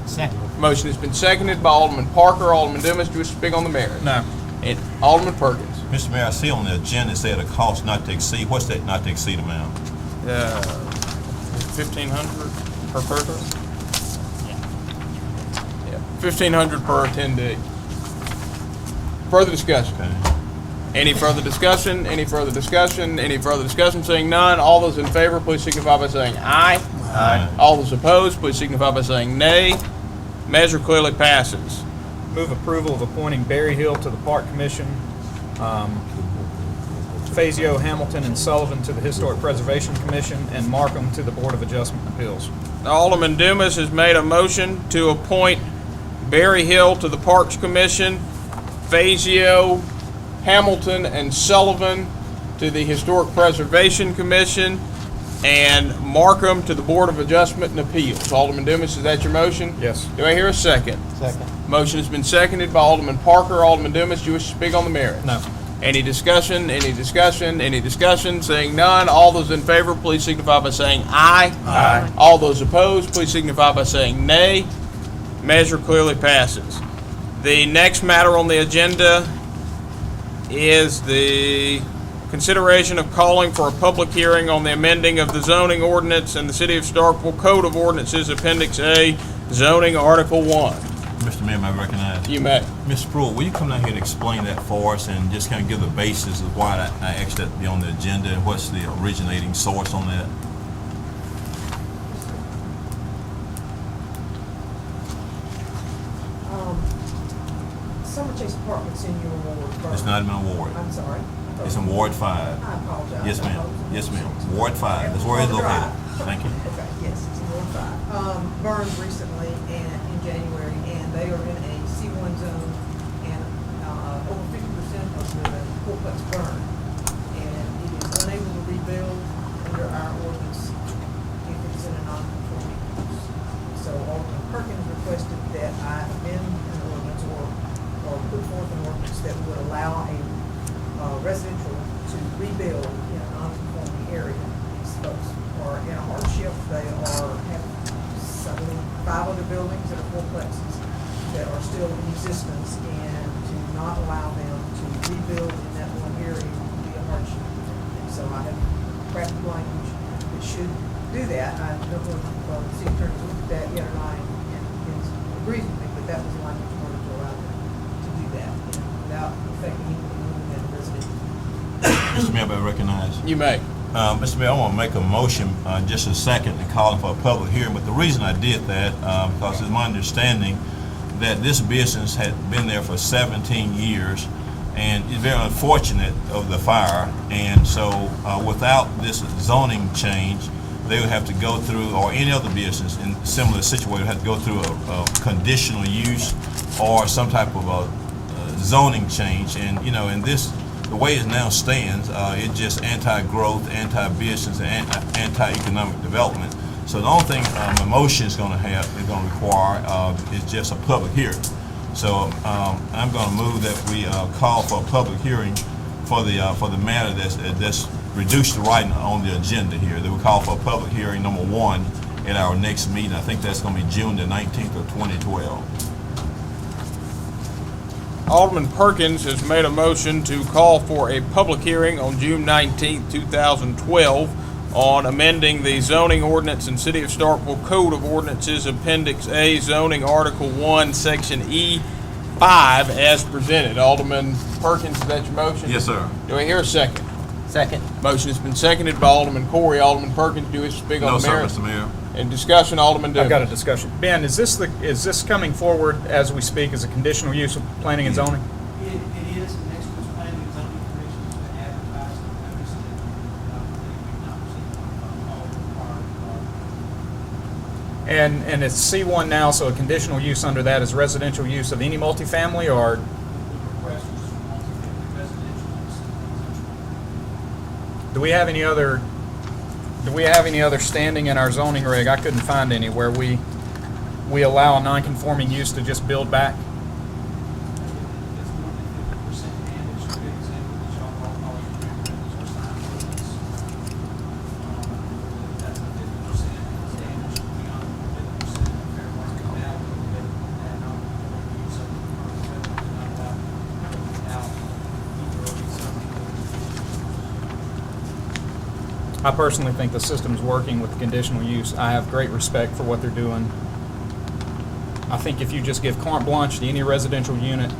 Second. Motion has been seconded by Alderman Parker. Alderman Dumas, do you wish to speak on the merits? No. And Alderman Perkins. Mr. Mayor, I see on the agenda it said a cost not to exceed. What's that not to exceed amount? 1,500 per person? Yeah, 1,500 per attendee. Further discussion? Okay. Any further discussion? Any further discussion? Any further discussion? Seeing none, all those in favor, please signify by saying aye. Aye. All those opposed, please signify by saying nay. Measure clearly passes. Move approval of appointing Barry Hill to the Park Commission, Fazio, Hamilton, and Sullivan to the Historic Preservation Commission, and Markham to the Board of Adjustment and Appeals. Alderman Dumas has made a motion to appoint Barry Hill to the Parks Commission, Fazio, Hamilton, and Sullivan to the Historic Preservation Commission, and Markham to the Board of Adjustment and Appeals. Alderman Dumas, is that your motion? Yes. Do I hear a second? Second. Motion has been seconded by Alderman Parker. Alderman Dumas, do you wish to speak on the merits? No. Any discussion? Any discussion? Any discussion? Seeing none, all those in favor, please signify by saying aye. Aye. All those opposed, please signify by saying nay. Measure clearly passes. The next matter on the agenda is the consideration of calling for a public hearing on the amending of the zoning ordinance and the City of Starkville Code of Ordinances, Appendix A, Zoning Article 1. Mr. Mayor, may I recognize? You may. Ms. Pruitt, will you come down here and explain that for us and just kind of give the basis of why I asked that to be on the agenda and what's the originating source on that? Summer Chase Apartments in your ward. It's not even a ward. I'm sorry. It's in Ward 5. I apologize. Yes, ma'am. Yes, ma'am. Ward 5. That's where it's located. Thank you. Okay, yes, it's in Ward 5. Burned recently and in January, and they are in a C1 zone, and over 50% of the fourplex burned. And it is unable to rebuild under our ordinance if it's in a non-conforming use. So Alderman Perkins requested that I amend an ordinance or put forth an ordinance that would allow a residential to rebuild in a non-conforming area. These folks are in a hardship. They have, I believe, 5 other buildings that are fourplexes that are still in existence, and to not allow them to rebuild in that one area would be a hardship. And so I have crafted language that should do that. I don't know if the city attorney looked at that yet or not and agrees with me, but that was the language in order to allow them to do that without affecting anything other than residential. Mr. Mayor, may I recognize? You may. Mr. Mayor, I want to make a motion just a second and calling for a public hearing. But the reason I did that, because it's my understanding that this business had been there for 17 years, and it's very unfortunate of the fire. And so without this zoning change, they would have to go through, or any other business in similar situation would have to go through a conditional use or some type of a zoning change. And, you know, in this, the way it now stands, it's just anti-growth, anti-business, and anti-economic development. So the only thing the motion is going to require is just a public hearing. So I'm going to move that we call for a public hearing for the matter that's reduced to writing on the agenda here. That we call for a public hearing number 1 at our next meeting. I think that's going to be June the 19th of 2012. Alderman Perkins has made a motion to call for a public hearing on June 19th, 2012 on amending the zoning ordinance and City of Starkville Code of Ordinances, Appendix A, Zoning Article 1, Section E5 as presented. Alderman Perkins, is that your motion? Yes, sir. Do I hear a second? Second. Motion has been seconded by Alderman Corey. Alderman Perkins, do you wish to speak on the No, merits? sir, Mr. Mayor. In discussion, Alderman Dumas. I've got a discussion. Ben, is this coming forward as we speak as a conditional use of planning and zoning? It is, and next week's planning and zoning commission is going to advertise and notice that we've not received all required. And it's C1 now, so a conditional use under that is residential use of any multifamily, or? The request was for multifamily residential use. Do we have any other standing in our zoning reg? I couldn't find any where we allow a non-conforming use to just build back. It's more than 50% and it's a good example that y'all all call it rentals or signed ordinance. That's a 50% standard beyond 50% of fair market value that non-conforming use of the federal is not allowed without either of these zoning ordinances. I personally think the system's working with conditional use. I have great respect for what they're doing. I think if you just give carte blanche to any residential unit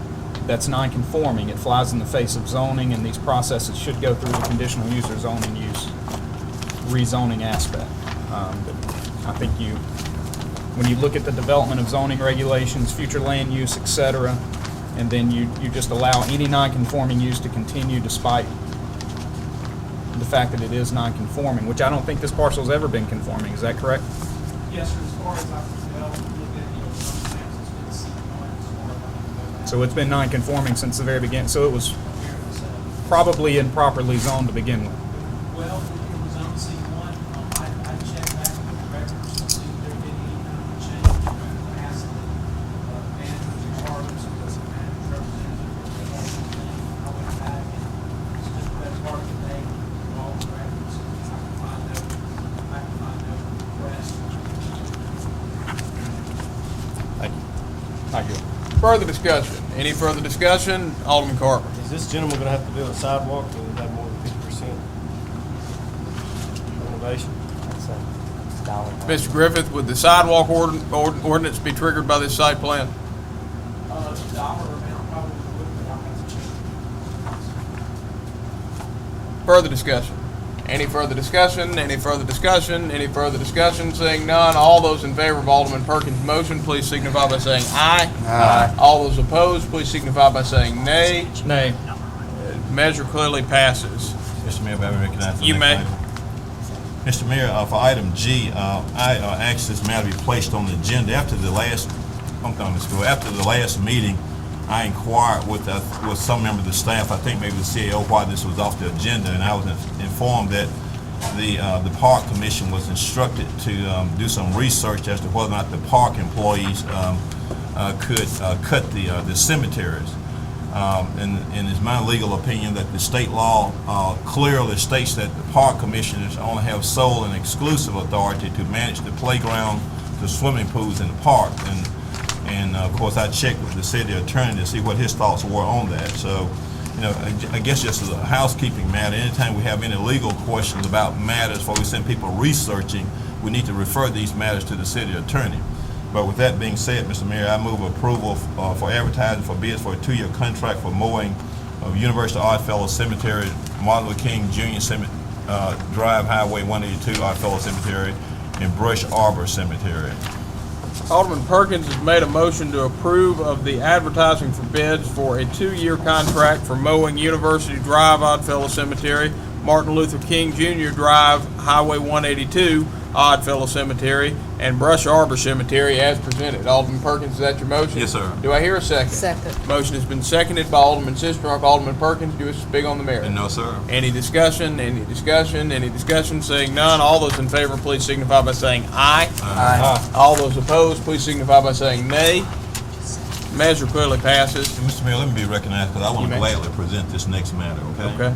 that's non-conforming, it flies in the face of zoning, and these processes should go through the conditional use or zoning use rezoning aspect. But I think when you look at the development of zoning regulations, future land use, et cetera, and then you just allow any non-conforming use to continue despite the fact that it is non-conforming, which I don't think this parcel's ever been conforming. Is that correct? Yes, sir, as far as I can tell, look at, some plans, it's been C1 as far as I can go. So it's been non-conforming since the very beginning. So it was probably improperly zoned to begin with. Well, it was on C1, I checked back with the records to see if there had been any kind of change past the manager's requirements because the manager's representative was the whole thing. I went back and it's just the best part of the day, all the records, I can find no request. Thank you. Further discussion? Any further discussion? Alderman Carver. Is this gentleman gonna have to build a sidewalk to have more than 50% elevation? Mr. Griffith, would the sidewalk ordinance be triggered by this site plan? The dollar amount probably would, but I'll have to check. Further discussion? Any further discussion? Any further discussion? Any further discussion? Seeing none, all those in favor of Alderman Perkins' motion, please signify by saying aye. Aye. All those opposed, please signify by saying nay. Nay. Measure clearly passes. Mr. Mayor, may I be recognized for the You next may. item? Mr. Mayor, for item G, I asked this matter to be placed on the agenda after the last meeting. I inquired with some member of the staff, I think maybe the CEO, why this was off the agenda, and I was informed that the Park Commission was instructed to do some research as to whether or not the park employees could cut the cemeteries. And it's my legal opinion that the state law clearly states that the park commissioners only have sole and exclusive authority to manage the playground, the swimming pools in the park. And of course, I checked with the city attorney to see what his thoughts were on that. So, I guess just as a housekeeping matter, anytime we have any legal questions about matters before we send people researching, we need to refer these matters to the city attorney. But with that being said, Mr. Mayor, I move approval for advertising for bids for a 2-year contract for mowing of University Oddfellow Cemetery, Martin Luther King Jr. Drive, Highway 182, Oddfellow Cemetery, and Brush Arbor Cemetery. Alderman Perkins has made a motion to approve of the advertising for bids for a 2-year contract for mowing University Drive, Oddfellow Cemetery, Martin Luther King Jr. Drive, Highway 182, Oddfellow Cemetery, and Brush Arbor Cemetery as presented. Alderman Perkins, is that your motion? Yes, sir. Do I hear a second? Second. Motion has been seconded by Alderman Sistrunk. Alderman Perkins, do you wish to speak on the matter? No, sir. Any discussion? Any discussion? Any discussion? Seeing none, all those in favor, please signify by saying aye. Aye. All those opposed, please signify by saying nay. Measure clearly passes. Mr. Mayor, let me be recognized because I want You to may. gladly present this next matter, okay? Okay.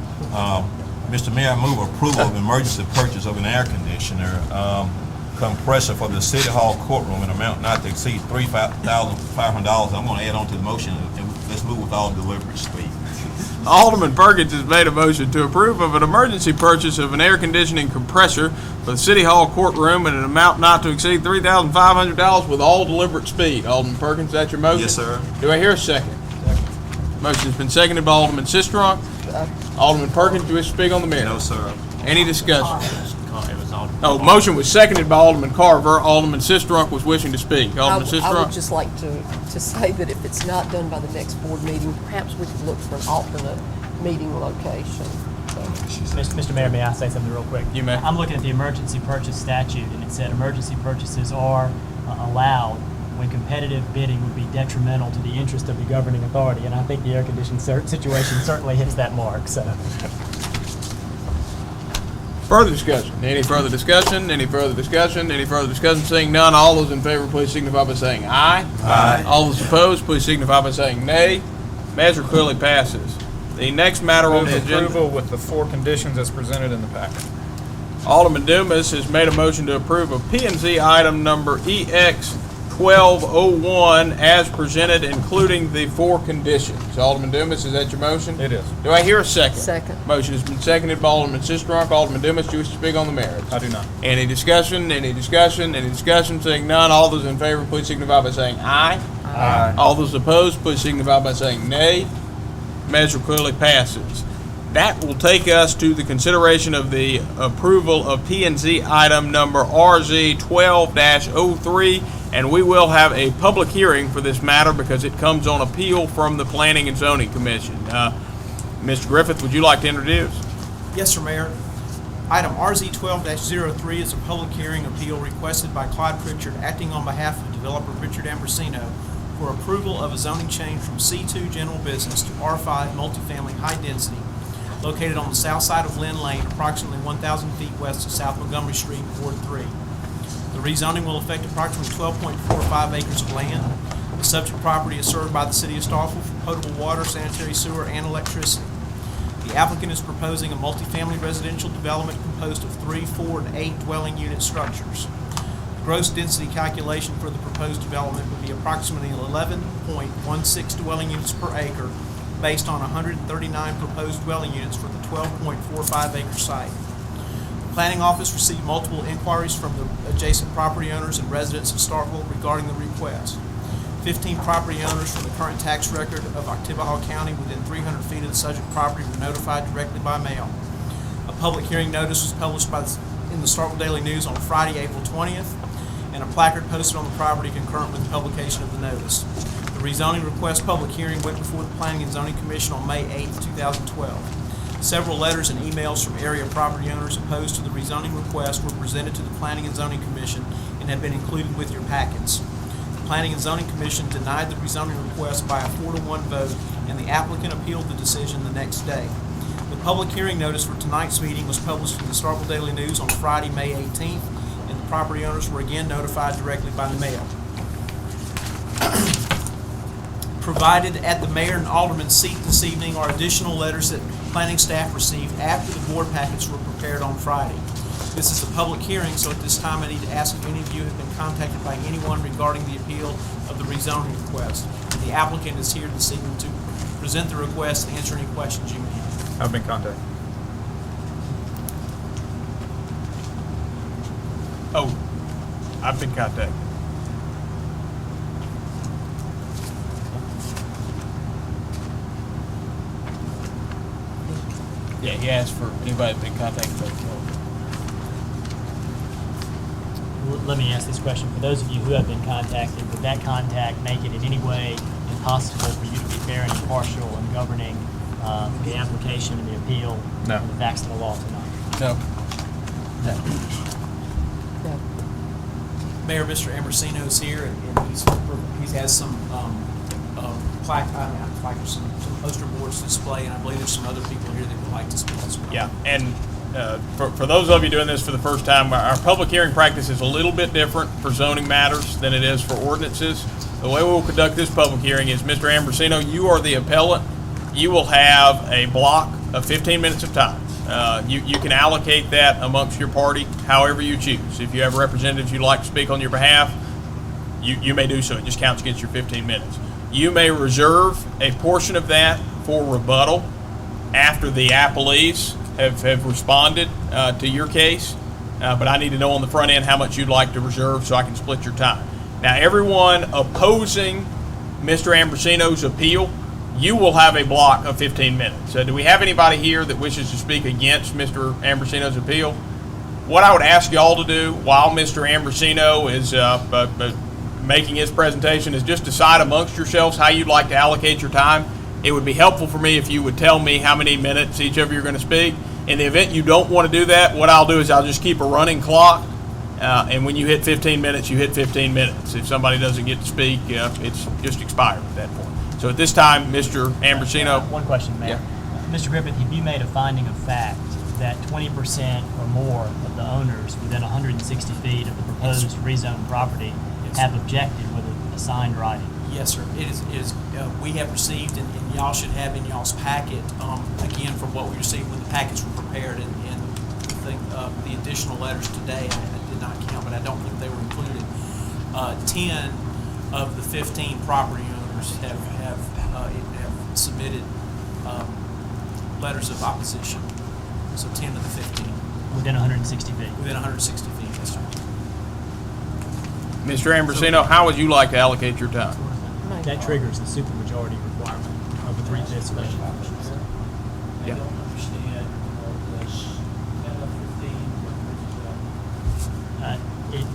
Mr. Mayor, I move approval of emergency purchase of an air conditioner compressor for the City Hall courtroom in amount not to exceed $3,500. I'm going to add on to the motion, and let's move with all deliberate speed. Alderman Perkins has made a motion to approve of an emergency purchase of an air conditioning compressor for the City Hall courtroom in an amount not to exceed $3,500 with all deliberate speed. Alderman Perkins, that's your motion? Yes, sir. Do I hear a second? Motion's been seconded by Alderman Sistrunk. Alderman Perkins, do you wish to speak on the matter? No, sir. Any discussion? Oh, motion was seconded by Alderman Carver. Alderman Sistrunk was wishing to speak. Alderman I Sistrunk? would just like to say that if it's not done by the next board meeting, perhaps we could look for an alternate meeting location. Mr. Mayor, may I say something real quick? You may. I'm looking at the emergency purchase statute, and it said emergency purchases are allowed when competitive bidding would be detrimental to the interest of the governing authority, and I think the air conditioning situation certainly hits that mark. So. Further discussion? Any further discussion? Any further discussion? Any further discussion? Seeing none, all those in favor, please signify by saying aye. Aye. All those opposed, please signify by saying nay. Measure clearly passes. The next matter on Move the agenda. approval with the 4 conditions as presented in the packet. Alderman Dumas has made a motion to approve of P&Z item number EX 1201 as presented, including the 4 conditions. Alderman Dumas, is that your motion? It is. Do I hear a second? Second. Motion has been seconded by Alderman Sistrunk. Alderman Dumas, do you wish to speak on the merits? I do not. Any discussion? Any discussion? Any discussion? Seeing none, all those in favor, please signify by saying aye. Aye. All those opposed, please signify by saying nay. Measure clearly passes. That will take us to the consideration of the approval of P&Z item number RZ 12-03, and we will have a public hearing for this matter because it comes on appeal from the Planning and Zoning Commission. Mr. Griffith, would you like to introduce? Yes, sir, Mayor. Item RZ 12-03 is a public hearing appeal requested by Clyde Pritchard, acting on behalf of developer Richard Ambrosino, for approval of a zoning change from C2 general business to R5 multifamily high density, located on the south side of Lynn Lane, approximately 1,000 feet west of South Montgomery Street, Ward 3. The rezoning will affect approximately 12.45 acres of land. The subject property is served by the city of Starkville for potable water, sanitary sewer, and electricity. The applicant is proposing a multifamily residential development composed of 3, 4, and 8 dwelling unit structures. The gross density calculation for the proposed development would be approximately 11.16 dwelling units per acre, based on 139 proposed dwelling units for the 12.45 acre site. The Planning Office received multiple inquiries from the adjacent property owners and residents of Starkville regarding the request. 15 property owners from the current tax record of Oktibbeha County within 300 feet of the subject property were notified directly by mail. A public hearing notice was published in the Starkville Daily News on Friday, April 20th, and a placard posted on the property concurrent with the publication of the notice. The rezoning request public hearing went before the Planning and Zoning Commission on May 8, 2012. Several letters and emails from area property owners opposed to the rezoning request were presented to the Planning and Zoning Commission and have been included with your packets. The Planning and Zoning Commission denied the rezoning request by a 4-1 vote, and the applicant appealed the decision the next day. The public hearing notice for tonight's meeting was published in the Starkville Daily News on Friday, May 18th, and the property owners were again notified directly by the mail. Provided at the mayor and alderman seat this evening are additional letters that planning staff received after the board packets were prepared on Friday. This is a public hearing, so at this time I need to ask if any of you have been contacted by anyone regarding the appeal of the rezoning request. And the applicant is here this evening to present the request and answer any questions you may have. I've been contacted. Oh, I've been contacted. Yeah, he asked for anybody that's been contacted by the telephone. Let me ask this question. For those of you who have been contacted, would that contact make it in any way impossible for you to be fair and impartial in governing the application and the appeal No. and the facts of the law tonight? No. Mayor, Mr. Ambrosino is here, and he has some some poster boards to display, and I believe there's some other people here that would like to speak as well. Yeah, and for those of you doing this for the first time, our public hearing practice is a little bit different for zoning matters than it is for ordinances. The way we'll conduct this public hearing is, Mr. Ambrosino, you are the appellant. You will have a block of 15 minutes of time. You can allocate that amongst your party however you choose. If you have representatives you'd like to speak on your behalf, you may do so. It just counts against your 15 minutes. You may reserve a portion of that for rebuttal after the appellees have responded to your case, but I need to know on the front end how much you'd like to reserve so I can split your time. Now, everyone opposing Mr. Ambrosino's appeal, you will have a block of 15 minutes. Do we have anybody here that wishes to speak against Mr. Ambrosino's appeal? What I would ask y'all to do while Mr. Ambrosino is making his presentation is just decide amongst yourselves how you'd like to allocate your time. It would be helpful for me if you would tell me how many minutes each of you are going to speak. In the event you don't want to do that, what I'll do is I'll just keep a running clock, and when you hit 15 minutes, you hit 15 minutes. If somebody doesn't get to speak, it's just expired at that point. So at this time, Mr. Ambrosino. One question, Mayor. Yeah. Mr. Griffith, have you made a finding of fact that 20% or more of the owners within 160 feet of the proposed rezoned property have objected with a signed writing? Yes, sir. It is we have received, and y'all should have in y'all's packet, again, from what we received when the packets were prepared, and I think the additional letters today, I did not count, but I don't think they were included. 10 of the 15 property owners have submitted letters of opposition. So 10 of the 15. Within 160 feet? Within 160 feet, yes, sir. Mr. Ambrosino, how would you like to allocate your time? That triggers the supermajority requirement of the 3/5 vote. Yeah. don't understand, this 10 of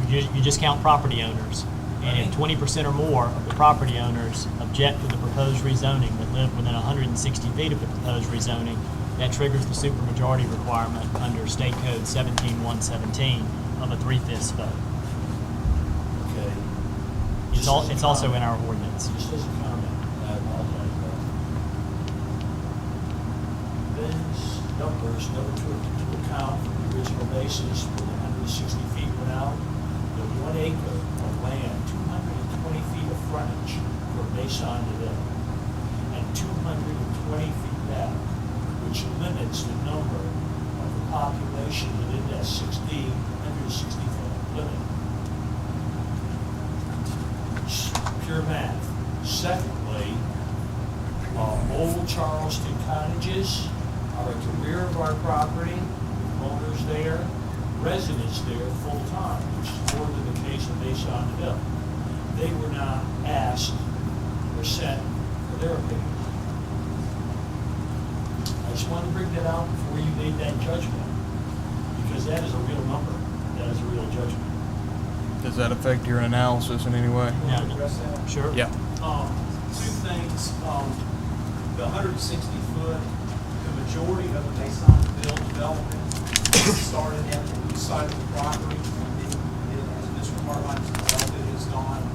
15. You just count property owners. And if 20% or more of the property owners object to the proposed rezoning that live within 160 feet of the proposed rezoning, that triggers the supermajority requirement under State Code 17117 of a 3/5 vote. Okay. It's also in our ordinance. Just as a comment, I apologize. These numbers, number two, to account for the original basis where the 160 feet went out, the 1 acre of land, 220 feet of frontage for Mason Deville, and 220 feet back, which limits the number of the population within that 160-foot limit. Pure math. Secondly, old Charleston cottages are at the rear of our property, with owners there, residents there full-time, which is more than the case of Mason Deville. They were not asked or sent for their opinion. I just wanted to bring that out before you made that judgment, because that is a real number. That is a real judgment. Does that affect your analysis in any way? Yeah. Sure. Yeah. Two things, the 160 foot, the majority of the Masonville development started at the east side of the property, and as Mr. Hartline has developed, it has gone,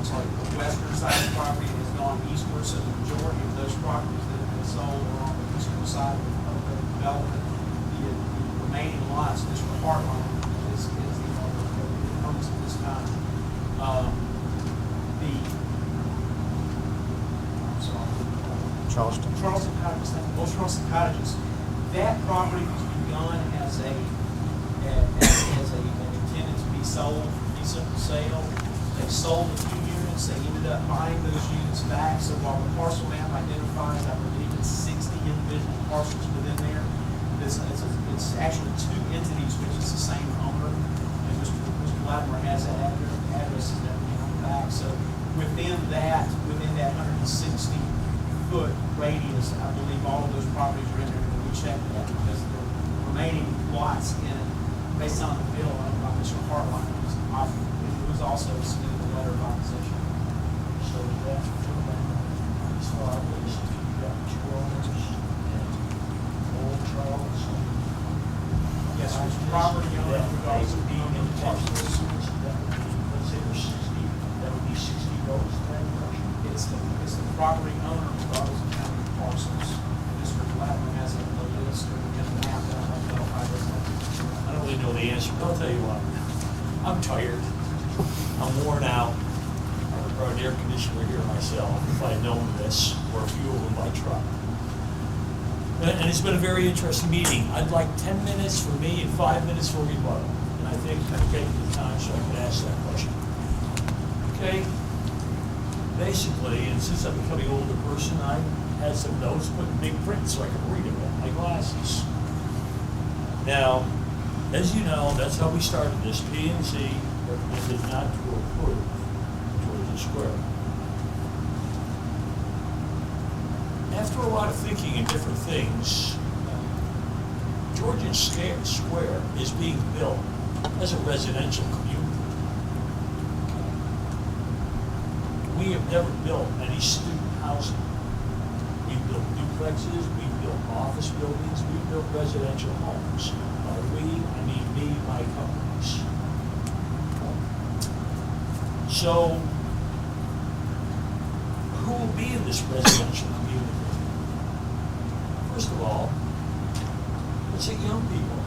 the western side of the property has gone eastward, so the majority of those properties that have been sold are on the eastern side of the development. The remaining lots, Mr. Hartline is the owner that owns at this time. Charleston Cottages, Old Charleston Cottages. That property was begun as an intended to be sold for fee simple sale. They sold a few units. They ended up buying those units back. So while the parcel map identifies, I believe it's 60 individual parcels within there, it's actually two entities, which is the same owner. And Mr. Latimer has that address and everything on the back. So within that 160-foot radius, I believe all of those properties are in there, and we checked that because the remaining lots in it, based on the bill owned by Mr. Hartline, it was also submitted a letter of opposition. So that's as far as you've got two owners and Old Charleston. Yes, there's property owner would also be in the parcels. Let's say there's 60, that would be 60 votes in that direction. It's the property owner regardless of how many parcels. Mr. Latimer has a list or a map that I don't know if I I don't really know the answer, but I'll tell you what. I'm tired. I'm worn out. I would run an air conditioner here myself if I had known this, or fuel in my truck. And it's been a very interesting meeting. I'd like 10 minutes for me and 5 minutes for rebuttal. And I think I'm taking the time so I can ask that question. Okay? Basically, and since I'm becoming an older person, I had some notes put in big print so I could read it with my glasses. Now, as you know, that's how we started this. P&Z recommended not to approve Georgian Square. After a lot of thinking and different things, Georgian Square is being built as a residential community. We have never built any student housing. We've built duplexes, we've built office buildings, we've built residential homes. By we, I mean me, my companies. So, who will be in this residential community? First of all, let's say young people.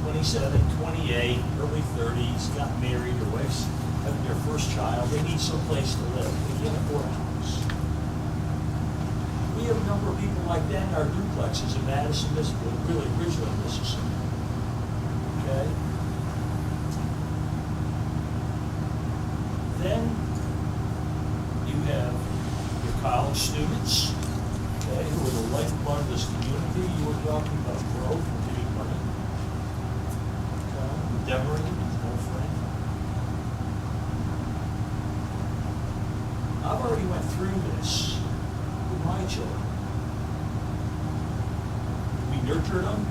27, 28, early 30s, got married, their wife's having their first child, they need some place to live. They can't afford a house. We have a number of people like that in our duplexes in Madison, Mississippi, really Ridgeland, Mississippi. Okay? Then you have your college students, okay, who are the lifeblood of this community. You were talking about growth and getting money. Okay? Endeavoring is no friend. I've already went through this with my children. nurtured them,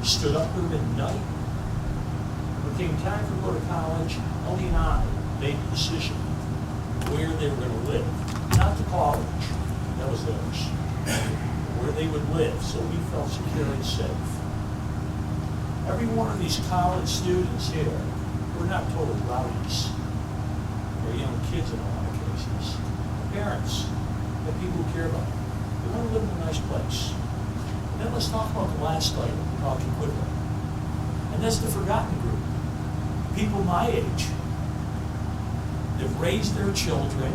stood up with them at night. When it came time for go to college, Ellie and I made the decision where they were going to live. Not the college, that was theirs. Where they would live, so we felt secure and safe. Every one of these college students here, we're not total rowdies. They're young kids in a lot of cases. Parents, the people who care about them. They want to live in a nice place. And then let's talk about the last item, talking quickly. And that's the forgotten group. People my age. They've raised their children.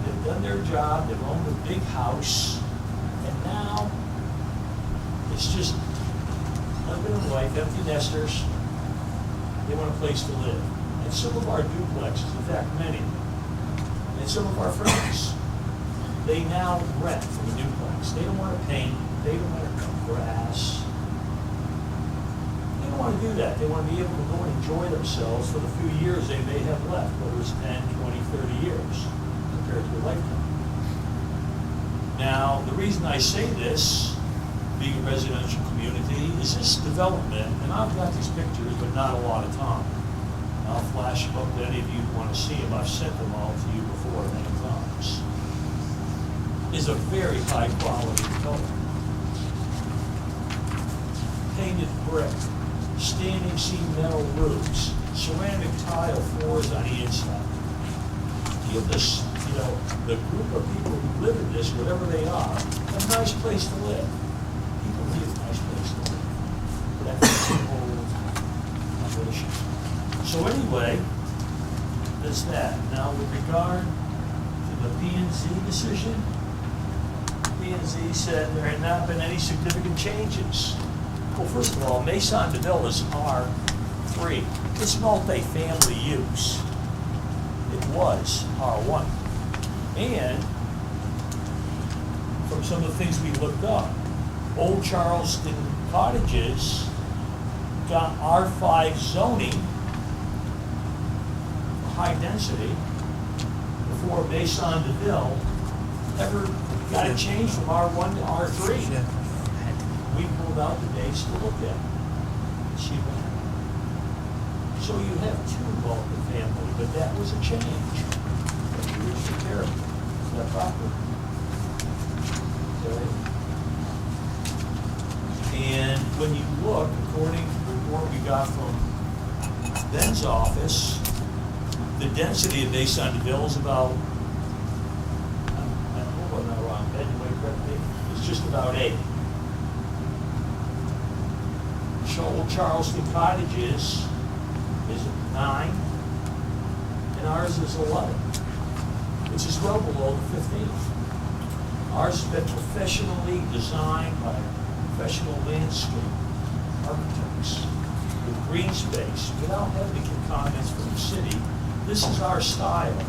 They've done their job. They've owned a big house. And now it's just husband and wife, empty nesters. They want a place to live. And some of our duplexes, in fact, many, and some of our friends, they now rent from a duplex. They don't want to paint. They don't want to cut grass. They don't want to do that. They want to be able to go and enjoy themselves for the few years they may have left, whether it's 10, 20, 30 years, compared to a lifetime. Now, the reason I say this, being a residential community, is this development, and I've got these pictures, but not a lot of time. I'll flash them up to any of you who want to see them. I've sent them all to you before many times. Is a very high quality development. Painted brick, standing seam metal roofs, ceramic tile floors on the inside. Give this, the group of people who live in this, whatever they are, a nice place to live. People need a nice place to live. But that's a whole foundation. So anyway, that's that. Now with regard to the P&Z decision, P&Z said there had not been any significant changes. Well, first of all, Maison DeVille is R3. It's multi-family use. It was R1. And from some of the things we looked up, Old Charleston Cottages got R5 zoning, high density, before Maison DeVille ever got a change from R1 to R3. We pulled out the dates to look at. See what happened. So you have two multi-family, but that was a change from the original character. Is that proper? Okay. And when you look, according to the report we got from Ben's office, the density of Maison DeVille is about, I hope I'm not wrong, Ben, you might correct me, it's just about 8. Old Charleston Cottages is 9, and ours is 11, which is well below the 15. Ours has been professionally designed by professional landscape architects with green space, without having to get comments from the city. This is our style.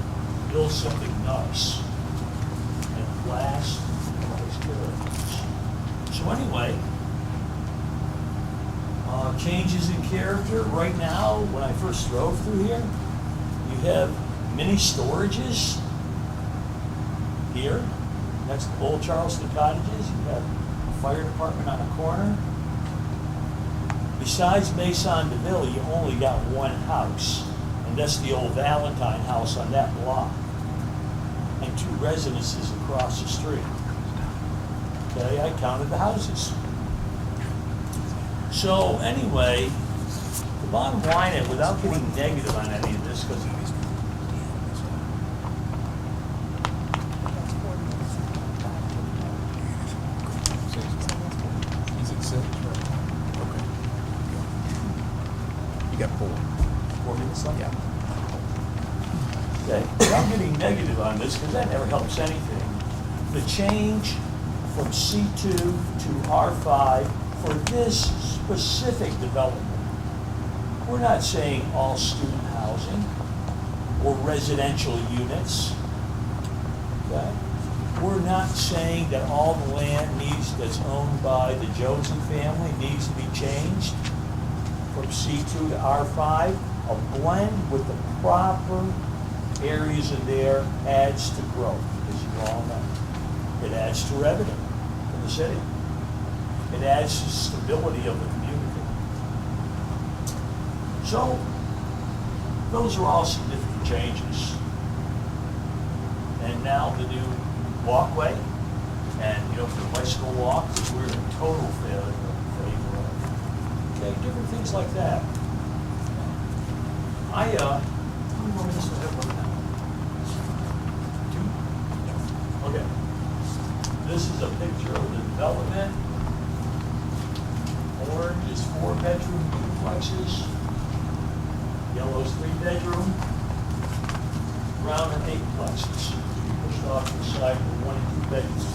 Build something nice and last and always good. So anyway, changes in character. Right now, when I first drove through here, you have mini storages here. Next to Old Charleston Cottages, you have a fire department on a corner. Besides Maison DeVille, you only got one house, and that's the old Valentine house on that block, and 2 residences across the street. Okay, I counted the houses. So anyway, the bottom line is, without getting negative on any of this, because He's at 6, right? Okay. You got 4 minutes left? Yeah. okay, without getting negative on this, because that never helps anything, the change from C2 to R5 for this specific development, we're not saying all student housing or residential units. Okay? We're not saying that all the land that's owned by the Josen family needs to be changed from C2 to R5. A blend with the proper areas in there adds to growth, as you all know. It adds to revenue in the city. It adds to stability of the community. So, those are all significant changes. And now the new walkway, and for the bicycle walk, which we're in total favor of. Okay, different things like that. How many more minutes do I have left now? 2? Okay. This is a picture of the development. Orange is 4-bedroom duplexes. Yellow is 3-bedroom. Brown are 8-plexes. Pushed off to the side for 1 and 2 bedrooms.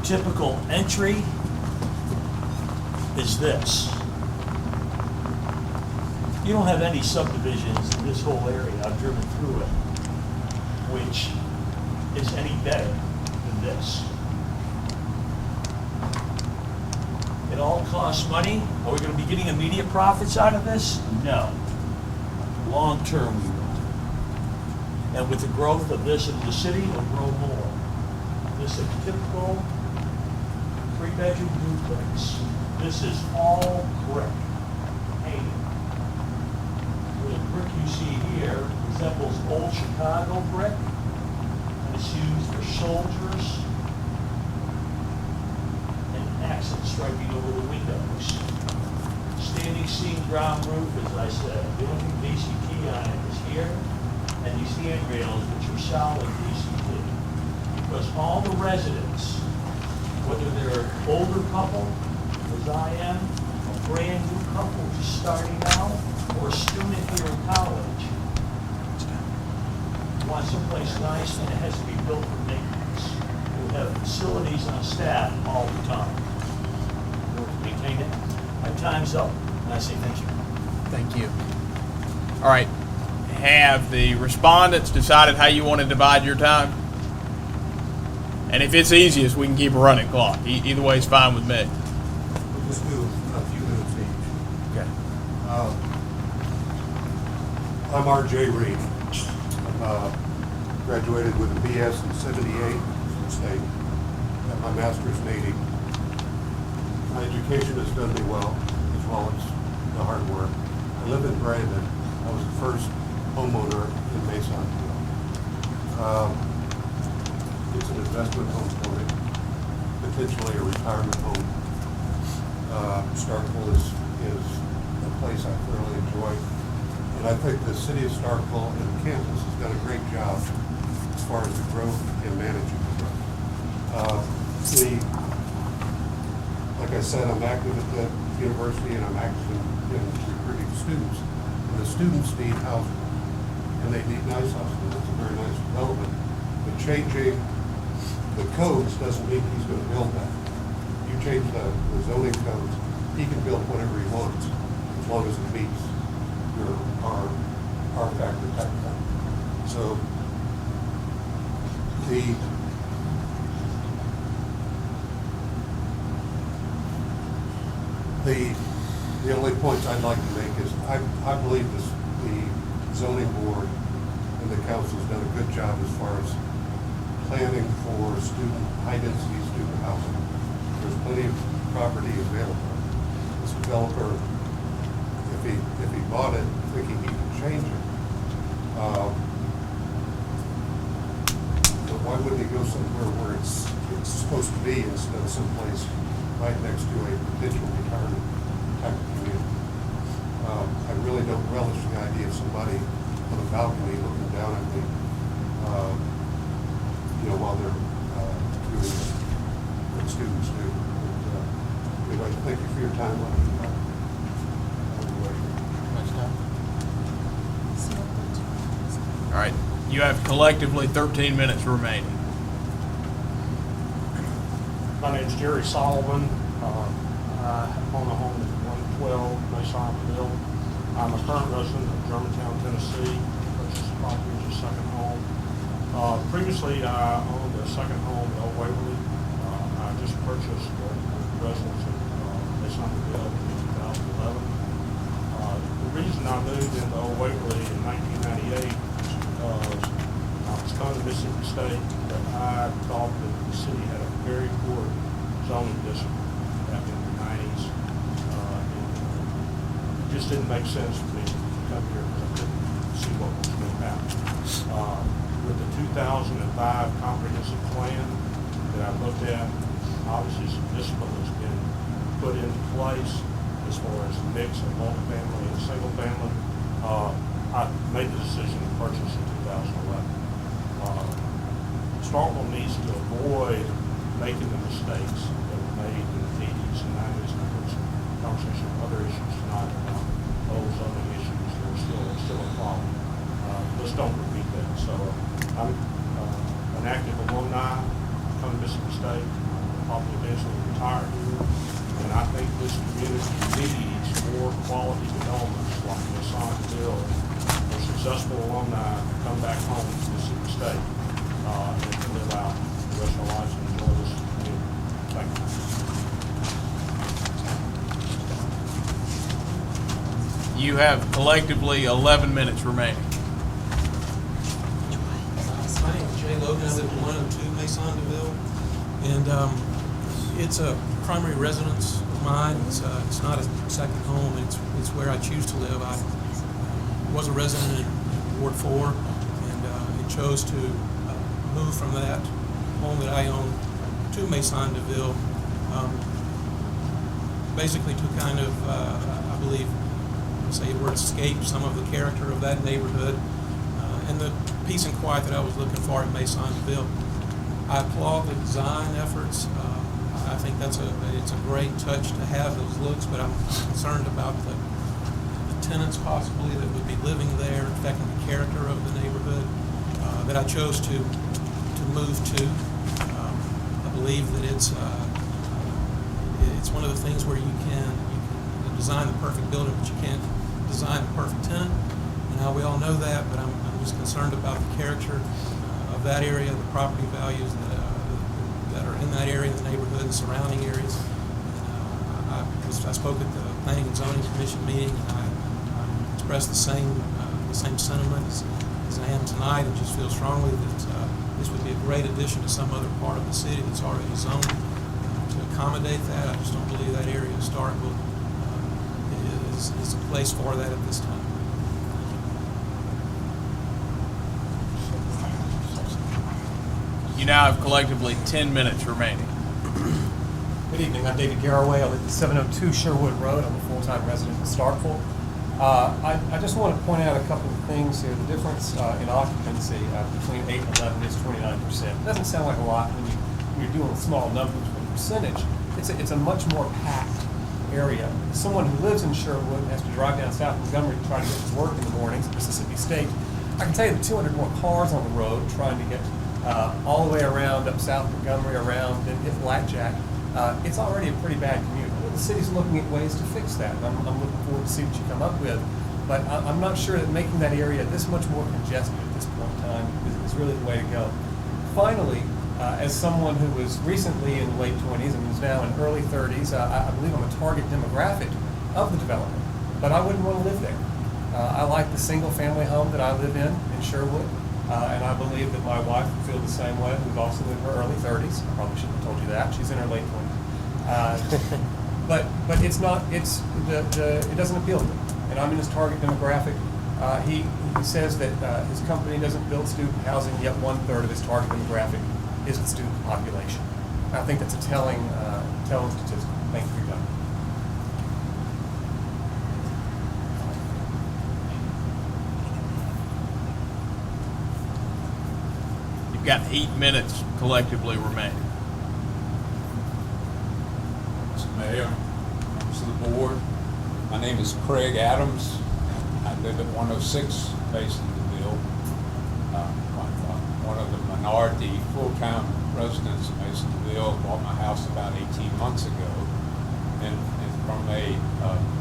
Typical entry is this. You don't have any subdivisions in this whole area. I've driven through it, which is any better than this. It all costs money. Are we going to be getting immediate profits out of this? No. Long term, we will. And with the growth of this in the city, it'll grow more. This is a typical 3-bedroom duplex. This is all brick, painted. The brick you see here resembles old Chicago brick, and it's used for soldiers and accent striping over the windows. Standing seam ground roof, as I said. The only VCT on it is here, and these handrails, which are solid VCT. Because all the residents, whether they're an older couple, as I am, a brand new couple just starting out, or a student here in college, want someplace nice, and it has to be built for maintenance. We'll have facilities on staff all the time. We'll maintain it. My time's up, and I say thank you. Thank you. All right. Have the respondents decided how you want to divide your time? And if it's easiest, we can keep a running clock. Either way is fine with me. We'll just do a few minutes each. Okay. I'm R.J. Reed. Graduated with a BS in '78 from state. Got my master's in '80. My education has done me well as the hard work. I live in Brandon. I was the first homeowner in Masonville. It's an investment home for me, potentially a retirement home. Starkville is a place I thoroughly enjoy. And I think the city of Starkville and the campus has done a great job as far as the growth and managing the growth. Like I said, I'm active at the university and I'm active in recruiting students. And the students need housing, and they need nice housing. It's a very nice development. But changing the codes doesn't mean he's going to build that. You change the zoning codes, he can build whatever he wants as long as it meets our factor type thing. So the only points I'd like to make is I believe the zoning board and the council's done a good job as far as planning for high-density student housing. There's plenty of property available. This developer, if he bought it thinking he could change it, but why wouldn't he go somewhere where it's supposed to be instead of someplace right next to a potential retirement type of community? I really don't relish the idea of somebody on a balcony looking down at me, while they're doing what students do. But, anyway, thank you for your time. All right. You have collectively 13 minutes remaining. My name's Jerry Solomon. I own a home at 112 Masonville. I'm a current resident of Germantown, Tennessee. Purchased the property as a second home. Previously, I owned a second home in Old Waverly. I just purchased the residence in Masonville in 2011. The reason I moved into Old Waverly in 1998 is because I was coming to Mississippi State, but I thought that the city had a very poor zoning district back in the 90s. It just didn't make sense for me to come here because I couldn't see what was going to happen. With the 2005 comprehensive plan that I looked at, obviously some discipline has been put into place as far as the mix of multifamily and single family. I made the decision to purchase in 2011. Starkville needs to avoid making the mistakes that were made in the 80s and 90s. And there was conversation of other issues tonight about those zoning issues that are still a problem. Let's don't repeat that. So I'm an active alumni from Mississippi State. Probably eventually retire here. And I think this community needs more quality developments like Starkville for successful alumni to come back home to Mississippi State and to live out the rest of our lives and enjoy this community. Thank you. You have collectively 11 minutes remaining. My name is Jay Logan. I live at 102 Maisonville, and it's a primary residence of mine. It's not a second home. It's where I choose to live. I was a resident in Ward 4, and chose to move from that home that I own to Maisonville, basically to kind of, I believe, say the word escape some of the character of that neighborhood and the peace and quiet that I was looking for in Maisonville. I applaud the design efforts. I think it's a great touch to have those looks, but I'm concerned about the tenants possibly that would be living there, affecting the character of the neighborhood that I chose to move to. I believe that it's one of the things where you can design the perfect building, but you can't design the perfect tenant. And we all know that, but I'm just concerned about the character of that area, the property values that are in that area, the neighborhood, and surrounding areas. I spoke at the Planning and Zoning Commission meeting, and I expressed the same sentiments as I am tonight, and just feel strongly that this would be a great addition to some other part of the city that's already zoned. To accommodate that, I just don't believe that area of Starkville is a place for that at this time. You now have collectively 10 minutes remaining. Good evening. I'm David Garraway. I live at 702 Sherwood Road. I'm a full-time resident of Starkville. I just want to point out a couple of things here. The difference in occupancy between 8 and 11 is 29%. It doesn't sound like a lot when you're doing small numbers, but percentage, it's a much more packed area. Someone who lives in Sherwood and has to drive down South Montgomery to try to get to work in the mornings, Mississippi State, I can tell you that 200 more cars on the road trying to get all the way around up South Montgomery, around and hit Blackjack. It's already a pretty bad commute. The city's looking at ways to fix that. I'm looking forward to see what you come up with. But I'm not sure that making that area this much more congested at this point in time is really the way to go. Finally, as someone who was recently in late 20s and is now in early 30s, I believe I'm a target demographic of the development. But I wouldn't want to live there. I like the single-family home that I live in Sherwood. And I believe that my wife would feel the same way, who's also in her early 30s. I probably shouldn't have told you that. She's in her late 20s. But it's not, it doesn't appeal to me. And I'm in his target demographic. He says that his company doesn't build student housing, yet 1/3 of his target demographic is the student population. I think that's a telling statistic. Thank you for your time. You've got 8 minutes collectively remaining. Mr. Mayor, members of the board, my name is Craig Adams. I live at 106 Masonville. One of the minority full-time residents of Masonville. Bought my house about 18 months ago. And from a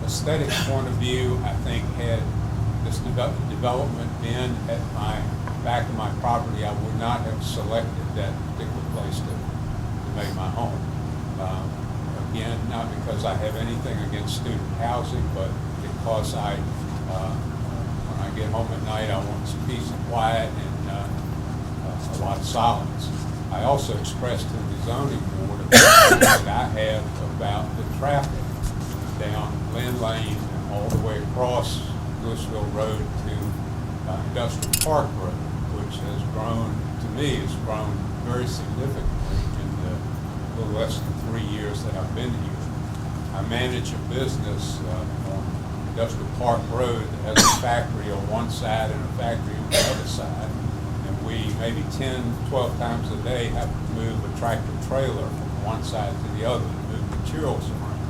aesthetic point of view, I think had this development been at my back of my property, I would not have selected that particular place to make my home. Again, not because I have anything against student housing, but because when I get home at night, I want some peace and quiet and a lot of silence. I also expressed to the zoning board a concern that I have about the traffic down Lynn Lane and all the way across Louisville Road to Industrial Park Road, which has grown, to me, has grown very significantly in the little less than 3 years that I've been here. I manage a business on Industrial Park Road that has a factory on one side and a factory on the other side. And we maybe 10, 12 times a day have to move a tractor trailer from one side to the other to move materials around.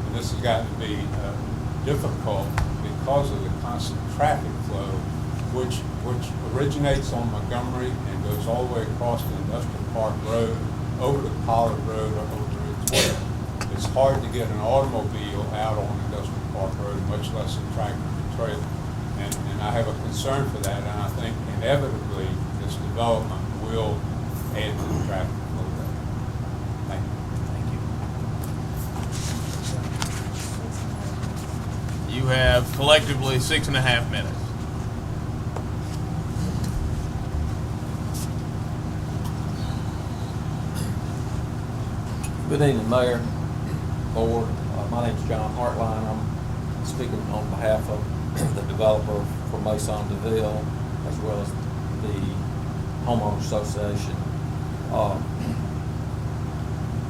And this has gotten to be difficult because of the constant traffic flow, which originates on Montgomery and goes all the way across the Industrial Park Road, over to Pollard Road, or over to 12. It's hard to get an automobile out on Industrial Park Road, much less a tractor and trailer. And I have a concern for that, and I think inevitably this development will add to the traffic flow there. Thank you. You have collectively 6.5 minutes. Good evening, Mayor, Board. My name's John Hartline. I'm speaking on behalf of the developer for Maison DeVille, as well as the homeowners association.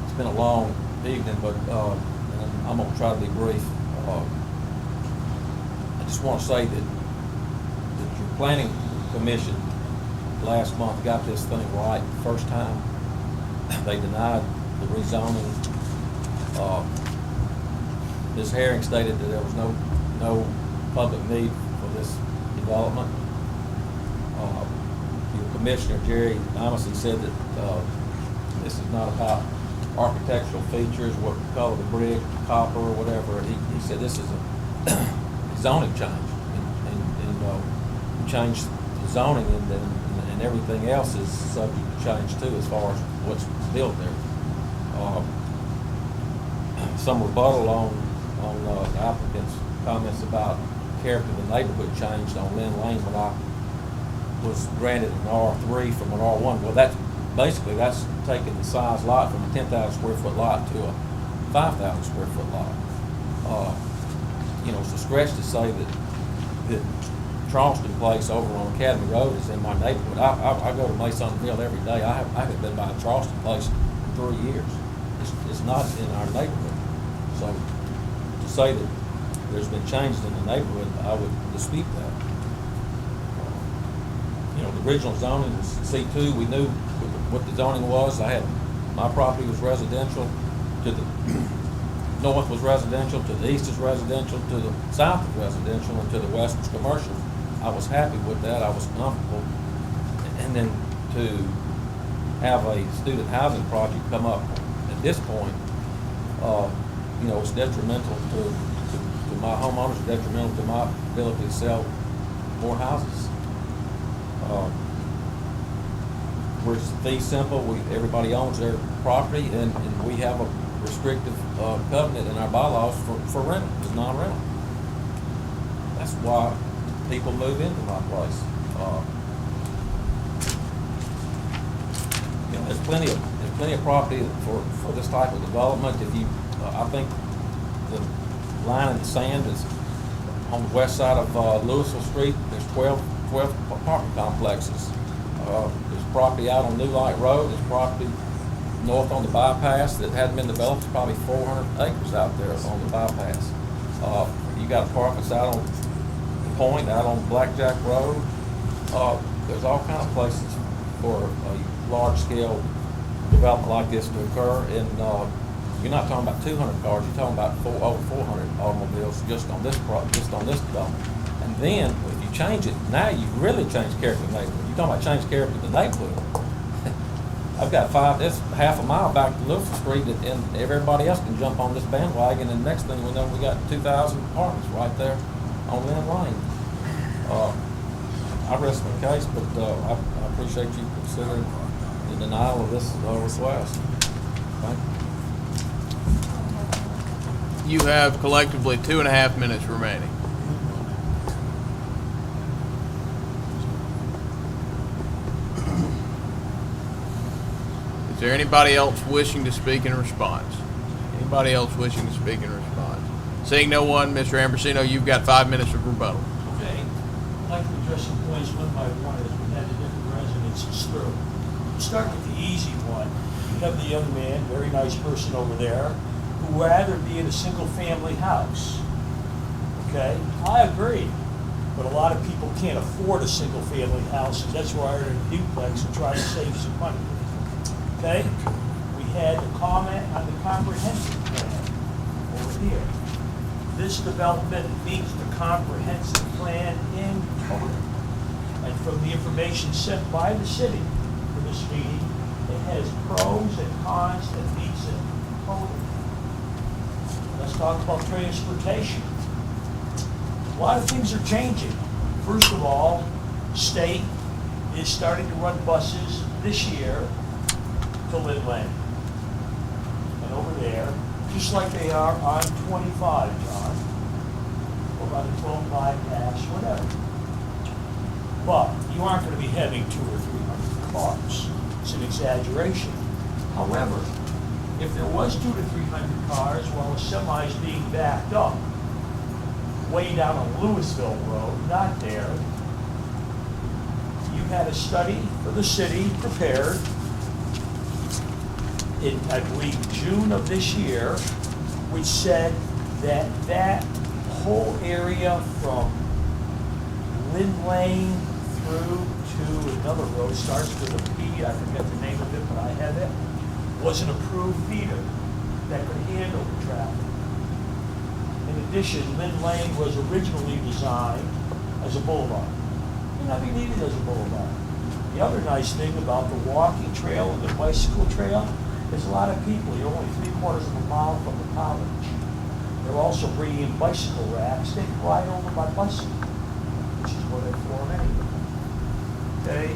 It's been a long evening, but I'm going to try to be brief. I just want to say that your planning commission last month got this thing right the first time. They denied the rezoning. Ms. Herring stated that there was no public need for this development. Your Commissioner, Jerry Amacy, said that this is not about architectural features, what color the brick, copper, or whatever. He said this is a zoning change, and we changed the zoning, and everything else is subject to change too, as far as what's built there. Some rebuttal on the applicant's comments about character of the neighborhood changed on Lynn Lane when I was granted an R3 from an R1. Well, that's taking the size lot from a 10,000 square foot lot to a 5,000 square foot lot. It's a stretch to say that Charleston Place over on Academy Road is in my neighborhood. I go to Masonville every day. I haven't been by Charleston Place for 3 years. It's not in our neighborhood. So to say that there's been changes in the neighborhood, I would dispute that. The original zoning was C2. We knew what the zoning was. My property was residential, to the north was residential, to the east is residential, to the south is residential, and to the west was commercial. I was happy with that. I was comfortable. And then to have a student housing project come up at this point, it's detrimental to my homeowners, detrimental to my ability to sell more houses. We're fee simple. Everybody owns their property, and we have a restrictive covenant in our bylaws for rental, it's non-rental. That's why people move into my place. There's plenty of property for this type of development. I think the line in the sand is on the west side of Louisville Street. There's 12 apartment complexes. There's property out on New Light Road. There's property north on the bypass that hadn't been developed. There's probably 400 acres out there on the bypass. You got apartments out on Point, out on Blackjack Road. There's all kind of places for a large-scale development like this to occur. And you're not talking about 200 cars. You're talking about over 400 automobiles just on this development. And then if you change it, now you've really changed character of the neighborhood. You're talking about change character of the neighborhood. I've got it's half a mile back to Louisville Street, and everybody else can jump on this bandwagon, and the next thing we know, we got 2,000 apartments right there on Lynn Lane. I rest my case, but I appreciate you considering the denial of this request. Thank you. You have collectively 2.5 minutes remaining. there anybody else wishing to speak in response? Anybody else wishing to speak in response? Seeing no one, Mr. Ambrosino, you've got 5 minutes of rebuttal. Okay, I'd like to address some points one by one as we had the different residences through. We'll start with the easy one. You have the young man, very nice person over there, who would rather be in a single-family house. Okay, I agree, but a lot of people can't afford a single-family house, and that's why they're in a duplex and try to save some money. Okay, we had a comment on the comprehensive plan over here. This development meets the comprehensive plan in total. And from the information sent by the city for this meeting, it has pros and cons that meets it totally. Let's talk about transportation. A lot of things are changing. First of all, state is starting to run buses this year to Lynn Lane. And over there, just like they are on 25, John, or on the 12 bypass, whatever. But you aren't going to be having 200 or 300 cars. It's an exaggeration. However, if there was 200 to 300 cars while a semi is being backed up, way down on Louisville Road, not there, you had a study for the city prepared in, I believe, June of this year, which said that that whole area from Lynn Lane through to another road, starts with a P, I forget the name of it, but I have it, was an approved feeder that could handle the traffic. In addition, Lynn Lane was originally designed as a boulevard. It may not be needed as a boulevard. The other nice thing about the walking trail and the bicycle trail, there's a lot of people. You're only 3/4 of a mile from the college. They're also bringing in bicycle racks. They can ride over by bicycle, which is what they're for anyway. Okay?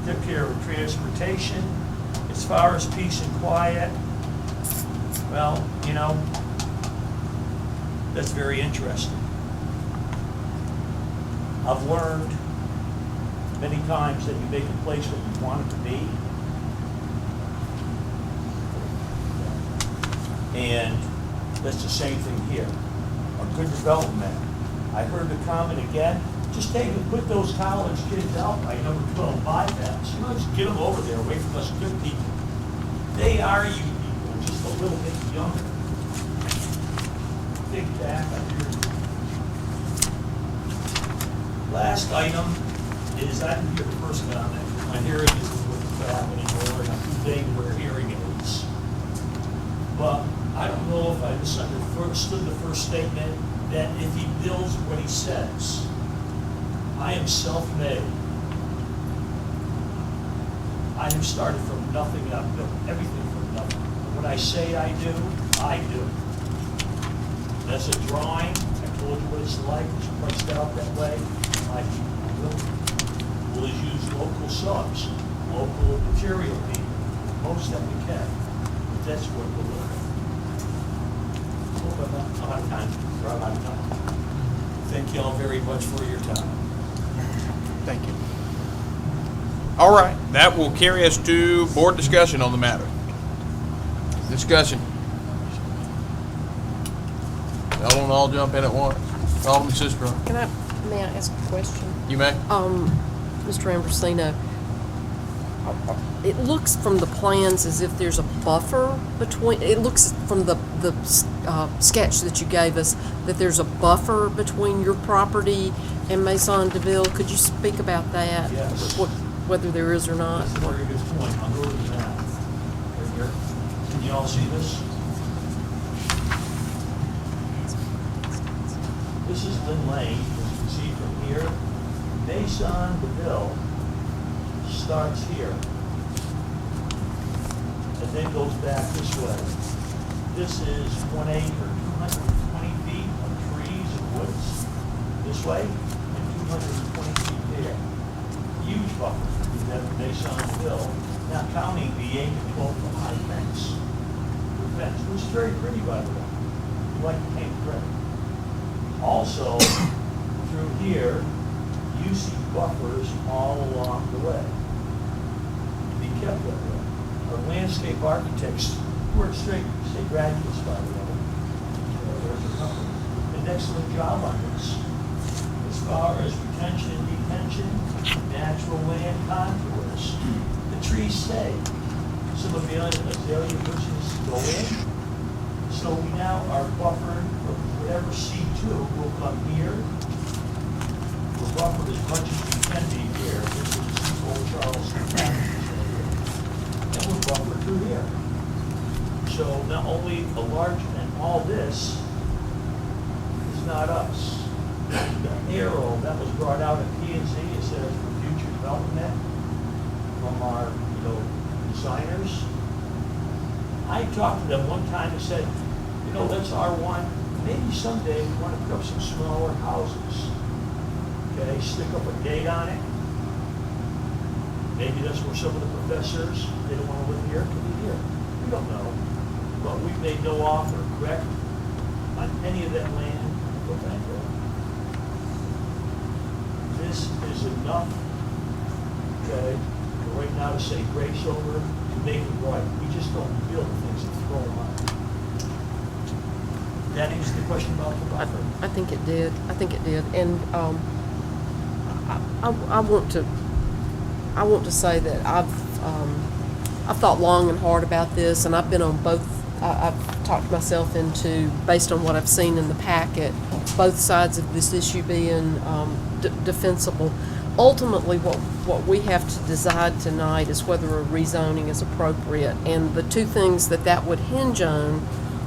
Took care of transportation. As far as peace and quiet, well, you know, that's very interesting. I've learned many times that you make a place what you want it to be. And that's the same thing here. A good development. I heard the comment again, just take and put those college kids out by number 12 bypass. You know, just get them over there away from us good people. They are you people, just a little bit younger. Big back up here. Last item is, I didn't hear the first comment. My hearing isn't with the crap anymore, and I'm too big to wear hearing aids. But I don't know if I misunderstood the first statement, that if he builds what he says. I am self-made. I have started from nothing, and I've built everything from nothing. And what I say I do, I do. That's a drawing. I told you what it's like. It's priced out that way. I will. We'll use local subs, local material people, most that we can. But that's what we're looking at. I'm out of time. We're out of time. Thank you all very much for your time. Thank you. All right, that will carry us to board discussion on the matter. Discussion. Y'all don't all jump in at once. Alderman Sister. May I ask a question? You may. Mr. Ambrosino, it looks from the plans as if there's a buffer between, it looks from the sketch that you gave us that there's a buffer between your property and Maison DeVille. Could you speak about that? Yes. Whether there is or not? That's a very good point. I'll go to the map. Right here. Can you all see this? This is Lynn Lane, as you can see from here. Maison DeVille starts here and then goes back this way. This is 1 acre, 220 feet of trees and woods this way, and 220 feet there. Huge buffer we have in Maison DeVille, not counting the 8 to 12 foot high fence. The fence, which is very pretty, by the way. You like the paint red. Also, through here, you see buffers all along the way. To be kept that way. A our landscape architects, who are state graduates, by the way, there's a couple, did an excellent job on this. As far as retention and detention, natural land contours, the trees stay. Some azalea bushes go in. So we now are buffered from whatever C2 will come here. We're buffered as much as we can be here. This is Old Charleston County. And we're buffered through here. So not only a large, and all this is not us. The arrow that was brought out at P&Z, it says for future development from our, designers. I talked to them one time and said, that's R1. Maybe someday we want to put up some smaller houses. Okay, stick up a date on it. Maybe that's where some of the professors, they don't want to live here, can be here. We don't know. But we've made no offer, correct, on any of that land for Banco. This is enough, okay, right now to say grace over, to make it right. We just don't build things and throw them out. That answers the question about the buffer. I think it did. And I want to say that I've thought long and hard about this, and I've been on both. I've talked myself into, based on what I've seen in the packet, both sides of this issue being defensible. Ultimately, what we have to decide tonight is whether a rezoning is appropriate, and the two things that would hinge on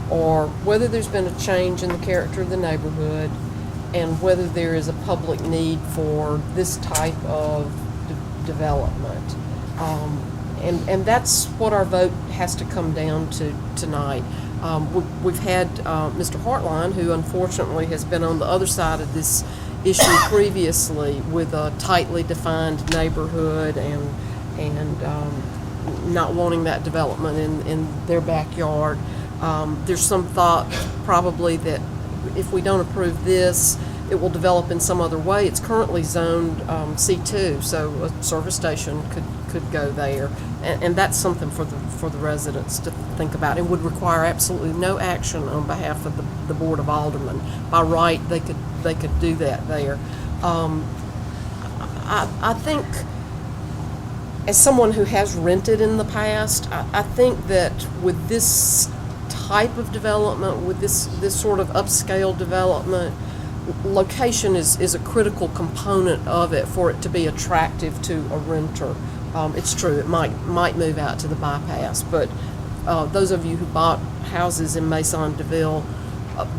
are whether there's been a change in the character of the neighborhood and whether there is a public need for this type of development. And that's what our vote has to come down to tonight. We've had Mr. Hartline, who unfortunately has been on the other side of this issue previously with a tightly defined neighborhood and not wanting that development in their backyard. There's some thought probably that if we don't approve this, it will develop in some other way. It's currently zoned C2, so a service station could go there, and that's something for the residents to think about. It would require absolutely no action on behalf of the Board of Alderman. By right, they could do that there. I think, as someone who has rented in the past, I think that with this type of development, with this sort of upscale development, location is a critical component of it for it to be attractive to a renter. It's true, it might move out to the bypass, but those of you who bought houses in Maison DeVille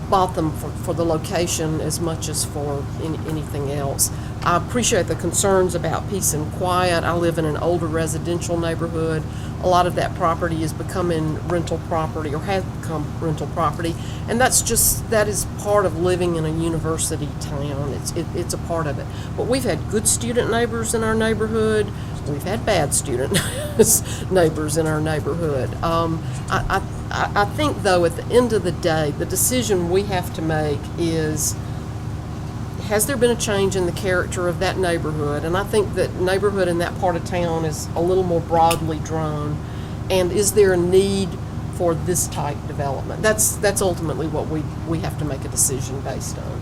bought them for the location as much as for anything else. I appreciate the concerns about peace and quiet. I live in an older residential neighborhood. A lot of that property is becoming rental property or has become rental property, and that is part of living in a university town. It's a part of it. But we've had good student neighbors in our neighborhood. We've had bad student neighbors in our neighborhood. I think, though, at the end of the day, the decision we have to make is, has there been a change in the character of that neighborhood? And I think that neighborhood in that part of town is a little more broadly drawn. And is there a need for this type development? That's ultimately what we have to make a decision based on.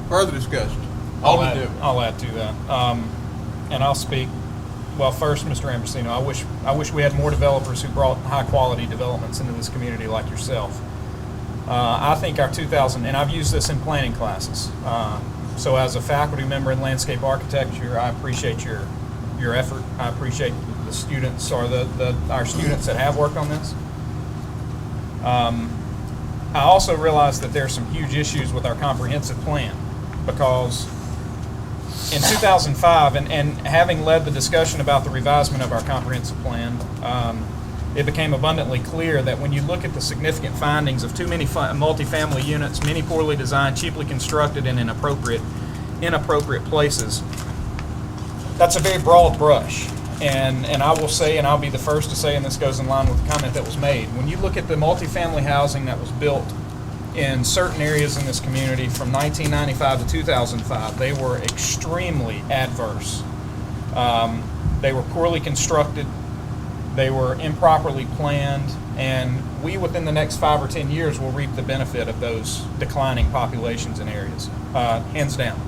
Further discussion? I'll add to that. And I'll speak. Well, first, Mr. Ambrosino, I wish we had more developers who brought high-quality developments into this community like yourself. I think our 2000, and I've used this in planning classes. So as a faculty member in landscape architecture, I appreciate your effort. I appreciate the students or our students that have worked on this. I also realize that there are some huge issues with our comprehensive plan, because in 2005, and having led the discussion about the revisement of our comprehensive plan, it became abundantly clear that when you look at the significant findings of too many multifamily units, many poorly designed, cheaply constructed, and inappropriate places, that's a very broad brush. And I will say, and I'll be the first to say, and this goes in line with the comment that was made, when you look at the multifamily housing that was built in certain areas in this community from 1995 to 2005, they were extremely adverse. They were poorly constructed. They were improperly planned, and we, within the next 5 or 10 years, will reap the benefit of those declining populations in areas, hands down.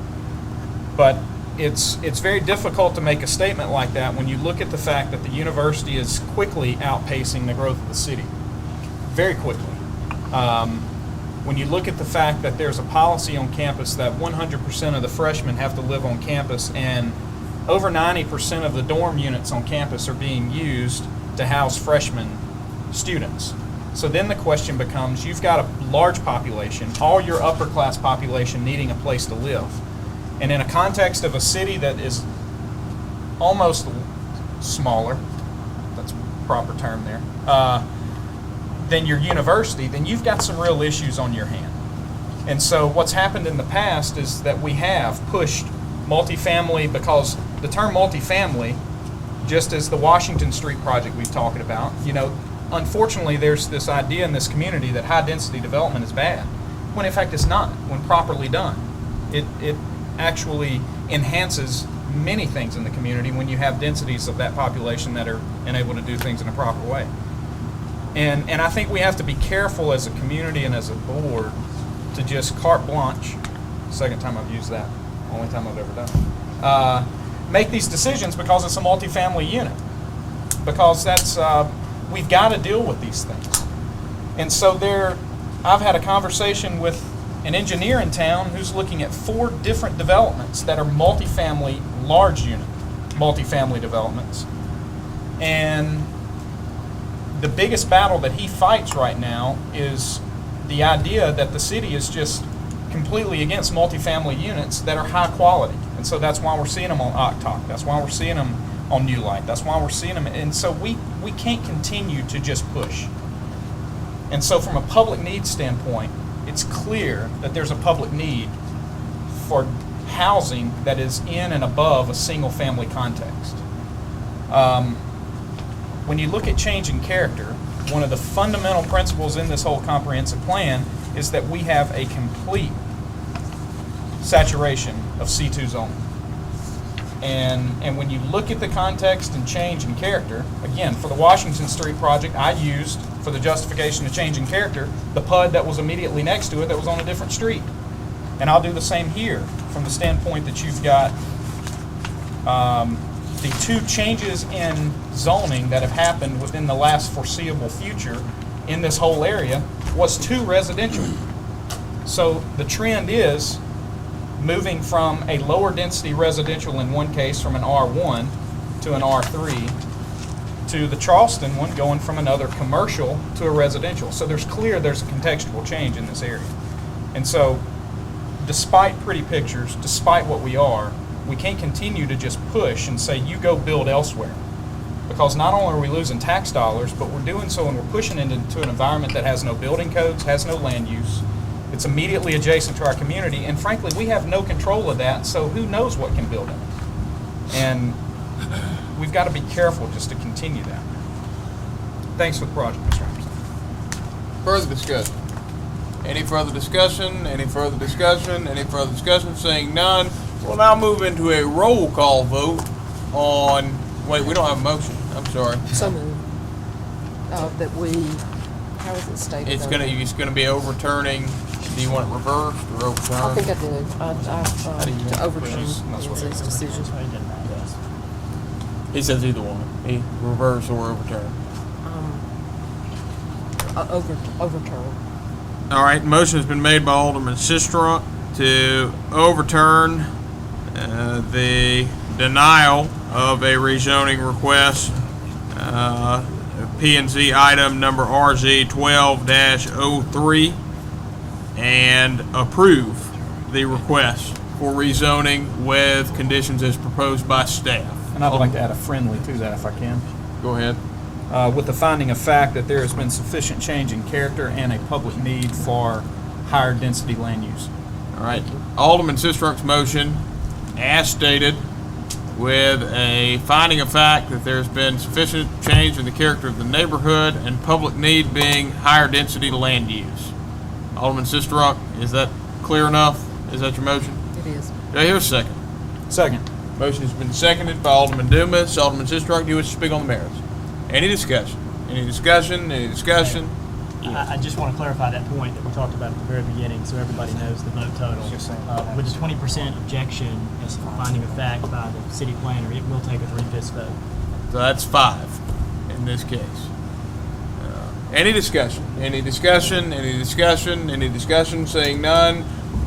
But it's very difficult to make a statement like that when you look at the fact that the university is quickly outpacing the growth of the city, very quickly. When you look at the fact that there's a policy on campus that 100% of the freshmen have to live on campus, and over 90% of the dorm units on campus are being used to house freshman students. So then the question becomes, you've got a large population, all your upper class population needing a place to live. And in a context of a city that is almost smaller, that's a proper term there, than your university, then you've got some real issues on your hand. And so what's happened in the past is that we have pushed multifamily, because the term multifamily, just as the Washington Street project we've talked about, unfortunately there's this idea in this community that high density development is bad, when in fact it's not, when properly done. It actually enhances many things in the community when you have densities of that population that are able to do things in a proper way. And I think we have to be careful as a community and as a board to just carte blanche, second time I've used that, only time I've ever done it, make these decisions because it's a multifamily unit. Because that's, we've got to deal with these things. And so I've had a conversation with an engineer in town who's looking at 4 different developments that are multifamily, large unit multifamily developments. And the biggest battle that he fights right now is the idea that the city is just completely against multifamily units that are high quality. And so that's why we're seeing them on Octok. That's why we're seeing them on New Light. That's why we're seeing them. And so we can't continue to just push. And so from a public needs standpoint, it's clear that there's a public need for housing that is in and above a single family context. When you look at change in character, one of the fundamental principles in this whole comprehensive plan is that we have a complete saturation of C2 zoning. And when you look at the context and change in character, again, for the Washington Street project, I used, for the justification of change in character, the PUD that was immediately next to it that was on a different street. And I'll do the same here from the standpoint that you've got the 2 changes in zoning that have happened within the last foreseeable future in this whole area was 2 residential. So the trend is moving from a lower density residential in one case from an R1 to an R3 to the Charleston one going from another commercial to a residential. So there's a contextual change in this area. And so despite pretty pictures, despite what we can't continue to just push and say, you go build elsewhere. Because not only are we losing tax dollars, but we're doing so and we're pushing it into an environment that has no building codes, has no land use. It's immediately adjacent to our community, and frankly, we have no control of that, so who knows what can build in it. And we've got to be careful just to continue that. Thanks for the project, Mr. Anderson. Further discussion? Any further discussion? Any further discussion? Any further discussion? Seeing none, we'll now move into a roll call vote on, wait, we don't have a motion. I'm sorry. So moved. That we, how is it stated? It's gonna be overturning. Do you want it reversed or overturned? I think I do. To overturn Lindsay's decision. He says either one. He reverse or overturn. Overturn. All right, motion has been made by Alderman Sistrunk to overturn the denial of a rezoning request, P&Z item number RZ 12-03, and approve the request for rezoning with conditions as proposed by staff. And I'd like to add a friendly to that if I can. Go ahead. With the finding of fact that there has been sufficient change in character and a public need for higher density land use. All right. Alderman Sistrunk's motion, as stated, with a finding of fact that there's been sufficient change in the character of the neighborhood and public need being higher density land use. Alderman Sistrunk, is that clear enough? Is that your motion? It is. Do I hear a second? Second. Motion has been seconded by Alderman Dumas. Alderman Sistrunk, do you wish to speak on the merits? Any discussion? Any discussion? Any discussion? I just want to clarify that point that we talked about at the very beginning, so everybody knows the vote total. With a 20% objection as a finding of fact by the city planner, it will take a 3/5 vote. So that's 5 in this case. Any discussion? Any discussion? Any discussion? Any discussion? Seeing none,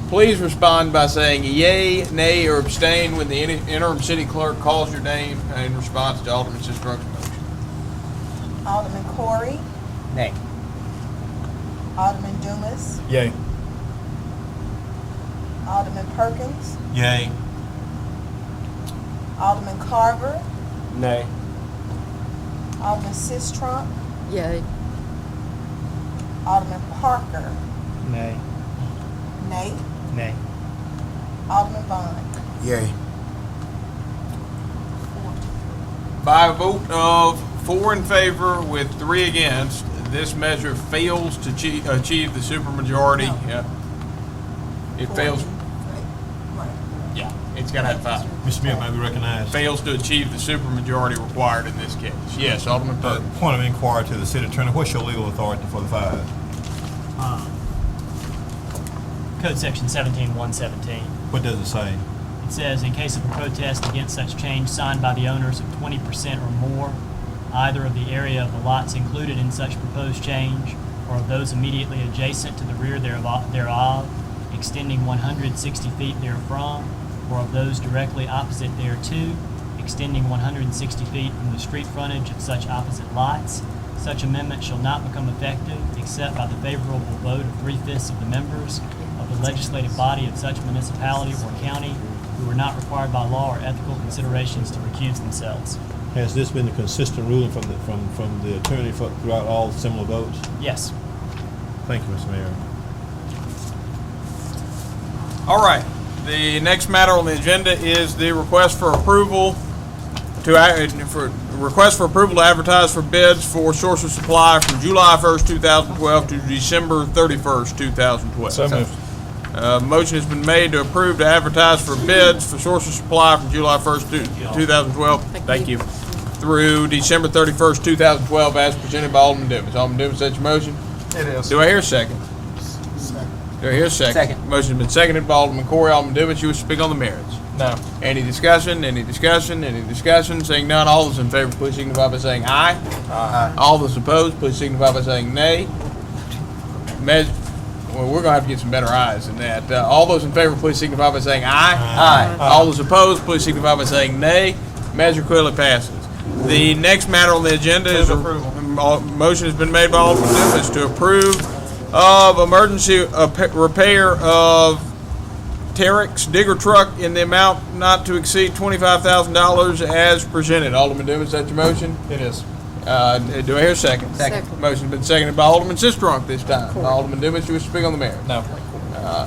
please respond by saying yay, nay, or abstain when the interim city clerk calls your name in response to Alderman Sistrunks' motion. Alderman Corey, Nay. Alderman Dumas, Yay. Alderman Perkins, Yay. Alderman Carver, Nay. Alderman Sistrunk, Yay. Alderman Parker, Nay. nay, Nay. Alderman Vaughn. Yay. By a vote of 4 in favor with 3 against, this measure fails to achieve the supermajority. Yeah. It fails. Yeah, it's got to have 5. Mr. Mayor, may we recognize? Fails to achieve the supermajority required in this case. Yes, Alderman Perkins. Point of inquiry to the city attorney. What's your legal authority for the 5? Code section 17117. What does it say? It says, in case of a protest against such change signed by the owners of 20% or more, either of the area of the lots included in such proposed change, or of those immediately adjacent to the rear thereof, extending 160 feet therefrom, or of those directly opposite thereto, extending 160 feet from the street frontage of such opposite lots, such amendment shall not become effective except by the favorable vote of 3/5 of the members of the legislative body of such municipality or county who are not required by law or ethical considerations to recuse themselves. Has this been a consistent ruling from the attorney throughout all similar votes? Yes. Thank you, Mr. Mayor. All right. The next matter on the agenda is the request for approval to advertise for bids for source of supply from July 1st, 2012 to December 31st, 2012. So moved. Motion has been made to approve to advertise for bids for source of supply from July 1st, 2012. Thank you. Through December 31st, 2012, as presented by Alderman Dumas. Alderman Dumas, that's your motion? It is. Do I hear a second? Do I hear a second? Second. Motion's been seconded by Alderman Corey. Alderman Dumas, you wish to speak on the merits? No. Any discussion? Any discussion? Any discussion? Seeing none, all those in favor, please signify by saying aye. Aye. All those opposed, please signify by saying nay. Well, we're gonna have to get some better ayes than that. All those in favor, please signify by saying aye. Aye. All those opposed, please signify by saying nay. Measure clearly passes. The next matter on the agenda is motion has been made by Alderman Dumas to approve of emergency repair of Terex digger truck in the amount not to exceed $25,000 as presented. Alderman Dumas, is that your motion? It is. Do I hear a second? Second. Motion's been seconded by Alderman Sistrunk this time. Alderman Dumas, you wish to speak on the matter? No.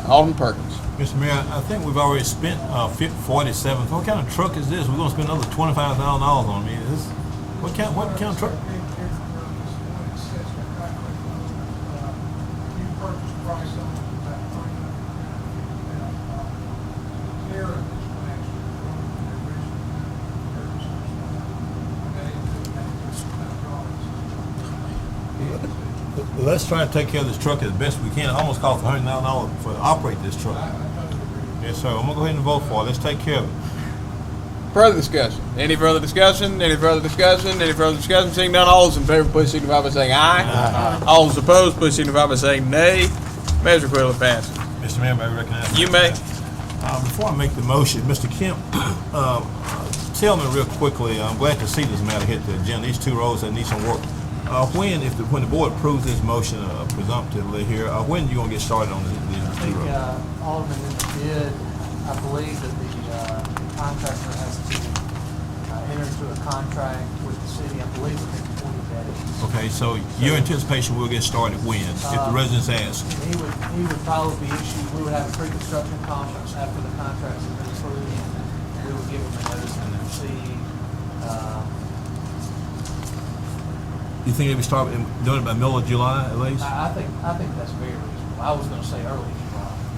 Alderman Perkins. Mr. Mayor, I think we've already spent 47. What kind of truck is this? We're going to spend another $25,000 on me. What kind of truck? Let's try to take care of this truck as best we can. It almost cost $100,000 to operate this truck. Yes, sir. I'm going to go ahead and vote for it. Let's take care of it. Further discussion? Any further discussion? Any further discussion? Any further discussion? Seeing none, all those in favor, please signify by saying aye. Aye. All those opposed, please signify by saying nay. Measure clearly passes. Mr. Mayor, may I recognize you? May. Before I make the motion, Mr. Kemp, tell me real quickly, I'm glad to see this matter hit the agenda. These 2 roads that need some work. When the board approves this motion presumptively here, when are you going to get started on these 2 roads? Alderman, in the bid, I believe that the contractor has to enter into a contract with the city, I believe within 20 days. Okay, so your anticipation we'll get started when, if the residents ask? He would probably be issued, we would have a pre-construction conference after the contracts have been approved. We would give him a notice to proceed. You think maybe start doing it by middle of July at least? I think that's very reasonable. I was going to say early July.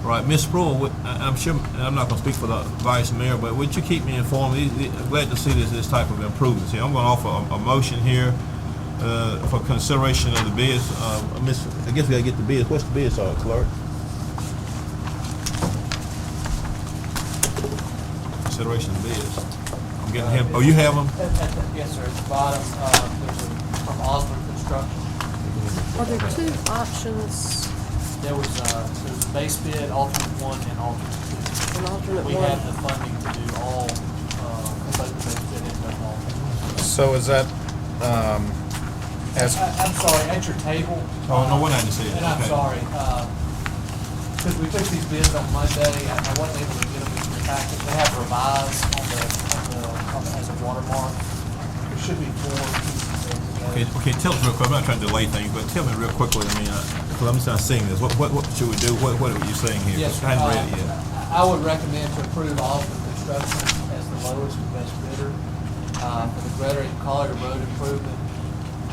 Right, Ms. Sproul, I'm sure, I'm not going to speak for the Vice Mayor, but would you keep me informed? I'm glad to see this type of improvements here. I'm going to offer a motion here for consideration of the bids. I guess we gotta get the bids. What's the bids, clerk? Consideration of bids. I'm getting him. Oh, you have them? Yes, sir, at the bottom, there's a, from Osborne Construction. Are there two options? There's a base bid, alternate one, and alternate two. An alternate We one? have the funding to do all, both the base bid and the alternate. So is that, I'm sorry, at your table. Oh, no, we're not to see it. And I'm Okay. sorry, because we took these bids on Monday, I wasn't able to get them in your packet. They have revised as a watermark. There should be 4 pieces there together. Okay, tell us real quick. I'm not trying to delay things, but tell me real quickly. I mean, because I'm just not seeing this. What should we do? What are you saying here? Yes, I haven't read it yet. I would recommend to approve Osborne Construction as the lowest and best bidder for the Greater Collier Road improvement.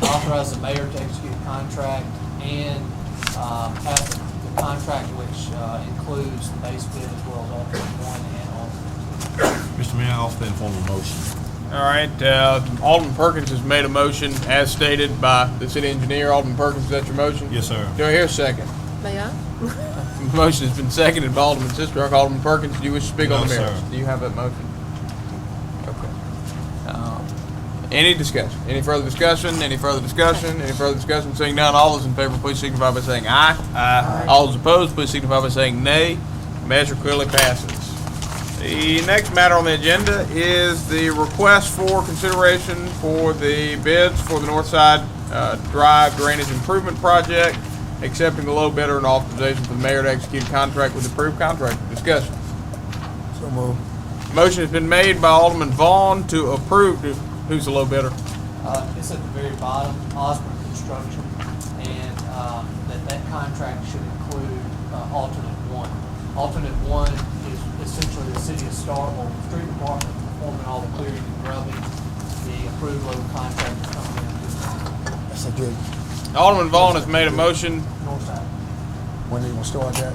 Authorize the mayor to execute a contract and have the contract which includes the base bid as well as alternate one and alternate two. Mr. Mayor, I'll stand for a motion. All right, Alderman Perkins has made a motion as stated by the city engineer. Alderman Perkins, is that your motion? Yes, sir. Do I hear a second? May I? Motion has been seconded by Alderman Sistrunk. Alderman Perkins, do you wish to speak on the No, merits? sir. Do you have that motion? Okay. Any discussion? Any further discussion? Any further discussion? Any further discussion? Seeing none, all those in favor, please signify by saying aye. Aye. All those opposed, please signify by saying nay. Measure clearly passes. The next matter on the agenda is the request for consideration for the bids for the Northside Drive Drainage Improvement Project, accepting the low bidder and authorization for the mayor to execute a contract with the approved contractor. Discussion. So moved. Motion has been made by Alderman Vaughn to approve. Who's the low bidder? It's at the very bottom, Osborne Construction, and that contract should include alternate one. Alternate one is essentially the city of Starkville Street Department performing all the clearing and grubbing. The approved local contractor coming in. That's a good. Alderman Vaughn has made a motion. North side. When are you gonna start that?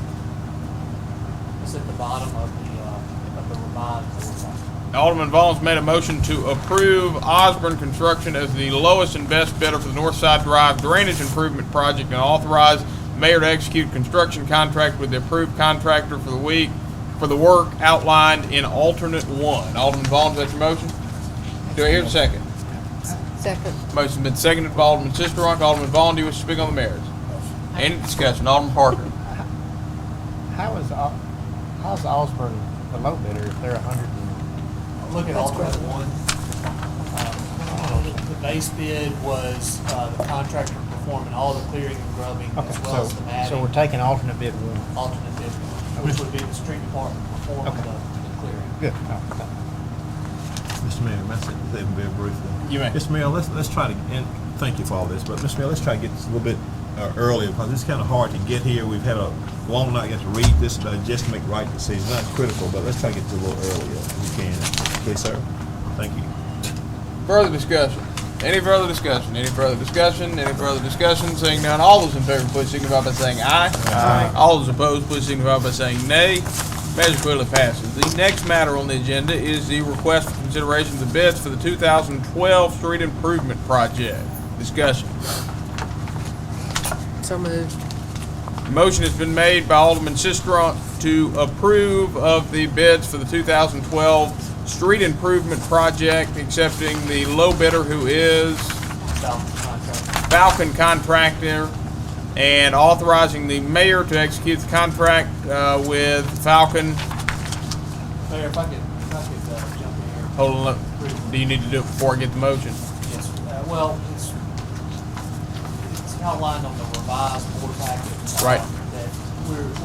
It's at the bottom of the revised north side. Alderman Vaughn's made a motion to approve Osborne Construction as the lowest and best bidder for the Northside Drive Drainage Improvement Project and authorize the mayor to execute construction contract with the approved contractor for the work outlined in alternate one. Alderman Vaughn, is that your motion? Do I hear a second? Second. Motion's been seconded by Alderman Sistrunk. Alderman Vaughn, do you wish to speak on the merits? Any discussion? Alderman Parker. How's Osborne the low bidder if they're 100? Look at alternate one. The base bid was the contractor performing all the clearing and grubbing as well as the matting. So we're taking alternate bid one. Alternate bid one, which would be the street department performing the clearing. Good. Mr. Mayor, that's it. Very briefly. You may. Mr. Mayor, let's try to, and thank you for all this, but Mr. Mayor, let's try to get this a little bit earlier because it's kind of hard to get here. We've had a long night, got to read this, just to make right decisions. Not critical, but let's try to get this a little earlier if we can. Okay, sir? Thank you. Further discussion? Any further discussion? Any further discussion? Any further discussion? Seeing none, all those in favor, please signify by saying aye. Aye. All those opposed, please signify by saying nay. Measure clearly passes. The next matter on the agenda is the request for consideration of the bids for the 2012 Street Improvement Project. Discussion. So moved. Motion has been made by Alderman Sistrunk to approve of the bids for the 2012 Street Improvement Project, accepting the low bidder who is Falcon Contractor, and authorizing the mayor to execute the contract with Falcon. Mayor, if I could jump in here. Hold on, do you need to do it before I get the motion? Yes, well, it's outlined on the revised board packet. Right. That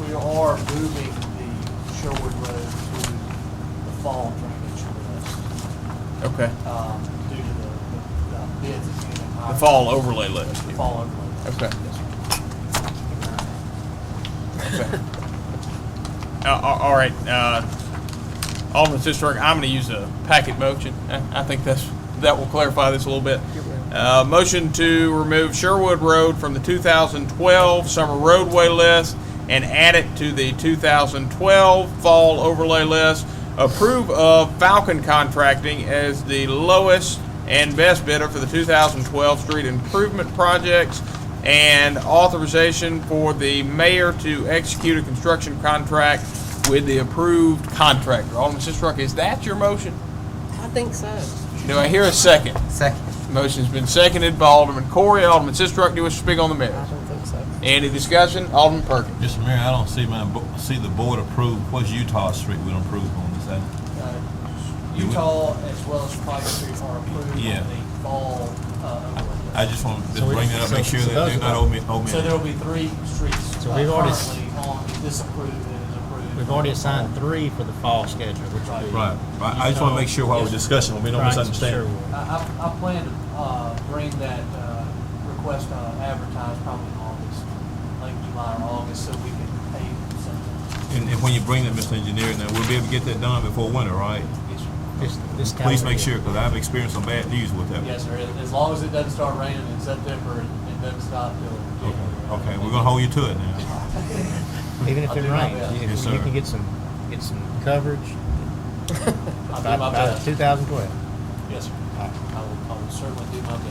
we are moving the Sherwood Road to the fall drainage list. Okay. Due to the bids that came in higher. The fall overlay list. The fall overlay. Okay. Okay. All right. Alderman Sistrunk, I'm going to use a packet motion. I think that will clarify this a little bit. Motion to remove Sherwood Road from the 2012 summer roadway list and add it to the 2012 fall overlay list. Approve of Falcon Contracting as the lowest and best bidder for the 2012 street improvement projects, and authorization for the mayor to execute a construction contract with the approved contractor. Alderman Sistrunk, is that your motion? I think so. Do I hear a second? Second. Motion's been seconded by Alderman Corey. Alderman Sistrunk, do you wish to speak on the I matter? don't think so. Any discussion? Alderman Perkins. Mr. Mayor, I don't see the board approve. What's Utah Street we don't approve on this? Utah as well as Pike Street are approved on Yeah. the fall overlay. I just want to So we- bring that up, make sure so that those they're not are- omitting. So there will be 3 streets So we've already- currently on this approved and is approved. We've already assigned 3 for the fall schedule, which will be. Right. I just want to make sure while we're discussing, we don't Right, misunderstand. sure. I plan to bring that request advertised probably in August, late July or August, so we can pay something. And when you bring that, Mr. Engineer, now we'll be able to get that done before winter, right? This Please calendar make year. sure, because I've experienced some bad news with that. Yes, sir. As long as it doesn't start raining in September and doesn't stop till January. Okay, we're gonna hold you to it now. Even if I'll it do my rains, best. Yes, sir. you can get some coverage I'll do by my best. 2012. Yes, sir. I will certainly do my best.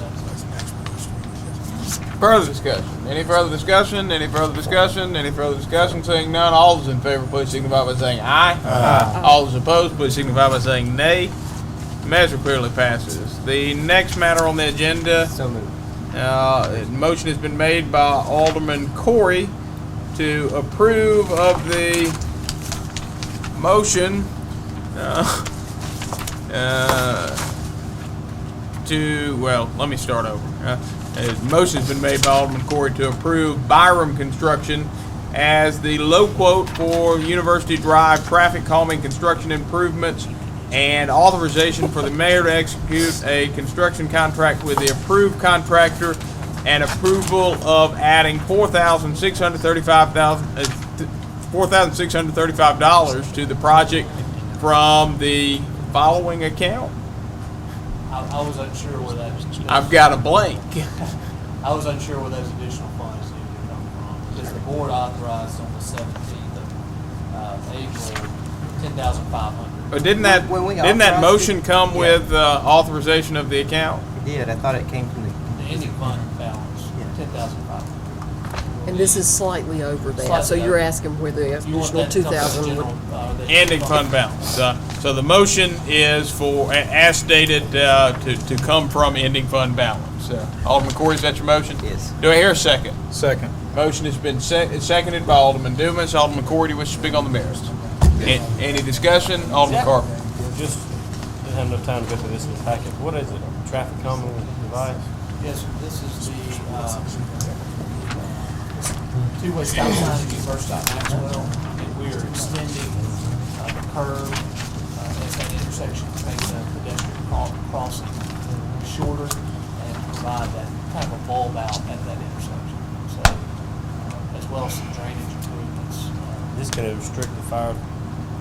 Further discussion? Any further discussion? Any further discussion? Any further discussion? Seeing none, all those in favor, please signify by saying aye. Aye. All those opposed, please signify by saying nay. Measure clearly passes. The next matter on the agenda, So moved. motion has been made by Alderman Corey to approve of the motion let me start over. A motion has been made by Alderman Corey to approve Byram Construction as the low quote for University Drive traffic calming construction improvements, and authorization for the mayor to execute a construction contract with the approved contractor, and approval of adding $4,635 to the project from the following account. I was unsure where that. I've got a blank. I was unsure where those additional funds needed to come from, because the board authorized on the 17th of April, $10,500. But didn't When we that authorized motion it? come Yeah. with authorization of the account? It did. I thought it came from the. The ending fund balance, Yeah. $10,500. And this is slightly over that, so Slightly you're over. asking where the You want additional that to come from 2,000 would. general, the Ending fund balance. So the motion is for, as stated, to come from ending fund balance. Alderman Corey, is that your motion? Yes. Do I hear a second? Second. Motion has been seconded by Alderman Dumas. Alderman Corey, do you wish to speak on the merits? Any discussion? Alderman Carpenter. Just didn't have enough time to go through this in the packet. What is it? Traffic calming device? Yes, sir. This is the two-way stop sign at University of Maxwell, and we are extending the curve at that intersection to make the pedestrian crossing shorter and provide that kind of a bulb out at that intersection. So, as well as some drainage improvements. This can restrict the fire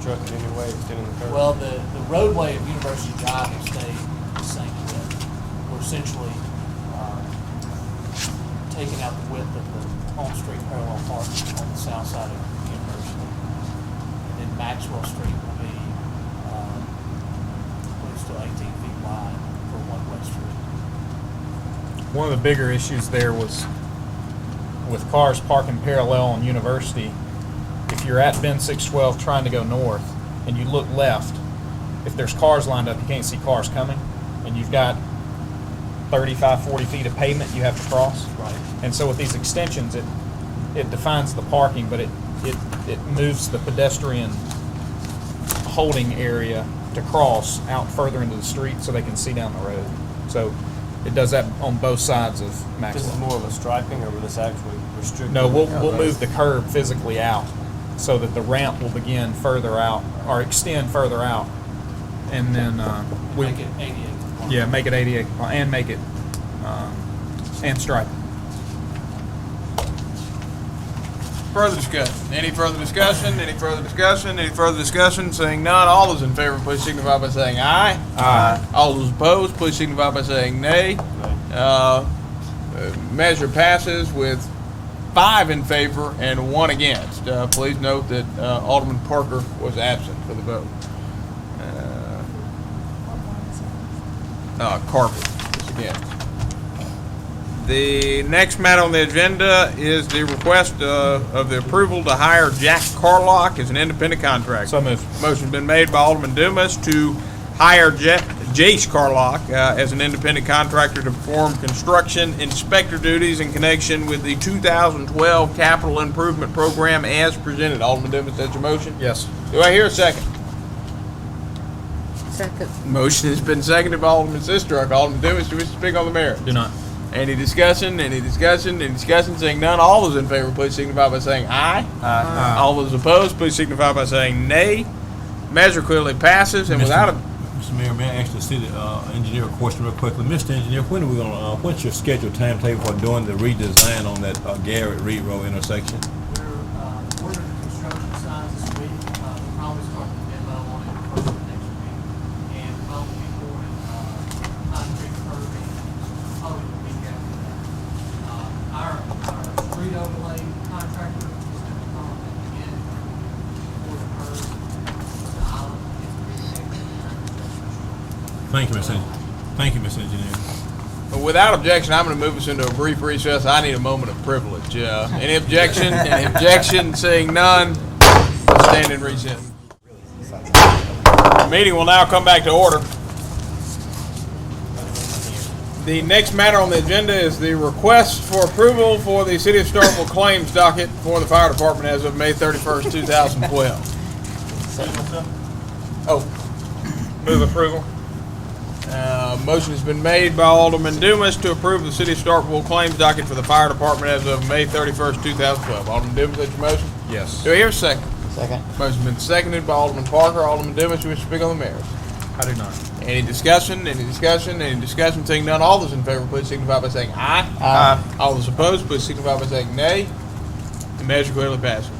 truck in any way, extending the curve? Well, the roadway of University Drive will stay the same width. We're essentially taking out the width of the on-street parallel parking on the south side of University. And then Maxwell Street will be close to 18 feet wide for one-way street. One of the bigger issues there was with cars parking parallel on University. If you're at Bend 612 trying to go north and you look left, if there's cars lined up, you can't see cars coming, and you've got 35, 40 feet of pavement you have to cross. Right. And so with these extensions, it defines the parking, but it moves the pedestrian holding area to cross out further into the street so they can see down the road. So it does that on both sides of Maxwell. This is more of a striping, or will this actually restrict? No, we'll move the curb physically out so that the ramp will begin further out or extend further out, and then we Make it 88. yeah make it 88 and make it and stripe. Further discussion? Any further discussion? Any further discussion? Any further discussion? Seeing none, all those in favor, please signify by saying aye. Aye. All those opposed, please signify by saying nay. Measure passes with 5 in favor and 1 against. Please note that Alderman Parker was absent for the vote. carpet. Once again. The next matter on the agenda is the request of the approval to hire Jack Carlock as an independent contractor. So moved. Motion's been made by Alderman Dumas to hire Jace Carlock as an independent contractor to perform construction inspector duties in connection with the 2012 capital improvement program as presented. Alderman Dumas, that's your motion? Yes. Do I hear a second? Second. Motion has been seconded by Alderman Sistrunk. Alderman Dumas, do you wish to speak on the matter? Do not. Any discussion? Any discussion? Any discussion? Seeing none, all those in favor, please signify by saying aye. Aye. All those opposed, please signify by saying nay. Measure clearly passes, and without a... Mr. Mayor, may I ask the city engineer a question real quickly? Mr. Engineer, when are we gonna, what's your scheduled timetable for doing the redesign on that Garrett Reed Road intersection? We're ordering the construction signs this week. We'll probably start the demo on it first of next week. And probably be pouring concrete curbing probably the week after that. Our street overlay contractor is going to come at the end for the curb, the island, gets reconnected. Thank you, Mr. Engineer. Thank you, Mr. Engineer. Without objection, I'm going to move us into a brief recess. I need a moment of privilege. Any objection? Any objection? Seeing none, we'll stand in recess. The meeting will now come back to order. The next matter on the agenda is the request for approval for the City of Starkville claims docket for the fire department as of May 31st, 2012. Move approval. Motion has been made by Alderman Dumas to approve the City of Starkville claims docket for the fire department as of May 31st, 2012. Alderman Dumas, that's your motion? Yes. Do I hear a second? Second. Motion's been seconded by Alderman Parker. Alderman Dumas, you wish to speak on the merits? I do not. Any discussion? Any discussion? Any discussion? Seeing none, all those in favor, please signify by saying aye. Aye. All those opposed, please signify by saying nay. The measure clearly passes.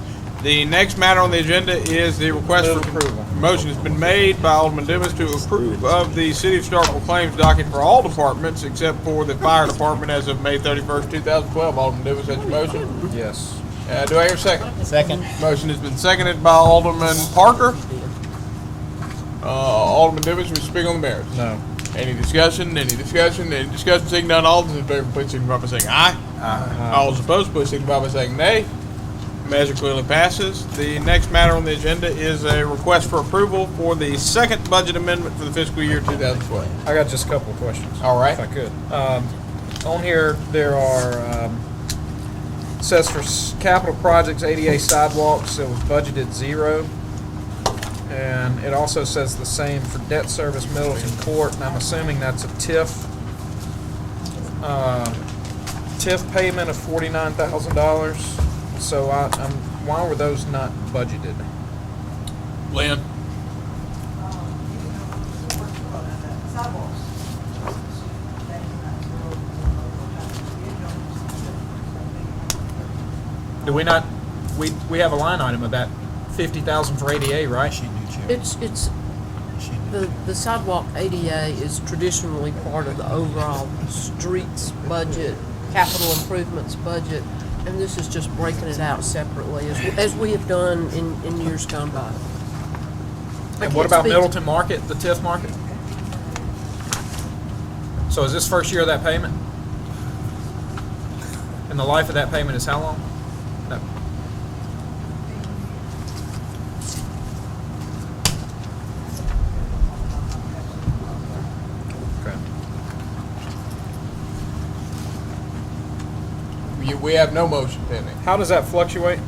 The next matter on the agenda is the request for approval. Motion has been made by Alderman Dumas to approve of the City of Starkville claims docket for all departments except for the fire department as of May 31st, 2012. Alderman Dumas, that's your motion? Yes. Do I hear a second? Second. Motion has been seconded by Alderman Parker. Alderman Dumas, will you speak on the merits? No. Any discussion? Any discussion? Any discussion? Seeing none, all those in favor, please signify by saying aye. Aye. All those opposed, please signify by saying nay. Measure clearly passes. The next matter on the agenda is a request for approval for the second budget amendment for the fiscal year 2012. I got just a couple of questions. All right. If I could. On here, there are, says for capital projects, ADA sidewalks, it was budgeted 0. And it also says the same for debt service, Middleton Court, and I'm assuming that's a TIF. TIF payment of $49,000. So why were those not budgeted? Lynn? Do we not, we have a line item of that 50,000 for ADA, right? It's the sidewalk ADA is traditionally part of the overall streets budget, capital improvements budget, and this is just breaking it out separately, as we have done in years gone by. And what about Middleton Market, the TIF market? So is this first year of that payment? And the life of that payment is how long? No. We have no motion pending. How does that fluctuate?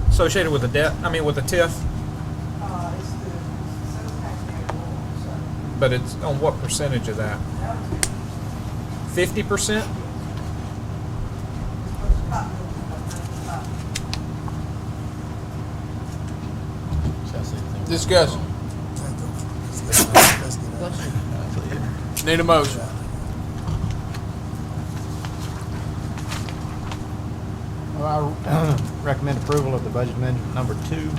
Associated with the debt, with the TIF? But it's on what percentage of that? 50%? Discussion. Need a motion. Well, I recommend approval of the budget amendment number 2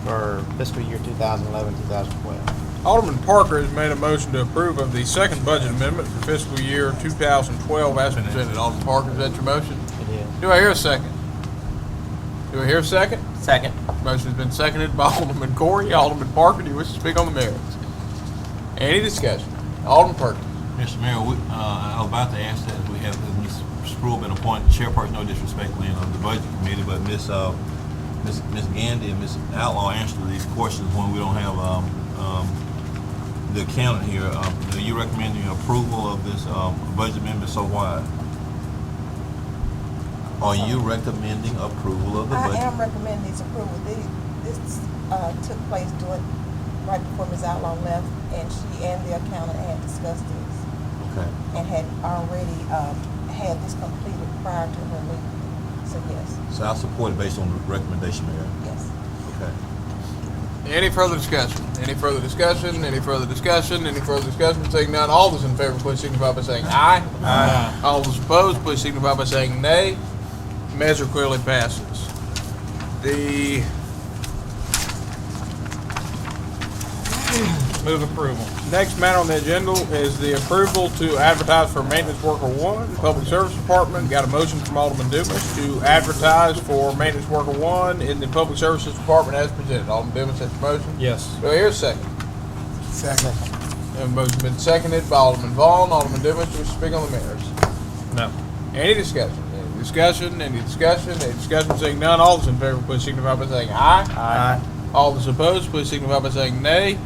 for fiscal year 2011-2012. Alderman Parker has made a motion to approve of the second budget amendment for fiscal year 2012 as presented. Alderman Parker, is that your motion? It is. Do I hear a second? Do I hear a second? Second. Motion has been seconded by Alderman Corey. Alderman Parker, do you wish to speak on the merits? Any discussion? Alderman Perkins. Mr. Mayor, I was about to ask that we have Ms. Spruill been appointed chairperson, no disrespectfully, on the budget committee, but Ms. Gandy and Ms. Outlaw answer these questions when we don't have the accountant here. Are you recommending approval of this budget amendment? So why? Are you recommending approval of the budget? I am recommending this approval. This took place right before Ms. Outlaw left, and she and the accountant had discussed this. Okay. And had already had this completed prior to her leaving. So yes. So I support it based on the recommendation, Mayor. Yes. Okay. Any further discussion? Any further discussion? Any further discussion? Any further discussion? Seeing none, all those in favor, please signify by saying aye. Aye. All those opposed, please signify by saying nay. Measure clearly passes. The Move approval. next matter on the agenda is the approval to advertise for maintenance worker one, Public Service Department. Got a motion from Alderman Dumas to advertise for maintenance worker one in the Public Services Department as presented. Alderman Dumas, that's your motion? Yes. Do I hear a second? Second. A motion been seconded by Alderman Vaughn. Alderman Dumas, do you wish to speak on the merits? No. Any discussion? Any discussion? Any discussion? Any discussion? Seeing none, all those in favor, please signify by saying aye. Aye. All those opposed, please signify by saying nay.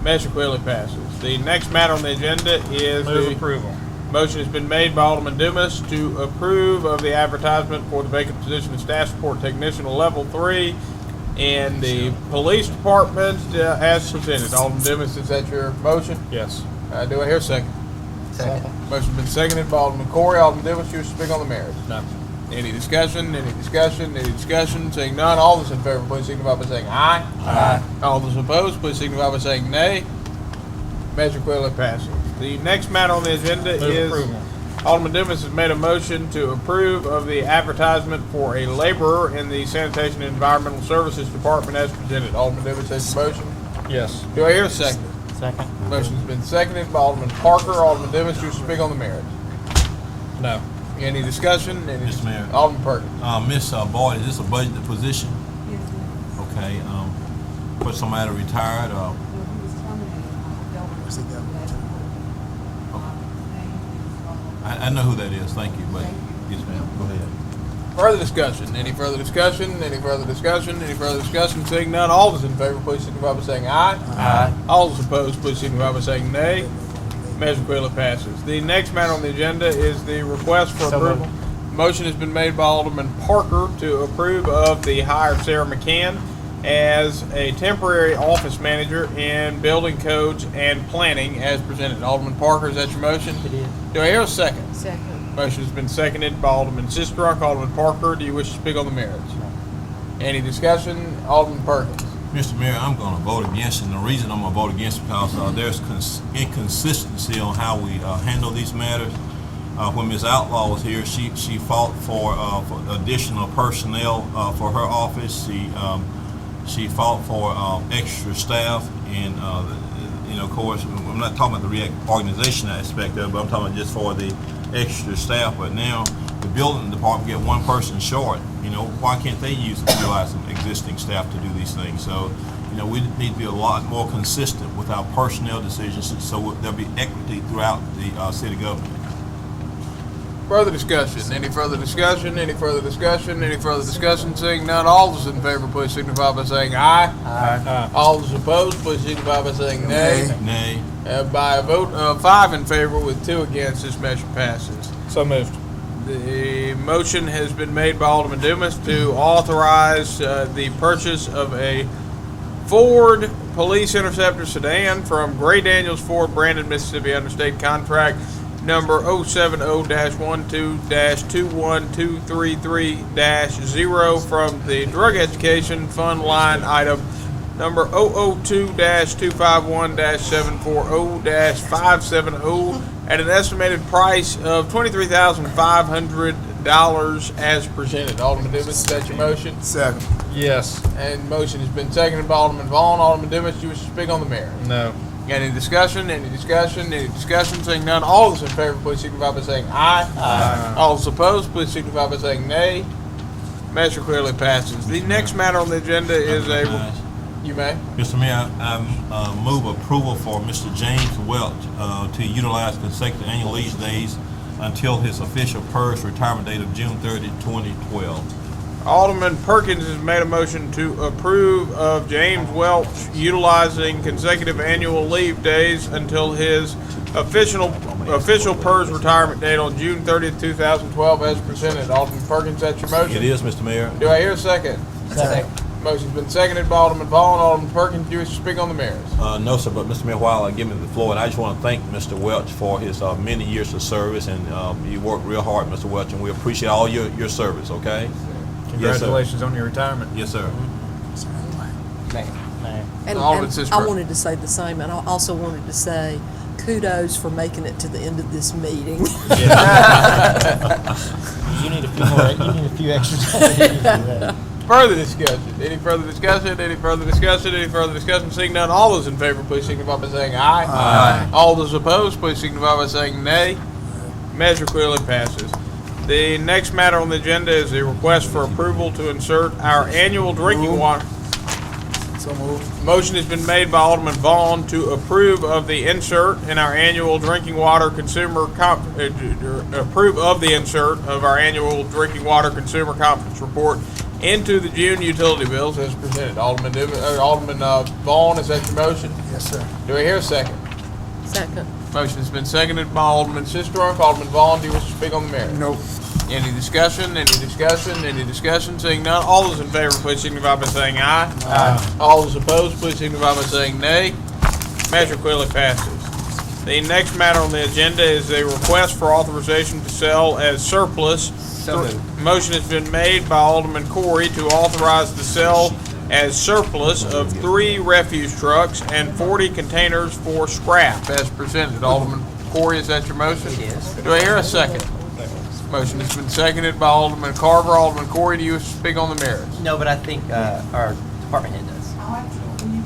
Measure clearly passes. The next matter on the agenda is Move approval. motion has been made by Alderman Dumas to approve of the advertisement for the vacant position of staff support technician level 3 in the police department as presented. Alderman Dumas, is that your motion? Yes. Do I hear a second? Second. Motion's been seconded by Alderman Corey. Alderman Dumas, you wish to speak on the merits? No. Any discussion? Any discussion? Any discussion? Seeing none, all those in favor, please signify by saying aye. Aye. All those opposed, please signify by saying nay. Measure clearly passes. The next matter on the agenda is approval. Alderman Dumas has made a motion to approve of the advertisement for a laborer in the Sanitation and Environmental Services Department as presented. Alderman Dumas has the motion. Yes. Do I hear a second? Second. Motion's been seconded by Alderman Parker. Alderman Dumas, you wish to speak on the merits? No. Any discussion? Any Mr. Mayor. Alderman Perkins. Miss Boyd, is this a budgeted position? Okay, but somebody retired, I know who that is, thank you, but, yes ma'am, go ahead. Further discussion? Any further discussion? Any further discussion? Any further discussion? Seeing none, all those in favor, please signify by saying aye. Aye. All those opposed, please signify by saying nay. Measure clearly passes. The next matter on the agenda is the request for approval. Motion has been made by Alderman Parker to approve of the hire of Sarah McCann as a temporary office manager in building codes and planning as presented. Alderman Parker, is that your motion? It is. Do I hear a second? Second. Motion has been seconded by Alderman Sistrunk. Alderman Parker, do you wish to speak on the merits? Any discussion? Alderman Perkins. Mr. Mayor, I'm going to vote against, and the reason I'm going to vote against is because there's inconsistency on how we handle these matters. When Ms. Outlaw was here, she fought for additional personnel for her office. She fought for extra staff, and of course, I'm not talking about the reorganization aspect of it, but I'm talking about just for the extra staff. But now the building department get one person short. Why can't they utilize some existing staff to do these things? So, we need to be a lot more consistent with our personnel decisions, so there'll be equity throughout the city government. Further discussion? Any further discussion? Any further discussion? Any further discussion? Seeing none, all those in favor, please signify by saying aye. Aye. All those opposed, please signify by saying nay. Nay. By a vote of 5 in favor with 2 against, this measure passes. So moved. The motion has been made by Alderman Dumas to authorize the purchase of a Ford Police Interceptor sedan from Gray Daniels Ford, Brandon, Mississippi, under state contract number 070-12-21233-0 from the Drug Education Fund line item number 002-251-740-570 at an estimated price of $23,500 as presented. Alderman Dumas, is that your motion? Second. Yes. And motion has been seconded by Alderman Vaughn. Alderman Dumas, you wish to speak on the matter? No. Any discussion? Any discussion? Any discussion? Seeing none, all those in favor, please signify by saying aye. Aye. All those opposed, please signify by saying nay. Measure clearly passes. The next matter on the agenda is a You may. Mr. Mayor, I move approval for Mr. James Welch to utilize consecutive annual leave days until his official PERS retirement date of June 30, 2012. Alderman Perkins has made a motion to approve of James Welch utilizing consecutive annual leave days until his official PERS retirement date on June 30th, 2012 as presented. Alderman Perkins, that's your motion? It is, Mr. Mayor. Do I hear a second? Second. Motion's been seconded by Alderman Vaughn. Alderman Perkins, do you wish to speak on the merits? No, sir, but Mr. Mayor, while I give him the floor, and I just want to thank Mr. Welch for his many years of service, and you worked real hard, Mr. Welch, and we appreciate all your service, okay? Congratulations on your retirement. Yes, sir. And Alderman I Sistrum. wanted to say the same, and I also wanted to say kudos for making it to the end of this meeting. You need a few extra days. Further discussion? Any further discussion? Any further discussion? Any further discussion? Seeing none, all those in favor, please signify by saying aye. Aye. All those opposed, please signify by saying nay. Measure clearly passes. The next matter on the agenda is a request for approval to insert our annual drinking water. So moved. Motion has been made by Alderman Vaughn to approve of the insert in our annual drinking water approve of the insert of our annual drinking water consumer conference report into the June utility bills as presented. Alderman Vaughn, is that your motion? Yes, sir. Do I hear a second? Second. Motion has been seconded by Alderman Sistrunk. Alderman Vaughn, do you wish to speak on the matter? Nope. Any discussion? Any discussion? Any discussion? Seeing none, all those in favor, please signify by saying aye. Aye. All those opposed, please signify by saying nay. Measure clearly passes. The next matter on the agenda is a request for authorization to sell as surplus. Motion has been made by Alderman Corey to authorize the sale as surplus of 3 refuse trucks and 40 containers for scrap as presented. Alderman Corey, is that your motion? Yes. Do I hear a second? Motion has been seconded by Alderman Carver. Alderman Corey, do you wish to speak on the merits? No, but I think our department head does. I like to, when you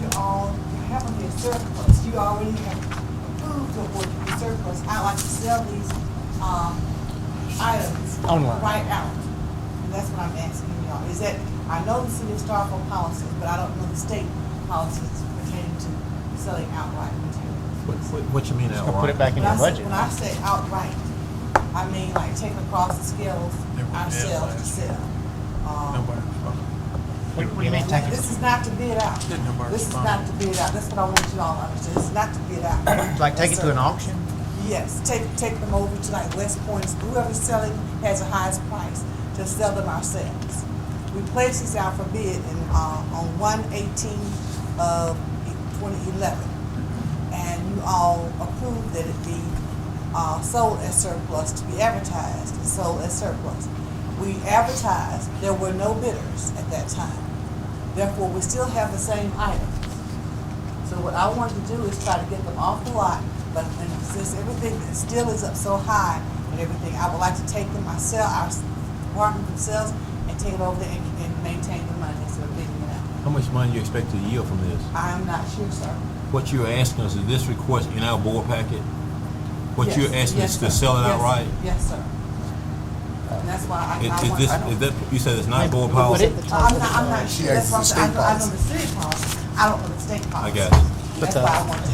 have them in surplus, you already have approved of what you surplus. I like to sell these, items. Online. Right out. And that's what I'm asking y'all. Is that, I know the city of Starkville policies, but I don't know the state policies pertaining to selling outright materials. What you mean outright? Put it back in your budget. When I say outright, I mean like taking across the scales ourselves to sell. What do you mean, take it? This is not to bid out. This is not to bid out. That's what I want you all to understand. This is not to bid out. Like take it to an auction? Yes, take them over to like West Point, whoever's selling has the highest price, to sell them ourselves. We placed this out for bid on 1/18 of 2011. And you all approved that it be sold as surplus, to be advertised and sold as surplus. We advertised, there were no bidders at that time. Therefore, we still have the same items. So what I wanted to do is try to get them off the lot, but since everything still is up so high and everything, I would like to take them myself, our department themselves, and take it over there and maintain the money instead of bidding it out. How much money do you expect to yield from this? I am not sure, sir. What you're asking us, is this request in our board packet? What Yes, you're asking us yes, to sir. sell it Yes, outright? Yes, sir. And that's why I want. Is that, you said it's not board policy? I'm not sure. That's why I'm saying, I know the city policy, I don't know the state policy. I got it. That's why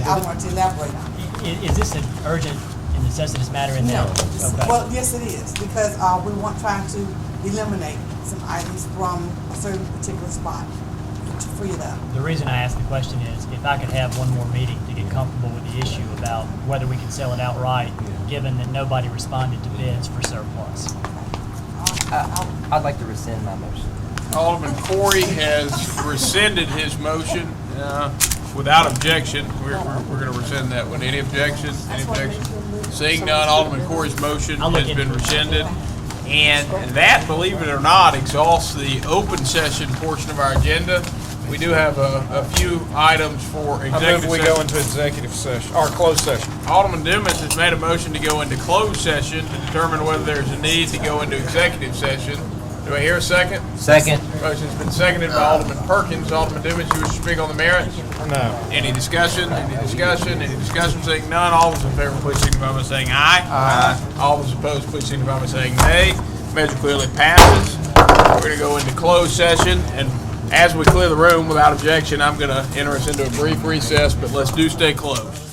I want to elaborate on it. Is this an urgent and necessitous matter in there? No. Okay. Well, yes, it is, because we want, trying to eliminate some items from a certain particular spot to free it up. The reason I asked the question is if I could have one more meeting to get comfortable with the issue about whether we can sell it outright, given that nobody responded to bids for surplus. I'd like to rescind my motion. Alderman Corey has rescinded his motion without objection. We're going to rescind that one. Any objection? Any objection? Seeing none, Alderman Corey's motion has been rescinded. And that, believe it or not, exhausts the open session portion of our agenda. We do have a few items for executive session. I move we go into executive session, or closed session. Alderman Dumas has made a motion to go into closed session to determine whether there's a need to go into executive session. Do I hear a second? Second. Motion's been seconded by Alderman Perkins. Alderman Dumas, you wish to speak on the merits? No. Any discussion? Any discussion? Any discussion? Saying none. All those in favor, please signify by saying aye. Aye. All those opposed, please signify by saying nay. Measure clearly passes. We're going to go into closed session, and As we clear the room without objection, I'm going to enter us into a brief recess, but let's do stay close.